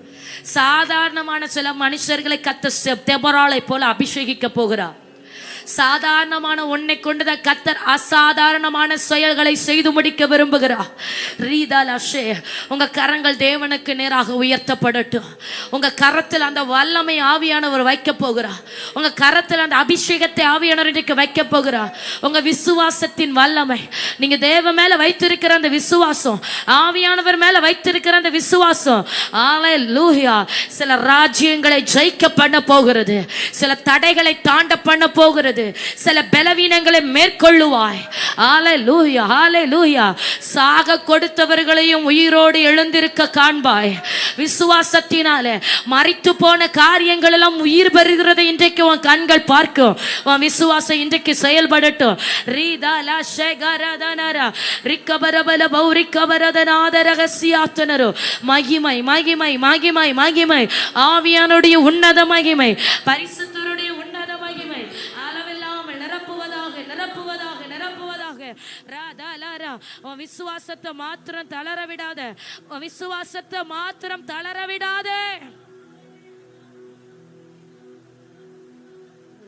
சாதாரணமான சில மனுஷர்களை கர்த்தர் தெபொராளை போல அபிஷேகிக்க போகிறார். சாதாரணமான ஒன்னை கொண்டுதான் கர்த்தர் அசாதாரணமான செயல்களை செய்து முடிக்க விரும்புகிறார். உங்க கரங்கள் தேவனுக்கு நேராக உயர்த்தப்படட்டும். உங்க கரத்தில் அந்த வல்லமை ஆவியானவர் வைக்க போகிறார். உங்க கரத்தில் அந்த அபிஷேகத்தை ஆவியானவர் இன்றைக்கு வைக்க போகிறார். உங்க விசுவாசத்தின் வல்லமை, நீங்க தேவ மேல வைத்திருக்கிற அந்த விசுவாசம், ஆவியானவர் மேல வைத்திருக்கிற அந்த விசுவாசம், அல்லேலூயா, சில ராஜ்யங்களை ஜெயிக்க பண்ண போகிறது, சில தடைகளை தாண்ட பண்ண போகிறது, சில பலவீனங்களை மேற்கொள்ளுவாய். ஹல்லேலூயா, ஹல்லேலூயா. சாக கொடுத்தவர்களையும் உயிரோடு எழுந்திருக்க காண்பாய். விசுவாசத்தினாலே மரித்து போன காரியங்கள் எல்லாம் உயிர் பெறுகிறதை இன்றைக்கு உன் கண்கள் பார்க்கும். உன் விசுவாசம் இன்றைக்கு செயல்படட்டும். ரீதாலா ஷேகரதனரா ரிக்கபரபல பௌரிக்கபரதநாதரகசியாத்தனரோ. மகிமை மகிமை மகிமை மகிமை, ஆவியானுடைய உன்னத மகிமை, பரிசுத்தருடைய உன்னத மகிமை அளவில்லாமல் நிரப்புவதாக நிரப்புவதாக நிரப்புவதாக. ராதாலாரா, உன் விசுவாசத்தை மாத்திரம் தளர விடாத, உன் விசுவாசத்தை மாத்திரம் தளர விடாத.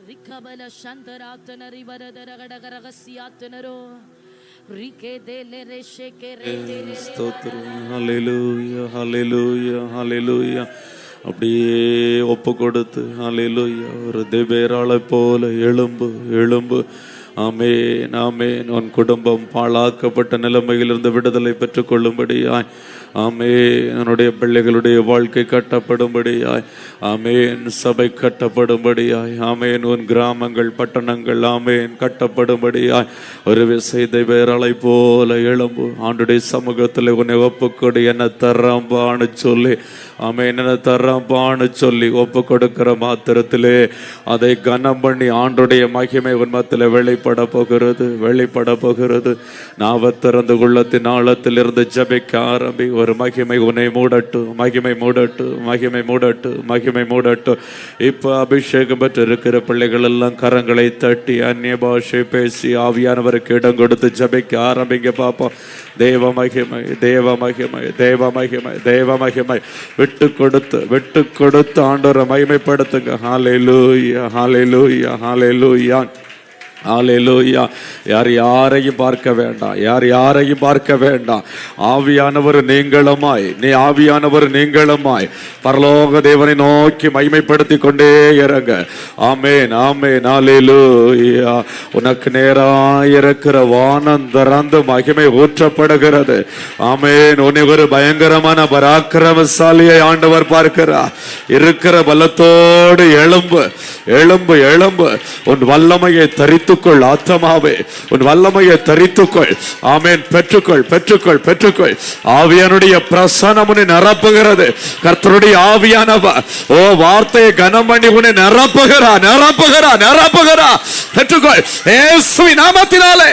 ரிக்கபல சந்தராத்தனரி வரதரகடகரகசியாத்தனரோ. ஹல்லேலூயா, ஹல்லேலூயா, ஹல்லேலூயா. அப்படியே ஒப்பு கொடுத்து ஹல்லேலூயா, ஒரு தேவேராளை போல எழும்பு எழும்பு. ஆமென், ஆமென். உன் குடும்பம் பாழாக்கப்பட்ட நிலைமையிலிருந்து விடுதலை பெற்றுக் கொள்ளும்படியாய், ஆமென். என்னுடைய பிள்ளைகளுடைய வாழ்க்கை கட்டப்படும்படியாய், ஆமென். சபை கட்டப்படும்படியாய், ஆமென். உன் கிராமங்கள் பட்டணங்கள், ஆமென், கட்டப்படும்படியாய் ஒரு விசை தேவேராளை போல எழும்பு. ஆண்டுடைய சமூகத்தில் உன்னை ஒப்புக்கொடு, என்ன தரம்பான்னு சொல்லி, ஆமென், என்ன தரம்பான்னு சொல்லி ஒப்பு கொடுக்கிற மாத்திரத்திலே அதை கனம் பண்ணி ஆண்டுடைய மகிமை உன் மத்தியில் வெளிப்பட போகிறது, வெளிப்பட போகிறது. நாவத்திறந்து உள்ளத்தின் ஆழத்தில் இருந்து ஜபிக்க ஆரம்பி. ஒரு மகிமை உன்னை மூடட்டு, மகிமை மூடட்டு, மகிமை மூடட்டு, மகிமை மூடட்டு. இப்ப அபிஷேகம் பெற்று இருக்கிற பிள்ளைகள் எல்லாம் கரங்களை தட்டி அந்நிய பாஷை பேசி ஆவியானவருக்கு இடம் கொடுத்து ஜபிக்க ஆரம்பிங்க பாப்போம். தேவ மகிமை, தேவ மகிமை, தேவ மகிமை, தேவ மகிமை. விட்டு கொடுத்து ஆண்டவரை மகிமைப்படுத்துங்க. ஹல்லேலூயா, ஹல்லேலூயா, ஹல்லேலூயா. ஹல்லேலூயா. யாரையும் பார்க்க வேண்டாம், யாரையும் பார்க்க வேண்டாம். ஆவியானவர் நீங்களுமாய் பரலோக தேவனை நோக்கி மகிமைப்படுத்தி கொண்டே இறங்க. ஆமென், ஆமென், ஹல்லேலூயா. உனக்கு நேராயிருக்கிற வானம் திறந்து மகிமை ஊற்றப்படுகிறது. ஆமென். உன்னை ஒரு பயங்கரமான பராக்கிரமசாலியை ஆண்டவர் பார்க்கிறார். இருக்கிற பலத்தோடு எழும்பு, எழும்பு, எழும்பு. உன் வல்லமையை தரித்துக்கொள் ஆத்மாவே, உன் வல்லமையை தரித்துக்கொள். ஆமென். பெற்றுக்கொள், பெற்றுக்கொள், பெற்றுக்கொள். ஆவியானுடைய பிரசன்னம் உன்னை நிரப்புகிறது. கர்த்தருடைய ஆவியானவர் வார்த்தையை கனம் பண்ணி உன்னை நிரப்புகிறா, நிரப்புகிறா, நிரப்புகிறா. பெற்றுக்கொள் இயேசுவின் நாமத்தினாலே.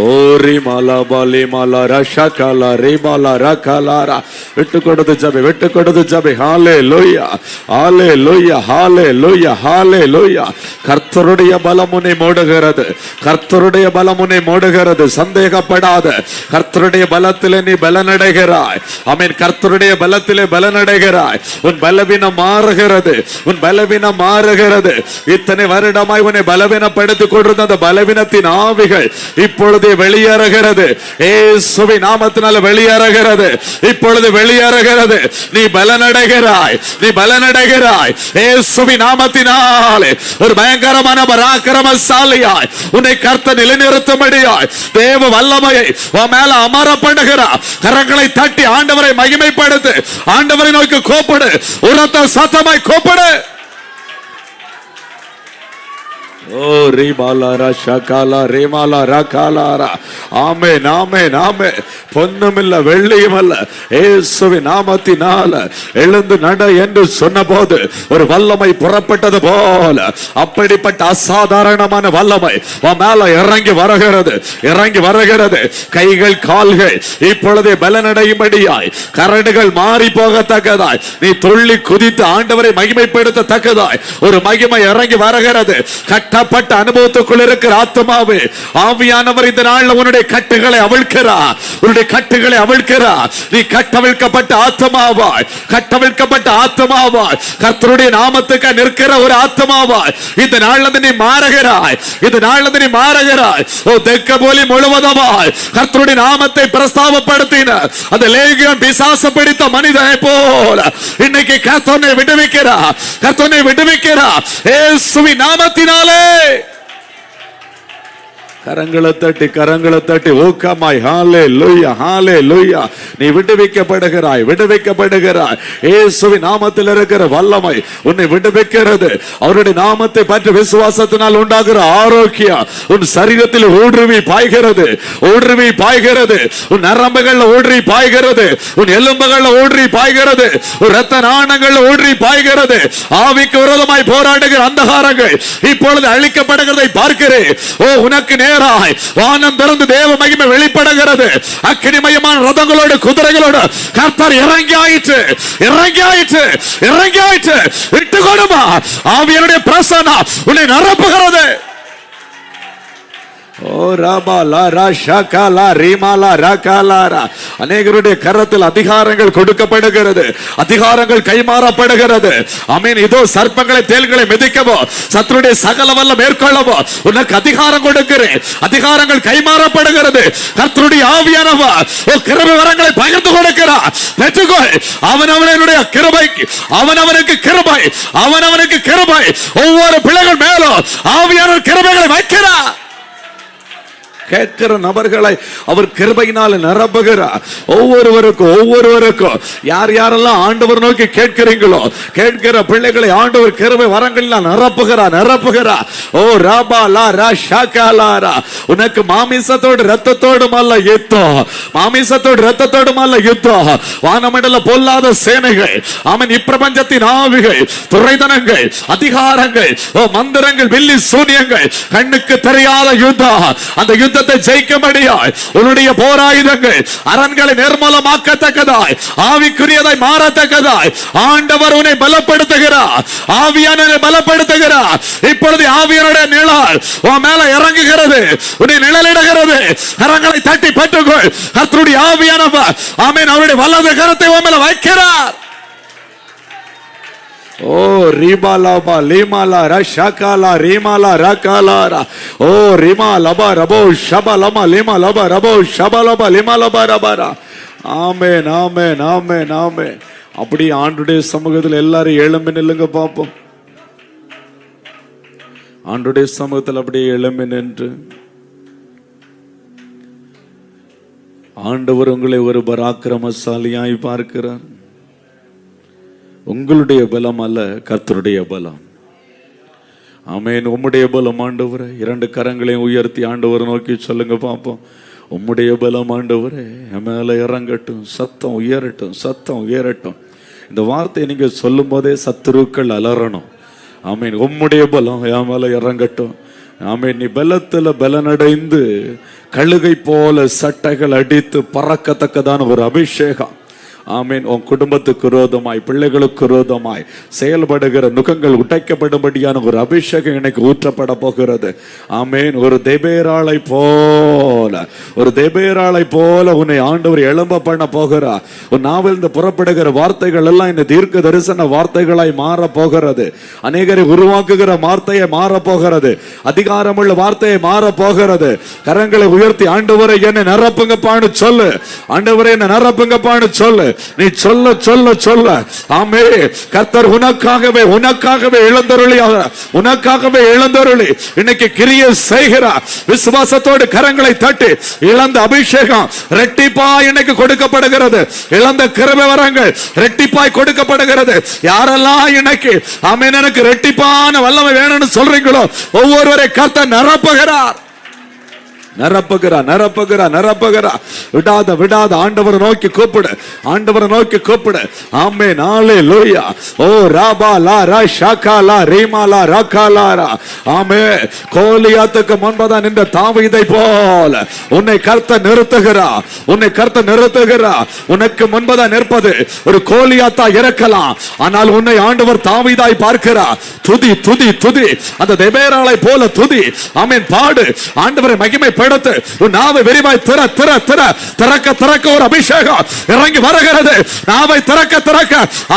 ஓரி மாலா பாலி மாலா ரஷா காலா ரேபாலா ரகாலாரா. விட்டு கொடுத்து ஜபி, விட்டு கொடுத்து ஜபி. ஹல்லேலூயா, ஹல்லேலூயா, ஹல்லேலூயா, ஹல்லேலூயா. கர்த்தருடைய பலம் உன்னை மூடுகிறது, கர்த்தருடைய பலம் உன்னை மூடுகிறது. சந்தேகப்படாத, கர்த்தருடைய பலத்திலே நீ பலனடைகிறாய். ஆமென். கர்த்தருடைய பலத்திலே பலனடைகிறாய். உன் பலவீனம் மாறுகிறது, உன் பலவீனம் மாறுகிறது. இத்தனை வருடமாய் உன்னை பலவீனப்படுத்திக் கொண்டிருந்த அந்த பலவீனத்தின் ஆவிகள் இப்பொழுது வெளியேறுகிறது. இயேசுவின் நாமத்தினால வெளியேறுகிறது, இப்பொழுது வெளியேறுகிறது. நீ பலனடைகிறாய், நீ பலனடைகிறாய். இயேசுவின் நாமத்தினாலே ஒரு பயங்கரமான பராக்கிரமசாலியாய் உன்னை கர்த்தர் நிலைநிறுத்தும்படியாய் தேவ வல்லமையை உன் மேல அமர பண்ணுகிறார். கரங்களை தட்டி ஆண்டவரை மகிமைப்படுத்து, ஆண்டவரை நோக்கி கூப்பிடு, உரத்த சத்தமாய் கூப்பிடு. ஓ ரீபாலாரா ஷகாலா ரேமாலா ரகாலாரா. ஆமென், ஆமென், ஆமென். பொன்னுமில்ல வெள்ளியுமல்ல, இயேசுவின் நாமத்தினால எழுந்து நட என்று சொன்னபோது ஒரு வல்லமை புறப்பட்டது போல அப்படிப்பட்ட அசாதாரணமான வல்லமை உன் மேல இறங்கி வருகிறது, இறங்கி வருகிறது. கைகள் கால்கள் இப்பொழுதே பலனடையும்படியாய், கரடுகள் மாறி போகத்தக்கதாய், நீ துள்ளி குதித்து ஆண்டவரை மகிமைப்படுத்தத்தக்கதாய் ஒரு மகிமை இறங்கி வருகிறது. கட்டப்பட்ட அனுபவத்துக்குள் இருக்கிற ஆத்மாவே, ஆவியானவர் இந்த நாள்ல உன்னுடைய கட்டுகளை அவிழ்க்கிறார், உன்னுடைய கட்டுகளை அவிழ்க்கிறார். நீ கட்டவிழ்க்கப்பட்ட ஆத்மாவாய், கட்டவிழ்க்கப்பட்ட ஆத்மாவாய், கர்த்தருடைய நாமத்துக்கு நிற்கிற ஒரு ஆத்மாவாய் இந்த நாள்ல நீ மாறுகிறாய், இந்த நாள்ல நீ மாறுகிறாய். ஓ தெக்கப்போலி முழுவதுமாய் கர்த்தருடைய நாமத்தை பிரஸ்தாபப்படுத்தின அந்த லேகியோன் பிசாசு பிடித்த மனிதனை போல இன்னைக்கு கர்த்தனை விடுவிக்கிறார், கர்த்தனை விடுவிக்கிறார் இயேசுவின் நாமத்தினாலே. கரங்களை தட்டி, கரங்களை தட்டி ஊக்கமாய் ஹல்லேலூயா, ஹல்லேலூயா. நீ விடுவிக்கப்படுகிறாய், விடுவிக்கப்படுகிறாய். இயேசுவின் நாமத்தில் இருக்கிற வல்லமை உன்னை விடுவிக்கிறது. அவருடைய நாமத்தை பற்றி விசுவாசத்தினால் உண்டாகிற ஆரோக்கியம் உன் சரீரத்தில் ஊடுருவி பாய்கிறது, ஊடுருவி பாய்கிறது. உன் நரம்புகள்ல ஊடுருவி பாய்கிறது, உன் எலும்புகள்ல ஊடுருவி பாய்கிறது, உன் இரத்த நாணங்கள்ல ஊடுருவி பாய்கிறது. ஆவிக்கு விரோதமாய் போராடுகிற அந்தகாரங்கள் இப்பொழுது அழிக்கப்படுகிறதை பார்க்கிறேன். ஓ உனக்கு வானம் திறந்து தேவ மகிமை வெளிப்படுகிறது. அக்கினிமயமான ரதங்களோடு குதிரைகளோடு கர்த்தர் இறங்கி ஆயிற்று, இறங்கி ஆயிற்று, இறங்கி ஆயிற்று. விட்டு கொடுமா, ஆவியானுடைய பிரசன்னம் உன்னை நிரப்புகிறது. அநேகருடைய கரத்தில் அதிகாரங்கள் கொடுக்கப்படுகிறது, அதிகாரங்கள் கைமாறப்படுகிறது. ஆமென். இதோ சர்ப்பங்களை தேள்களை மிதிக்கவோ சத்துருடைய சகல வல்ல மேற்கொள்ளவோ உனக்கு அதிகாரம் கொடுக்கிறேன். அதிகாரங்கள் கைமாறப்படுகிறது. கர்த்தருடைய ஆவியானவர் கிருபை வரங்களை பகிர்ந்து கொடுக்கிறார். பெற்றுக்கொள். அவனவனுடைய கிருபை, அவனவனுக்கு கிருபை, அவனவனுக்கு கிருபை. ஒவ்வொரு பிள்ளைகள் மேலும் ஆவியானவர் கிருபைகளை வைக்கிறார். கேட்கிற நபர்களை அவர் கிருபையினால் நிரப்புகிறார். ஒவ்வொருவருக்கும் யார் யாரெல்லாம் ஆண்டவர் நோக்கி கேட்கிறீங்களோ கேட்கிற பிள்ளைகளை ஆண்டவர் கிருபை வரங்களில் நிரப்புகிறார், நிரப்புகிறார். ஓ ராபா லா ரா ஷாகா லா ரா. உனக்கு மாமிசத்தோடு இரத்தத்தோடும் அல்ல யுத்தம், மாமிசத்தோடு இரத்தத்தோடும் அல்ல யுத்தம். வானமண்டல பொல்லாத சேனைகள், அவன் இப்பிரபஞ்சத்தின் ஆவிகள், துரைதனங்கள், அதிகாரங்கள், மந்திரங்கள், வில்லி சூனியங்கள், கண்ணுக்கு தெரியாத யுத்தம். அந்த யுத்தத்தை ஜெயிக்கும்படியாய் உன்னுடைய போராயுதங்கள் அரண்களை நிர்மூலமாக்கத்தக்கதாய், ஆவிக்குரியதாய் மாறத்தக்கதாய் ஆண்டவர் உன்னை பலப்படுத்துகிறார், ஆவியானவரை பலப்படுத்துகிறார். இப்பொழுது ஆவியானுடைய நிழல் உன் மேல இறங்குகிறது, உன்னை நிழலிடுகிறது. கரங்களை தட்டி பெற்றுக்கொள். கர்த்தருடைய ஆவியானவர் ஆமென் அவருடைய வலது கரத்தை உன் மேல வைக்கிறார். ஓ ரிபாலாபா லீமாலா ரஷாகாலா ரீமாலா ரகாலாரா ஓ ரிமா லபா ரபோ ஷபலமா லீமா லபா ரபோ ஷபலபா லீமா லபா ரபாரா. ஆமென் ஆமென் ஆமென் ஆமென். அப்படி ஆண்டுடைய சமூகத்தில் எல்லாரும் எழும்பி நில்லுங்க பார்ப்போம். ஆண்டுடைய சமூகத்தில் அப்படியே எழும்பி நின்று ஆண்டவர் உங்களை ஒரு பராக்கிரமசாலியாய் பார்க்கிறார். உங்களுடைய பலம் அல்ல, கர்த்தருடைய பலம். ஆமென். உம்முடைய பலம் ஆண்டவரே. இரண்டு கரங்களையும் உயர்த்தி ஆண்டவரை நோக்கி சொல்லுங்க பார்ப்போம். உம்முடைய பலம் ஆண்டவரே என் மேல இறங்கட்டும், சத்தம் உயரட்டும், சத்தம் உயரட்டும். இந்த வார்த்தையை நீங்க சொல்லும் போதே சத்துருக்கள் அலறணும். ஆமீன். உம்முடைய பலம் என் மேல இறங்கட்டும். ஆமீன். நீ பலத்துல பலனடைந்து கழுகை போல சட்டைகள் அடித்து பறக்கத்தக்கதான ஒரு அபிஷேகம். ஆமீன். உன் குடும்பத்துக்கு விரோதமாய், பிள்ளைகளுக்கு விரோதமாய் செயல்படுகிற நுகங்கள் உடைக்கப்படும்படியான ஒரு அபிஷேகம் எனக்கு ஊற்றப்பட போகிறது. ஆமீன். ஒரு தேபேராளை போல, ஒரு தேபேராளை போல உன்னை ஆண்டவர் எழும்ப பண்ண போகிறார். உன் நாவிலிருந்து புறப்படுகிற வார்த்தைகள் எல்லாம் இந்த தீர்க்க தரிசன வார்த்தைகளாய் மாற போகிறது. அநேகரை உருவாக்குகிற வார்த்தையை மாற போகிறது. அதிகாரமுள்ள வார்த்தையை மாற போகிறது. கரங்களை உயர்த்தி ஆண்டவரை என்னை நிரப்புங்கப்பான்னு சொல்லு. ஆண்டவரை என்னை நிரப்புங்கப்பான்னு சொல்லு. நீ சொல்ல சொல்ல சொல்ல ஆமே கர்த்தர் உனக்காகவே உனக்காகவே எழுந்தருளி இன்னைக்கு கிரியை செய்கிறார். விசுவாசத்தோடு கரங்களை தட்டி இழந்த அபிஷேகம் ரெட்டிப்பாய் இன்னைக்கு கொடுக்கப்படுகிறது. இழந்த கிருபை வரங்கள் ரெட்டிப்பாய் கொடுக்கப்படுகிறது. யாரெல்லாம் இன்னைக்கு ஆமென் எனக்கு ரெட்டிப்பான வல்லமை வேணும்னு சொல்றீங்களோ ஒவ்வொருவரை கர்த்தர் நிரப்புகிறார். நிரப்புகிறார் நிரப்புகிறார் நிரப்புகிறார். விடாத விடாத ஆண்டவரை நோக்கி கூப்பிடு, ஆண்டவரை நோக்கி கூப்பிடு. ஆமென். ஹல்லேலூயா. ஓ ராபா லா ரா ஷாகா லா ரீமா லா ராகா லா ரா. ஆமென். கோலியாத்துக்கு முன்பதான் நின்ற தாவீதை போல உன்னை கர்த்தர் நிறுத்துகிறார். உன்னை கர்த்தர் நிறுத்துகிறார். உனக்கு முன்பதான் நிற்பது ஒரு கோலியாத்தா இருக்கலாம், ஆனால் உன்னை ஆண்டவர் தாவீதாய் பார்க்கிறார். துதி துதி துதி. அந்த தெபேராளை போல துதி. ஆமென். பாடு. ஆண்டவரை மகிமை படுத்து. உன் நாவை விரிவாய் திற திற திற. திறக்க திறக்க ஒரு அபிஷேகம் இறங்கி வருகிறது. நாவை திறக்க திறக்க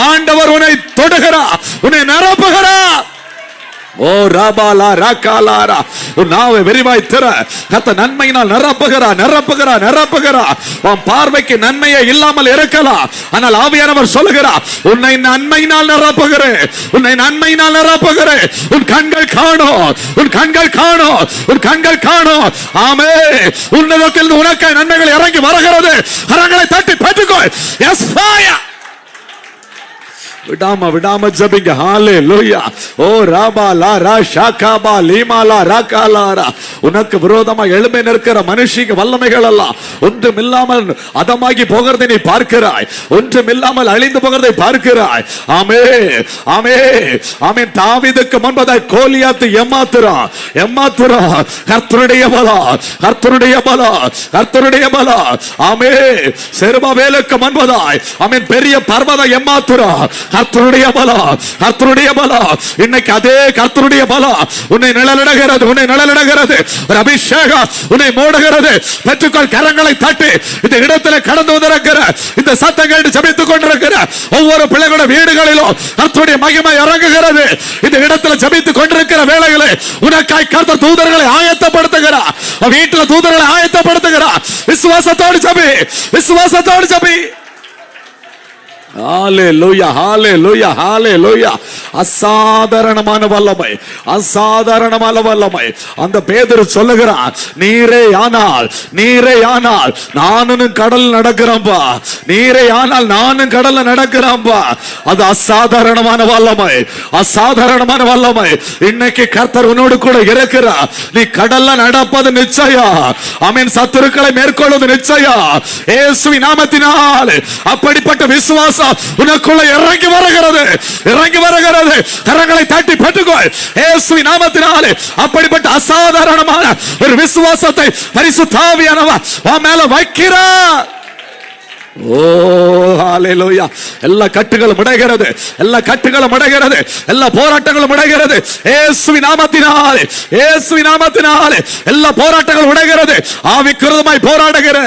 ஆண்டவர் உன்னை தொடுகிறார், உன்னை நிரப்புகிறார். ஓ ராபாலா ராகாலாரா. உன் நாவை விரிவாய் திற. கர்த்தர் நன்மையினால் நிரப்புகிறார் நிரப்புகிறார் நிரப்புகிறார். உன் பார்வைக்கு நன்மையே இல்லாமல் இருக்கலாம், ஆனால் ஆவியானவர் சொல்லுகிறார் உன்னை நன்மையினால் நிரப்புகிறேன், உன்னை நன்மையினால் நிரப்புகிறேன். உன் கண்கள் காணும், உன் கண்கள் காணும், உன் கண்கள் காணும். ஆமென். உன்னதத்தில் உனக்கு நன்மைகள் இறங்கி வருகிறது. கரங்களை தட்டி பெற்றுக்கோ. S fire. விடாம விடாம ஜபிங்க. ஹல்லேலூயா. ஓ ராபா லா ரா ஷாகாபா லீமா லா ராகாலாரா. உனக்கு விரோதமா எழும்பி நிற்கிற மனுஷிங்க வல்லமைகள் எல்லாம் ஒன்றும் இல்லாமல் அதமாகி போகிறதை நீ பார்க்கிறாய், ஒன்றும் இல்லாமல் அழிந்து போகிறதை பார்க்கிறாய். ஆமென் ஆமென் ஆமென். தாவீதுக்கு முன்பதாய் கோலியாத்து ஏமாத்துறான் ஏமாத்துறான். கர்த்தருடைய பலம், கர்த்தருடைய பலம், கர்த்தருடைய பலம். ஆமென். செருபாபேலுக்கு முன்பதாய் ஆமென் பெரிய பர்வதம் ஏமாத்துறான். கர்த்தருடைய பலம், கர்த்தருடைய பலம். இன்னைக்கு அதே கர்த்தருடைய பலம் உன்னை நிழலிடுகிறது, உன்னை நிழலிடுகிறது. ஒரு அபிஷேகம் உன்னை மூடுகிறது. பெற்றுக்கொள். கரங்களை தட்டி இந்த இடத்துல கடந்து வந்திருக்கிற இந்த சத்தம் கேட்டு ஜெபித்துக் கொண்டிருக்கிற ஒவ்வொரு பிள்ளைகளோட வீடுகளிலும் கர்த்தருடைய மகிமை இறங்குகிறது. இந்த இடத்துல ஜெபித்துக் கொண்டிருக்கிற வேளையிலே உனக்காய் கர்த்தர் தூதர்களை ஆயத்தப்படுத்துகிறார். வீட்டில் தூதர்களை ஆயத்தப்படுத்துகிறார். விசுவாசத்தோடு ஜெபி, விசுவாசத்தோடு ஜெபி. ஹல்லேலூயா ஹல்லேலூயா ஹல்லேலூயா. அசாதாரணமான வல்லமை, அசாதாரணமான வல்லமை. அந்த பேதுரு சொல்லுகிறான் நீரே ஆனால், நீரே ஆனால் நானும் கடல் நடக்கிறேன்பா, நீரே ஆனால் நானும் கடல்ல நடக்கிறேன்பா. அது அசாதாரணமான வல்லமை, அசாதாரணமான வல்லமை. இன்னைக்கு கர்த்தர் உன்னோடு கூட இருக்கிறார். நீ கடல்ல நடப்பது நிச்சயம். ஆமென். சத்துருக்களை மேற்கொள்வது நிச்சயம். இயேசுவின் நாமத்தினால் அப்படிப்பட்ட விசுவாசம் உனக்குள்ள இறங்கி வருகிறது, இறங்கி வருகிறது. கரங்களை தட்டி பெற்றுக்கோ. இயேசுவின் நாமத்தினாலே அப்படிப்பட்ட அசாதாரணமான ஒரு விசுவாசத்தை பரிசுத்த ஆவியானவர் உன் மேல வைக்கிறார். ஓ ஹalleluya. எல்லா கட்டுகளும் உடைகிறது, எல்லா கட்டுகளும் உடைகிறது, எல்லா போராட்டங்களும் உடைகிறது இயேசுவின் நாமத்தினாலே. இயேசுவின் நாமத்தினாலே எல்லா போராட்டங்களும் உடைகிறது. ஆவிக்கிரதமாய் போராடுகிற,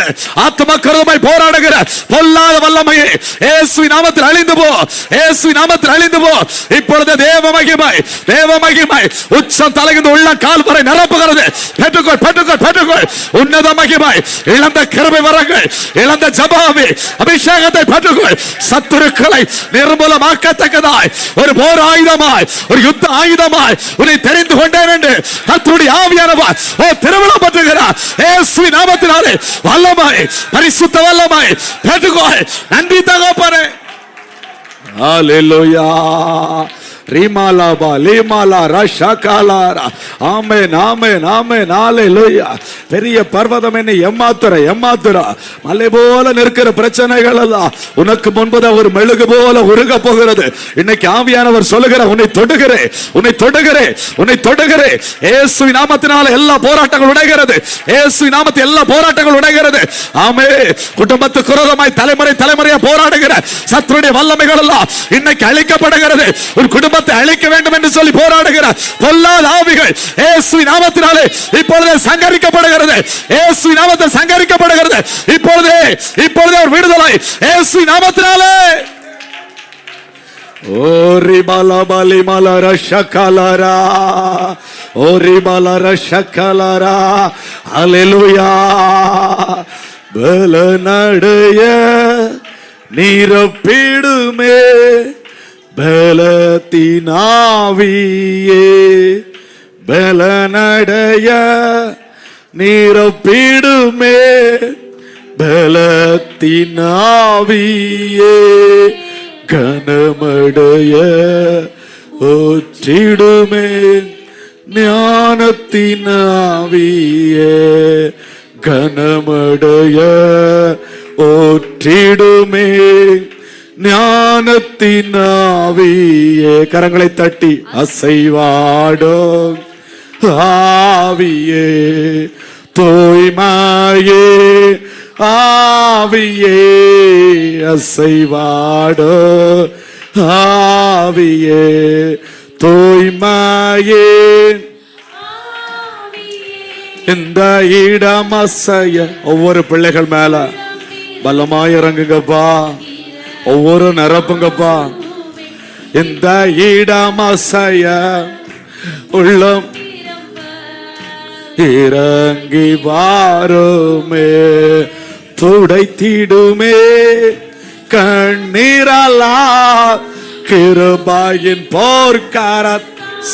ஆத்மக்கிரதமாய் போராடுகிற பொல்லாத வல்லமையே இயேசுவின் நாமத்தில் அழிந்து போ, இயேசுவின் நாமத்தில் அழிந்து போ. இப்பொழுது தேவ மகிமை, தேவ மகிமை உச்சம் தலைந்து உள்ள கால் வரை நிரப்புகிறது. பெற்றுக்கொள், பெற்றுக்கொள், பெற்றுக்கொள் உன்னத மகிமை. இழந்த கிருபை வரங்கள், இழந்த ஜபாவி அபிஷேகத்தை பெற்றுக்கொள். சத்துருக்களை நிர்மூலமாக்கத்தக்கதாய் ஒரு போர் ஆயுதமாய், ஒரு யுத்த ஆயுதமாய் உன்னை தெரிந்து கொண்டேன் என்று கர்த்தருடைய ஆவியானவர் திருவிழா பற்றுகிறார். இயேசுவின் நாமத்தினாலே வல்லமாய், பரிசுத்த வல்லமாய் பெற்றுக்கொள். நன்றி தகப்பனே. ஹalleluya. ரிமாலாபா லிமாலா ரஷகாலாரா. ஆமென், ஆமென், ஆமென். ஹalleluya. பெரிய பர்வதம் என்னை ஏமாத்துறா. மலை போல நிற்கிற பிரச்சனைகள் எல்லாம் உனக்கு முன்பதாக ஒரு மெழுகு போல உருக போகிறது. இன்னைக்கு ஆவியானவர் சொல்லுகிறார், உன்னை தொடுகிறே, உன்னை தொடுகிறே, உன்னை தொடுகிறே. இயேசுவின் நாமத்தினால எல்லா போராட்டங்கள் உடைகிறது. இயேசுவின் நாமத்தில் எல்லா போராட்டங்கள் உடைகிறது. ஆமென். குடும்பத்துக்கு விரோதமாய் தலைமுறை தலைமுறையா போராடுகிற சத்துருடைய வல்லமைகள் எல்லாம் இன்னைக்கு அழிக்கப்படுகிறது. ஒரு குடும்பத்தை அழிக்க வேண்டும் என்று சொல்லி போராடுகிறார் பொல்லாத ஆவிகள் இயேசுவின் நாமத்தினாலே இப்பொழுதே சங்கரிக்கப்படுகிறது. இயேசுவின் நாமத்தில் சங்கரிக்கப்படுகிறது. இப்பொழுதே ஒரு விடுதலை இயேசுவின் நாமத்தினாலே. ஓரி பாலபாலி மலர ஷகலரா, ஓரி மலர ஷகலரா. ஹalleluya. பலனடைய நிரப்பிடுமே பலத்தினாவியே, பலனடைய நிரப்பிடுமே பலத்தினாவியே, கனமடைய ஊற்றிடுமே ஞானத்தினாவியே, கனமடைய ஊற்றிடுமே ஞானத்தினாவியே. கரங்களை தட்டி அசைவாடும் ஆவியே, தூய்மையே ஆவியே, அசைவாடோ ஆவியே, தூய்மையே. இந்த இடம் அசைய ஒவ்வொரு பிள்ளைகள் மேல பலமாய் இறங்குங்கப்பா, ஒவ்வொரு நிரப்புங்கப்பா. இந்த இடம் அசைய உள்ளம் இறங்கி வாருமே, துடைத்திடுமே கண்ணீரலா கிருபையின் போர்க்கார.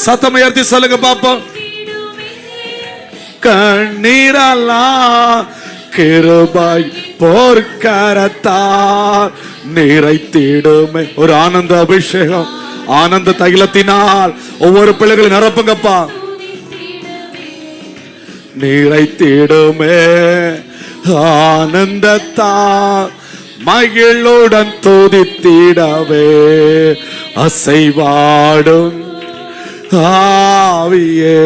சத்தம் உயர்த்தி சொல்லுங்க பாப்போம். கண்ணீரலா கிருபை போர்க்காரத்தார் நிறைத்திடுமே. ஒரு ஆனந்த அபிஷேகம், ஆனந்த தைலத்தினால் ஒவ்வொரு பிள்ளைகளும் நிரப்புங்கப்பா. நிறைத்திடுமே ஆனந்தத்தார் மகிழுடன் துதித்திடவே, அசைவாடும் ஆவியே,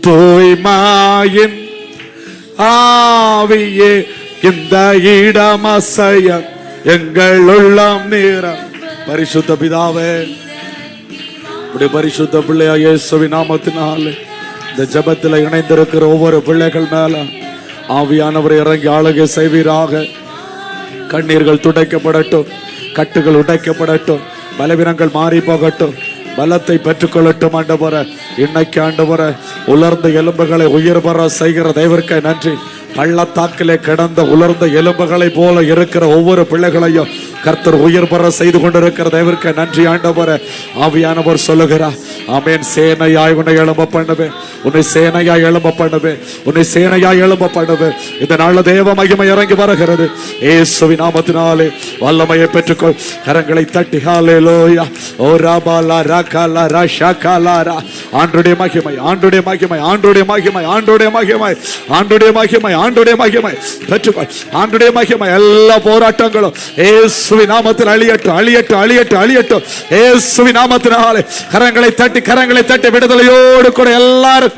தூய்மையின் ஆவியே. இந்த இடம் அசைய எங்கள் உள்ளம் நீரம். பரிசுத்த பிதாவே, பரிசுத்த பிள்ளையா இயேசுவின் நாமத்தினாலே இந்த ஜெபத்தில் இணைந்திருக்கிற ஒவ்வொரு பிள்ளைகள் மேல ஆவியானவரை இறங்கி ஆளுகை செய்வீராக. கண்ணீர்கள் துடைக்கப்படட்டும், கட்டுகள் உடைக்கப்படட்டும், பலவீனங்கள் மாறி போகட்டும், பலத்தை பெற்றுக்கொள்ளட்டும். ஆண்டவரே, இன்னைக்கு ஆண்டவரே உலர்ந்த எலும்புகளை உயிர் பெற செய்கிற தேவனுக்கு நன்றி. பள்ளத்தாக்கிலே கிடந்த உலர்ந்த எலும்புகளை போல இருக்கிற ஒவ்வொரு பிள்ளைகளையும் கர்த்தர் உயிர் பெற செய்து கொண்டிருக்கிற தேவனுக்கு நன்றி. ஆண்டவரே, ஆவியானவர் சொல்லுகிறார், ஆமென். சேனையாய் உன்னை எழும்ப பண்ணுவேன், உன்னை சேனையாய் எழும்ப பண்ணுவேன், உன்னை சேனையாய் எழும்ப பண்ணுவேன். இந்த நாள்ல தேவ மகிமை இறங்கி வருகிறது. இயேசுவின் நாமத்தினாலே வல்லமையை பெற்றுக்கொள். கரங்களை தட்டி ஹalleluya. ஓ ராபாலா ராகாலா ராஷாகாலாரா. ஆண்டவருடைய மகிமை, ஆண்டவருடைய மகிமை, ஆண்டவருடைய மகிமை, ஆண்டவருடைய மகிமை, ஆண்டவருடைய மகிமை, ஆண்டவருடைய மகிமை பெற்றுக்கொள். ஆண்டவருடைய மகிமை. எல்லா போராட்டங்களும் இயேசுவின் நாமத்தில் அழியட்டும், அழியட்டும், அழியட்டும், அழியட்டும். இயேசுவின் நாமத்தினாலே கரங்களை தட்டி, கரங்களை தட்டி விடுதலையோடு கூட எல்லாரும்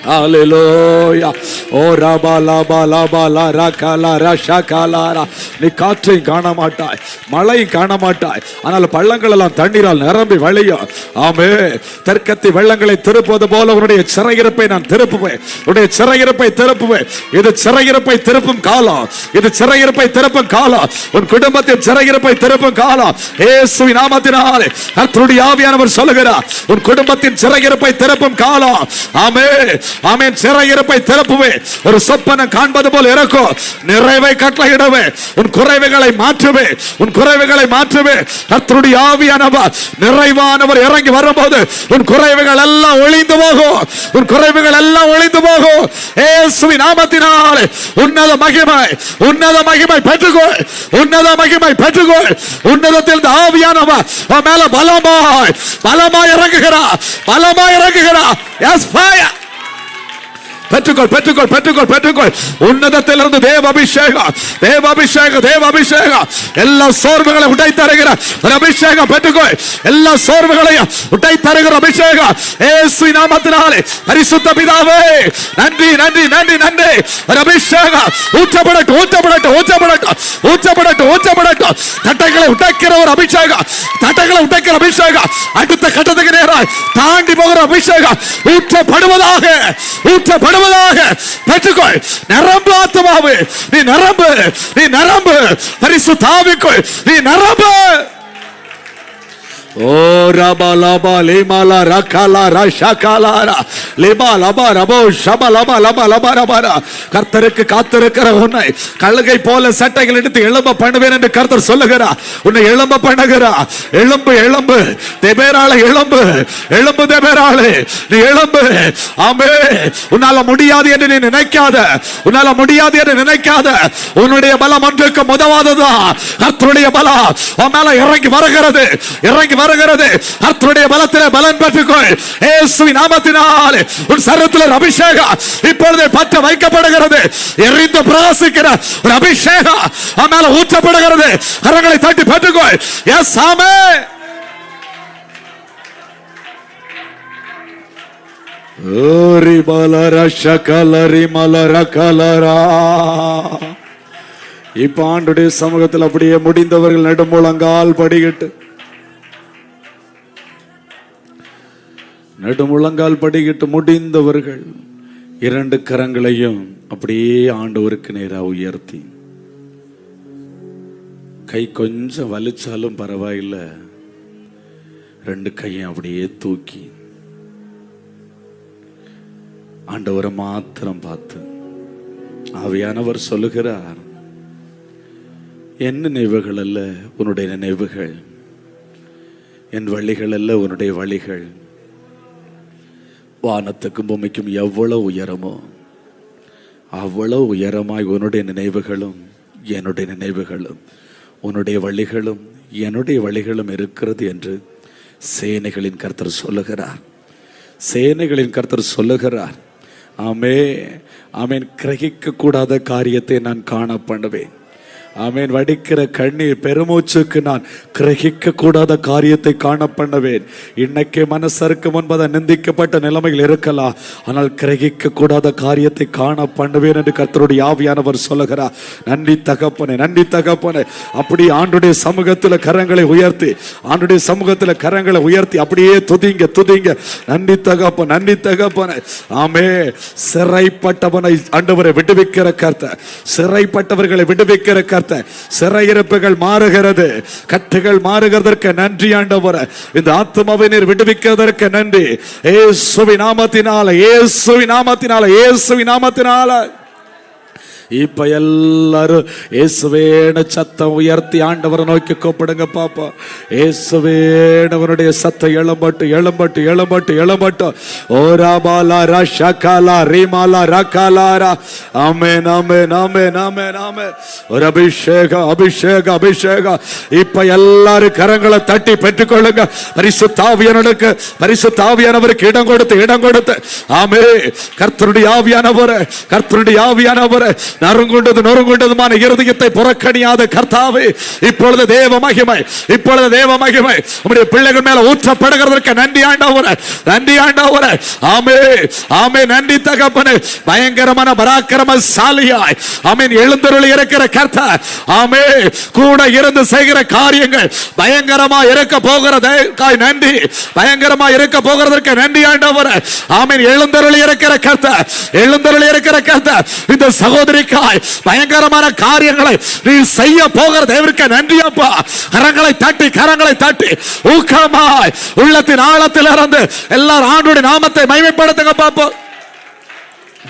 ஹalleluya. ஓ ரபா லபா லபா லா ரகலா ரஷகலாரா. நீ காற்றையும் காண மாட்டாய், மழையும் காண மாட்டாய், ஆனால் பள்ளங்கள் எல்லாம் தண்ணீரால் நிரம்பி வழியும். ஆமென். தெற்கத்தி வெள்ளங்களை திருப்புவது போல உன்னுடைய சிறையிருப்பை நான் திருப்புவேன். உன்னுடைய சிறையிருப்பை திருப்புவேன். இது சிறையிருப்பை திருப்பும் காலம். இது சிறையிருப்பை திருப்பும் காலம். உன் குடும்பத்தின் சிறையிருப்பை திருப்பும் காலம். இயேசுவின் நாமத்தினாலே கர்த்தருடைய ஆவியானவர் சொல்லுகிறார், உன் குடும்பத்தின் சிறையிருப்பை திருப்பும் காலம். ஆமென். ஆமென். சிறையிருப்பை திருப்புவேன். ஒரு சொப்பனம் காண்பது போல இருக்கும். நிறைவை கட்டளையிடுவேன். உன் குறைவுகளை மாற்றுவேன். உன் குறைவுகளை மாற்றுவேன். கர்த்தருடைய ஆவியானவர் நிறைவானவர் இறங்கி வரும்போது உன் குறைவுகள் எல்லாம் ஒளிந்து போகும். உன் குறைவுகள் எல்லாம் ஒளிந்து போகும். இயேசுவின் நாமத்தினாலே உன்னத மகிமை, உன்னத மகிமை பெற்றுக்கொள். உன்னத மகிமை பெற்றுக்கொள். உன்னதத்தில் ஆவியானவர் உன் மேல பலமாய் பலமாய் இறங்குகிறார். பலமாய் இறங்குகிறார். S fire. பெற்றுக்கொள், பெற்றுக்கொள், பெற்றுக்கொள், பெற்றுக்கொள். உன்னதத்திலிருந்து தேவ அபிஷேகம், தேவ அபிஷேகம், தேவ அபிஷேகம். எல்லா சோர்வுகளை உடை தருகிற ஒரு அபிஷேகம் பெற்றுக்கொள். எல்லா சோர்வுகளையும் உடை தருகிற அபிஷேகம் இயேசுவின் நாமத்தினாலே. பரிசுத்த பிதாவே நன்றி, நன்றி, நன்றி, நன்றி. ஒரு அபிஷேகம் ஊற்றப்படட்டும், ஊற்றப்படட்டும், ஊற்றப்படட்டும், ஊற்றப்படட்டும், ஊற்றப்படட்டும். தட்டைகளை உடைக்கிற ஒரு அபிஷேகம், தட்டைகளை உடைக்கிற அபிஷேகம். அடுத்த கட்டத்துக்கு நேராய் தாண்டி போகிற அபிஷேகம் ஊற்றப்படுவதாக, ஊற்றப்படுவதாக. பெற்றுக்கொள். நிரம்பு ஆத்துமாவே, நீ நிரம்பு, நீ நிரம்பு. பரிசுத்த ஆவிக்குள் நீ நிரம்பு. ஓ ரபா லபா லிமாலா ரகலா ரஷகலாரா லிமா லபா ரபோ ஷபா லபா லபா லபா ரபா. கர்த்தருக்கு காத்திருக்கிற உன்னை கழுகை போல சட்டைகள் எடுத்து எழும்ப பண்ணுவேன் என்று கர்த்தர் சொல்லுகிறார். உன்னை எழும்ப பண்ணுகிறார். எழும்பு, எழும்பு தெபேராளே, எழும்பு, எழும்பு தெபேராளே, நீ எழும்பு. ஆமென். உன்னால முடியாது என்று நீ நினைக்காத, உன்னால முடியாது என்று நினைக்காத. உன்னுடைய பலம் ஒன்றுக்கு உதவாததான். கர்த்தருடைய பலம் உன் மேல இறங்கி வருகிறது, இறங்கி வருகிறது. கர்த்தருடைய பலத்திலே பலன் பெற்றுக்கொள். இயேசுவின் நாமத்தினாலே உன் சரீரத்தில் அபிஷேகம் இப்பொழுது பற்ற வைக்கப்படுகிறது. எரிந்து பிரகாசிக்கிற ஒரு அபிஷேகம் மேல ஊற்றப்படுகிறது. கரங்களை தட்டி பெற்றுக்கொள். எஸ் ஆமென். ஓரி பலர ஷகலரி மலர கலரா. இப்ப ஆண்டுடைய சமூகத்தில் அப்படியே முடிந்தவர்கள் நெடுமுழங்கால் படிக்கிட்டு, நெடுமுழங்கால் படிக்கிட்டு முடிந்தவர்கள் இரண்டு கரங்களையும் அப்படியே ஆண்டவருக்கு நேராக உயர்த்தி, கை கொஞ்சம் வலிச்சாலும் பரவாயில்லை, ரெண்டு கையும் அப்படியே தூக்கி ஆண்டவரை மாத்திரம் பார்த்து ஆவியானவர் சொல்லுகிறார், என் நினைவுகள் அல்ல உன்னுடைய நினைவுகள், என் வழிகள் அல்ல உன்னுடைய வழிகள். வானத்துக்கும் பூமிக்கும் எவ்வளவு உயரமோ அவ்வளவு உயரமாய் உன்னுடைய நினைவுகளும் என்னுடைய நினைவுகளும், உன்னுடைய வழிகளும் என்னுடைய வழிகளும் இருக்கிறது என்று சேனைகளின் கர்த்தர் சொல்லுகிறார். சேனைகளின் கர்த்தர் சொல்லுகிறார். ஆமே ஆமேன். கிரகிக்க கூடாத காரியத்தை நான் காண பண்ணுவேன். ஆமேன். வடிக்கிற கண்ணீர் பெருமூச்சுக்கு நான் கிரகிக்க கூடாத காரியத்தை காண பண்ணுவேன். இன்னைக்கு மனசருக்கு முன்பதை நிந்திக்கப்பட்ட நிலைமையில் இருக்கலாம், ஆனால் கிரகிக்க கூடாத காரியத்தை காண பண்ணுவேன் என்று கர்த்தருடைய ஆவியானவர் சொல்லுகிறார். நன்றி தகப்பனே, நன்றி தகப்பனே. அப்படி ஆண்டுடைய சமூகத்தில் கரங்களை உயர்த்தி, ஆண்டுடைய சமூகத்தில் கரங்களை உயர்த்தி அப்படியே துதிங்க, துதிங்க. நன்றி தகப்பன், நன்றி தகப்பனே. ஆமே. சிறைப்பட்டவனை ஆண்டவரை விடுவிக்கிற கர்த்தர், சிறைப்பட்டவர்களை விடுவிக்கிற கர்த்தர். சிறையிருப்புகள் மாறுகிறது, கட்டுகள் மாறுகிறதற்கு நன்றி ஆண்டவரே. இந்த ஆத்துமாவை நீர் விடுவிக்கிறதற்கு நன்றி. இயேசுவின் நாமத்தினால, இயேசுவின் நாமத்தினால, இயேசுவின் நாமத்தினால. இப்ப எல்லாரும் இயேசுவேன சத்தம் உயர்த்தி ஆண்டவரை நோக்கி கூப்பிடுங்க பாப்பா. இயேசுவேனவருடைய சத்தம் எழும்பட்டு, எழும்பட்டு, எழும்பட்டு, எழும்பட்டு. ஓரா பாலா ரஷகலா ரீமாலா ரகலாரா. ஆமென், ஆமென், ஆமென், ஆமென், ஆமென். ஒரு அபிஷேகம், அபிஷேகம், அபிஷேகம். இப்ப எல்லாரும் கரங்களை தட்டி பெற்றுக்கொள்ளுங்க. பரிசுத்த ஆவியானவருக்கு, பரிசுத்த ஆவியானவருக்கு இடம் கொடுத்து, இடம் கொடுத்து. ஆமென். கர்த்தருடைய ஆவியானவரே, கர்த்தருடைய ஆவியானவரே, நொறுங்குண்டதுமான இருதயத்தை புறக்கணியாத கர்த்தாவே, இப்பொழுது தேவ மகிமை, இப்பொழுது தேவ மகிமை உம்முடைய பிள்ளைகள் மேல ஊற்றப்படுகிறதற்கு நன்றி ஆண்டவரே, நன்றி ஆண்டவரே. ஆமே ஆமே, நன்றி தகப்பனே. பயங்கரமான பராக்கிரமசாலியாய் ஆமென் எழுந்தருளி இருக்கிற கர்த்தர், ஆமே கூட இருந்து செய்கிற காரியங்கள் பயங்கரமா இருக்க போகிறதற்காய் நன்றி, பயங்கரமா இருக்க போகிறதற்கு நன்றி ஆண்டவரே. ஆமென் எழுந்தருளி இருக்கிற கர்த்தர், எழுந்தருளி இருக்கிற கர்த்தர் இந்த சகோதரிக்காய் பயங்கரமான காரியங்களை நீ செய்ய போகிற தேவனுக்கு நன்றி அப்பா. கரங்களை தட்டி, கரங்களை தட்டி ஊக்கமாய் உள்ளத்தின் ஆழத்தில் இருந்து எல்லாரும் ஆண்டவருடைய நாமத்தை மகிமைப்படுத்துங்க பாப்போம்.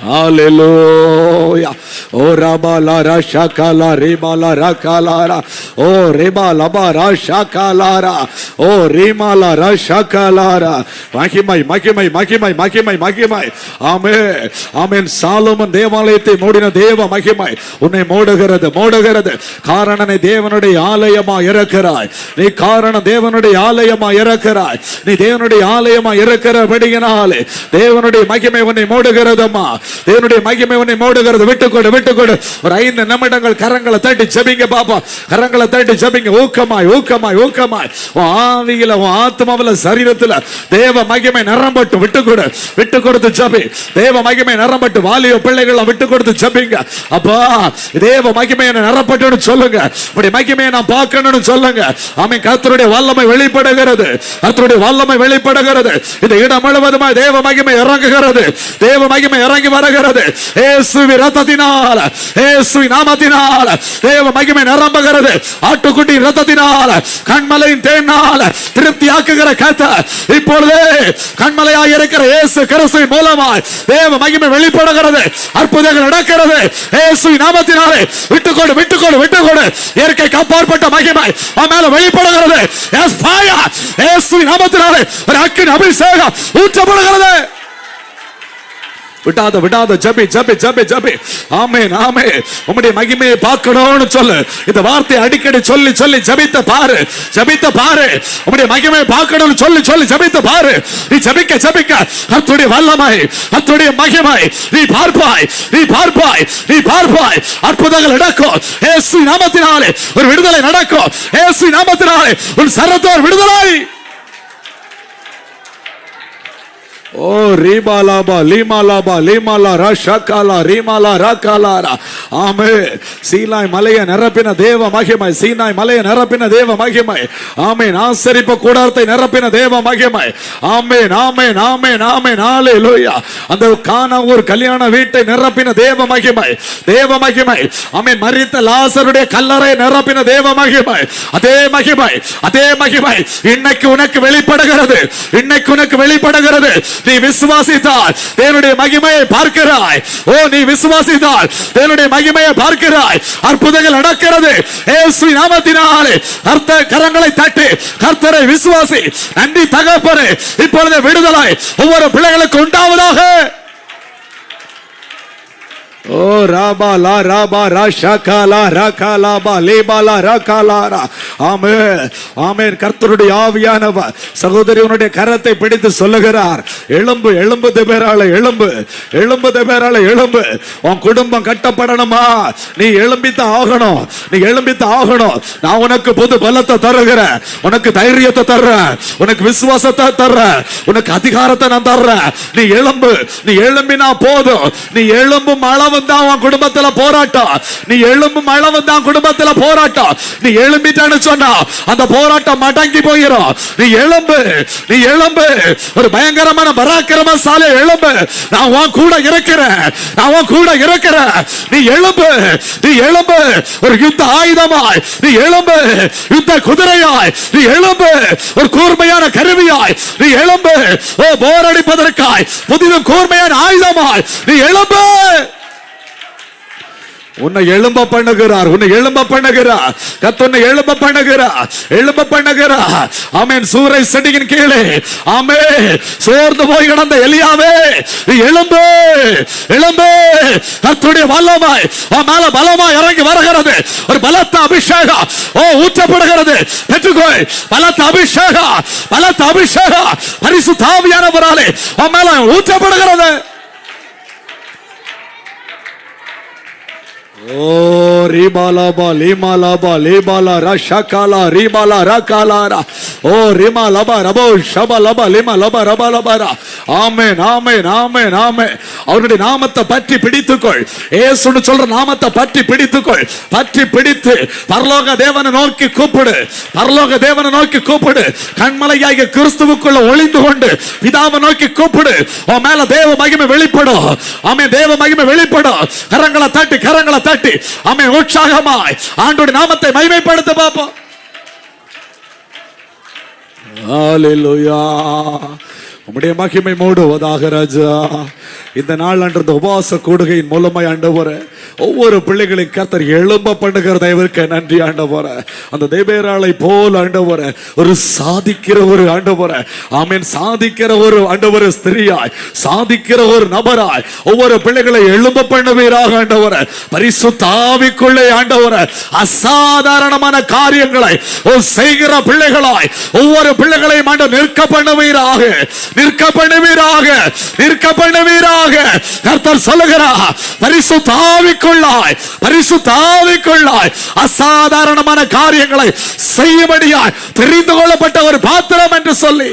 Hallelujah. Oh Rabala Rashakala Rimala Rakalara. Oh Rimala Rashakalara. Oh Rimala Rashakalara. Makimai Makimai Makimai Makimai Makimai. Amen. Amen. Solomon தேவாலயத்தை மூடின தேவ மகிமை உன்னை மூடுகிறது, மூடுகிறது. காரணனை தேவனுடைய ஆலயமா இருக்கிறாய் நீ, காரணம் தேவனுடைய ஆலயமா இருக்கிறாய் நீ, தேவனுடைய ஆலயமா இருக்கிறபடியினாலே தேவனுடைய மகிமை உன்னை மூடுகிறதம்மா, தேவனுடைய மகிமை உன்னை மூடுகிறது. விட்டுக்கொடு, விட்டுக்கொடு. ஒரு 5 நிமிடங்கள் கரங்களை தட்டி ஜெபிங்க பாப்பா, கரங்களை தட்டி ஜெபிங்க. ஊக்கமாய் ஊக்கமாய் ஊக்கமாய் உன் ஆவியில, உன் ஆத்மாவில, சரீரத்துல தேவ மகிமை நிரம்பட்டு விட்டுக்கொடு, விட்டு கொடுத்து ஜெபி. தேவ மகிமை நிரம்பட்டு வாலிய பிள்ளைகளை விட்டு கொடுத்து ஜெபிங்க. அப்பா தேவ மகிமையை நிரப்பட்டுன்னு சொல்லுங்க, இப்படி மகிமையை நான் பார்க்கணும்னு சொல்லுங்க. ஆமென். கர்த்தருடைய வல்லமை வெளிப்படுகிறது, கர்த்தருடைய வல்லமை வெளிப்படுகிறது. இந்த இடம் முழுவதுமாய் தேவ மகிமை இறங்குகிறது, தேவ மகிமை இறங்கி வருகிறது. இயேசுவின் இரத்தத்தினால், இயேசுவின் நாமத்தினால் தேவ மகிமை நிரம்புகிறது. ஆட்டுக்குட்டி இரத்தத்தினால், கண்மலையின் தேனால் திருப்தியாக்குகிற கர்த்தர் இப்பொழுதே கண்மலையாய் இருக்கிற இயேசு கிறிஸ்துவின் மூலமாய் தேவ மகிமை வெளிப்படுகிறது. அற்புதங்கள் நடக்கிறது இயேசுவின் நாமத்தினாலே. விட்டுக்கொடு, விட்டுக்கொடு, விட்டுக்கொடு. இயற்கைக்கு அப்பாற்பட்ட மகிமை மேல வெளிப்படுகிறது. இயேசுவின் நாமத்தினாலே ஒரு அக்கினி அபிஷேகம் ஊற்றப்படுகிறது. விடாத விடாத ஜபி ஜபி ஜபி ஜபி. ஆமென் ஆமென். உம்முடைய மகிமையை பார்க்கணும்னு சொல்லு. இந்த வார்த்தை அடிக்கடி சொல்லி சொல்லி ஜபித்த பாரு, ஜபித்த பாரு. உம்முடைய மகிமையை பார்க்கணும்னு சொல்லி சொல்லி ஜபித்த பாரு. நீ ஜபிக்க ஜபிக்க கர்த்தருடைய வல்லமை, கர்த்தருடைய மகிமை நீ பார்ப்பாய், நீ பார்ப்பாய், நீ பார்ப்பாய். அற்புதங்கள் நடக்கும் இயேசுவின் நாமத்தினாலே. ஒரு விடுதலை நடக்கும் இயேசுவின் நாமத்தினாலே. உன் சரீரத்தோர் விடுதலை. ஓ ரீபாலாபா லீமாலாபா லீமாலா ரஷகாலா ரீமாலா ரகாலாரா. ஆமென். சீனாய் மலையை நிரப்பின தேவ மகிமை, சீனாய் மலையை நிரப்பின தேவ மகிமை. ஆமென். ஆசரிப்பு கூடாரத்தை நிரப்பின தேவ மகிமை. ஆமென் ஆமென் ஆமென் ஆமென். ஹalleluya. அந்த கானாவூர் கல்யாண வீட்டை நிரப்பின தேவ மகிமை, தேவ மகிமை. ஆமென். மரித்த லாசருடைய கல்லறை நிரப்பின தேவ மகிமை, அதே மகிமை, அதே மகிமை இன்னைக்கு உனக்கு வெளிப்படுகிறது, இன்னைக்கு உனக்கு வெளிப்படுகிறது. நீ விசுவாசித்தால் தேவனுடைய மகிமையை பார்க்கிறாய். ஓ நீ விசுவாசித்தால் தேவனுடைய மகிமையை பார்க்கிறாய். அற்புதங்கள் நடக்கிறது இயேசுவின் நாமத்தினாலே. கரங்களை தட்டி கர்த்தரை விசுவாசி. நன்றி தகப்பனே. இப்பொழுது விடுதலை ஒவ்வொரு பிள்ளைகளுக்கு உண்டாவதாக. ஓ ராபாலா ராபா ராஷகாலா ரகாலாபா லேபாலா ரகாலாரா. ஆமென் ஆமென். கர்த்தருடைய ஆவியானவர் சகோதரியுடைய கரத்தை பிடித்து சொல்லுகிறார், எழும்பு எழும்பு தேவராளே, எழும்பு எழும்பு தேவராளே, எழும்பு. உன் குடும்பம் கட்டப்படணுமா? நீ எழும்பித்தான் ஆகணும், நீ எழும்பித்தான் ஆகணும். நான் உனக்கு புது பலத்தை தருகிறேன், உனக்கு தைரியத்தை தர்றேன், உனக்கு விசுவாசத்தை தர்றேன், உனக்கு அதிகாரத்தை நான் தர்றேன். நீ எழும்பு, நீ எழும்பினா போதும். நீ எழும்பும் அளவு தான் உன் குடும்பத்துல போராட்டம், நீ எழும்பும் அளவு தான் குடும்பத்துல போராட்டம். நீ எழும்பிட்டான்னு சொன்னா அந்த போராட்டம் மடங்கி போயிடும். நீ எழும்பு, நீ எழும்பு. ஒரு பயங்கரமான பராக்கிரமசாலி எழும்பு. நான் உன் கூட இருக்கிறேன், நான் உன் கூட இருக்கிறேன். நீ எழும்பு, நீ எழும்பு. ஒரு யுத்த ஆயுதமாய் நீ எழும்பு, யுத்த குதிரையாய் நீ எழும்பு, ஒரு கூர்மையான கருவியாய் நீ எழும்பு. ஓ போரடிப்பதற்காய் புதிதும் கூர்மையான ஆயுதமாய் நீ எழும்பு. உன்னை எழும்ப பண்ணுகிறார், உன்னை எழும்ப பண்ணுகிறார். கர்த்தர் உன்னை எழும்ப பண்ணுகிறார், எழும்ப பண்ணுகிறார். ஆமென். சூறை செடியின் கீழே ஆமென் சோர்ந்து போய் கிடந்த எலியாவே நீ எழும்பு, எழும்பு. கர்த்தருடைய வல்லமை உன் மேல பலமாய் இறங்கி வருகிறது. ஒரு பலத்த அபிஷேகம் ஓ ஊற்றப்படுகிறது. பெற்றுக்கோ பலத்த அபிஷேகம், பலத்த அபிஷேகம் பரிசுத்த ஆவியானவராலே உன் மேல ஊற்றப்படுகிறது. Oh, ribalaba, limalaba, libala, rashakala, ribala, rakalara. Oh, rimalaba, rabo, shabalaba, limalaba, rabalabara. Amen, amen, amen, amen. அவருடைய நாமத்தை பற்றி பிடித்துக்கொள். இயேசுன்னு சொல்ற நாமத்தை பற்றி பிடித்துக்கொள். பற்றி பிடித்து பரலோக தேவனை நோக்கி கூப்பிடு. பரலோக தேவனை நோக்கி கூப்பிடு. கண்மலையாகிய கிறிஸ்துவுக்குள்ள ஒளிந்து கொண்டு பிதாவை நோக்கி கூப்பிடு. உன் மேல தேவ மகிமை வெளிப்படும். ஆமென், தேவ மகிமை வெளிப்படும். கரங்களை தட்டி, கரங்களை தட்டி, ஆமென், உற்சாகமாய் ஆண்டவருடைய நாமத்தை மகிமைப்படுத்த பாப்போம். ஹalleluya. உம்முடைய மகிமை மூடுவதாக ராஜா. இந்த நாள் அன்று உபவாச கூடுகையின் மூலமாய் ஆண்டவரே ஒவ்வொரு பிள்ளைகளின் கர்த்தர் எழும்ப பண்ணுகிற தயவிற்கு நன்றி ஆண்டவரே. அந்த தேவேராளை போல் ஆண்டவரே ஒரு சாதிக்கிற ஒரு ஆண்டவரே, ஆமென், சாதிக்கிற ஒரு ஆண்டவரே ஸ்திரியாய், சாதிக்கிற ஒரு நபராய் ஒவ்வொரு பிள்ளைகளை எழும்ப பண்ணுவீராக ஆண்டவரே. பரிசுத்த ஆவிக்குள்ளே ஆண்டவரே அசாதாரணமான காரியங்களை செய்கிற பிள்ளைகளாய் ஒவ்வொரு பிள்ளைகளையும் ஆண்டவர் நிற்க பண்ணுவீராக, நிற்க பண்ணுவீராக, நிற்க பண்ணுவீராக. கர்த்தர் சொல்லுகிறார், பரிசுத்த ஆவிக்குள்ளாய், பரிசுத்த ஆவிக்குள்ளாய் அசாதாரணமான காரியங்களை செய்யும்படியாய் தெரிந்து கொள்ளப்பட்ட ஒரு பாத்திரம் என்று சொல்லி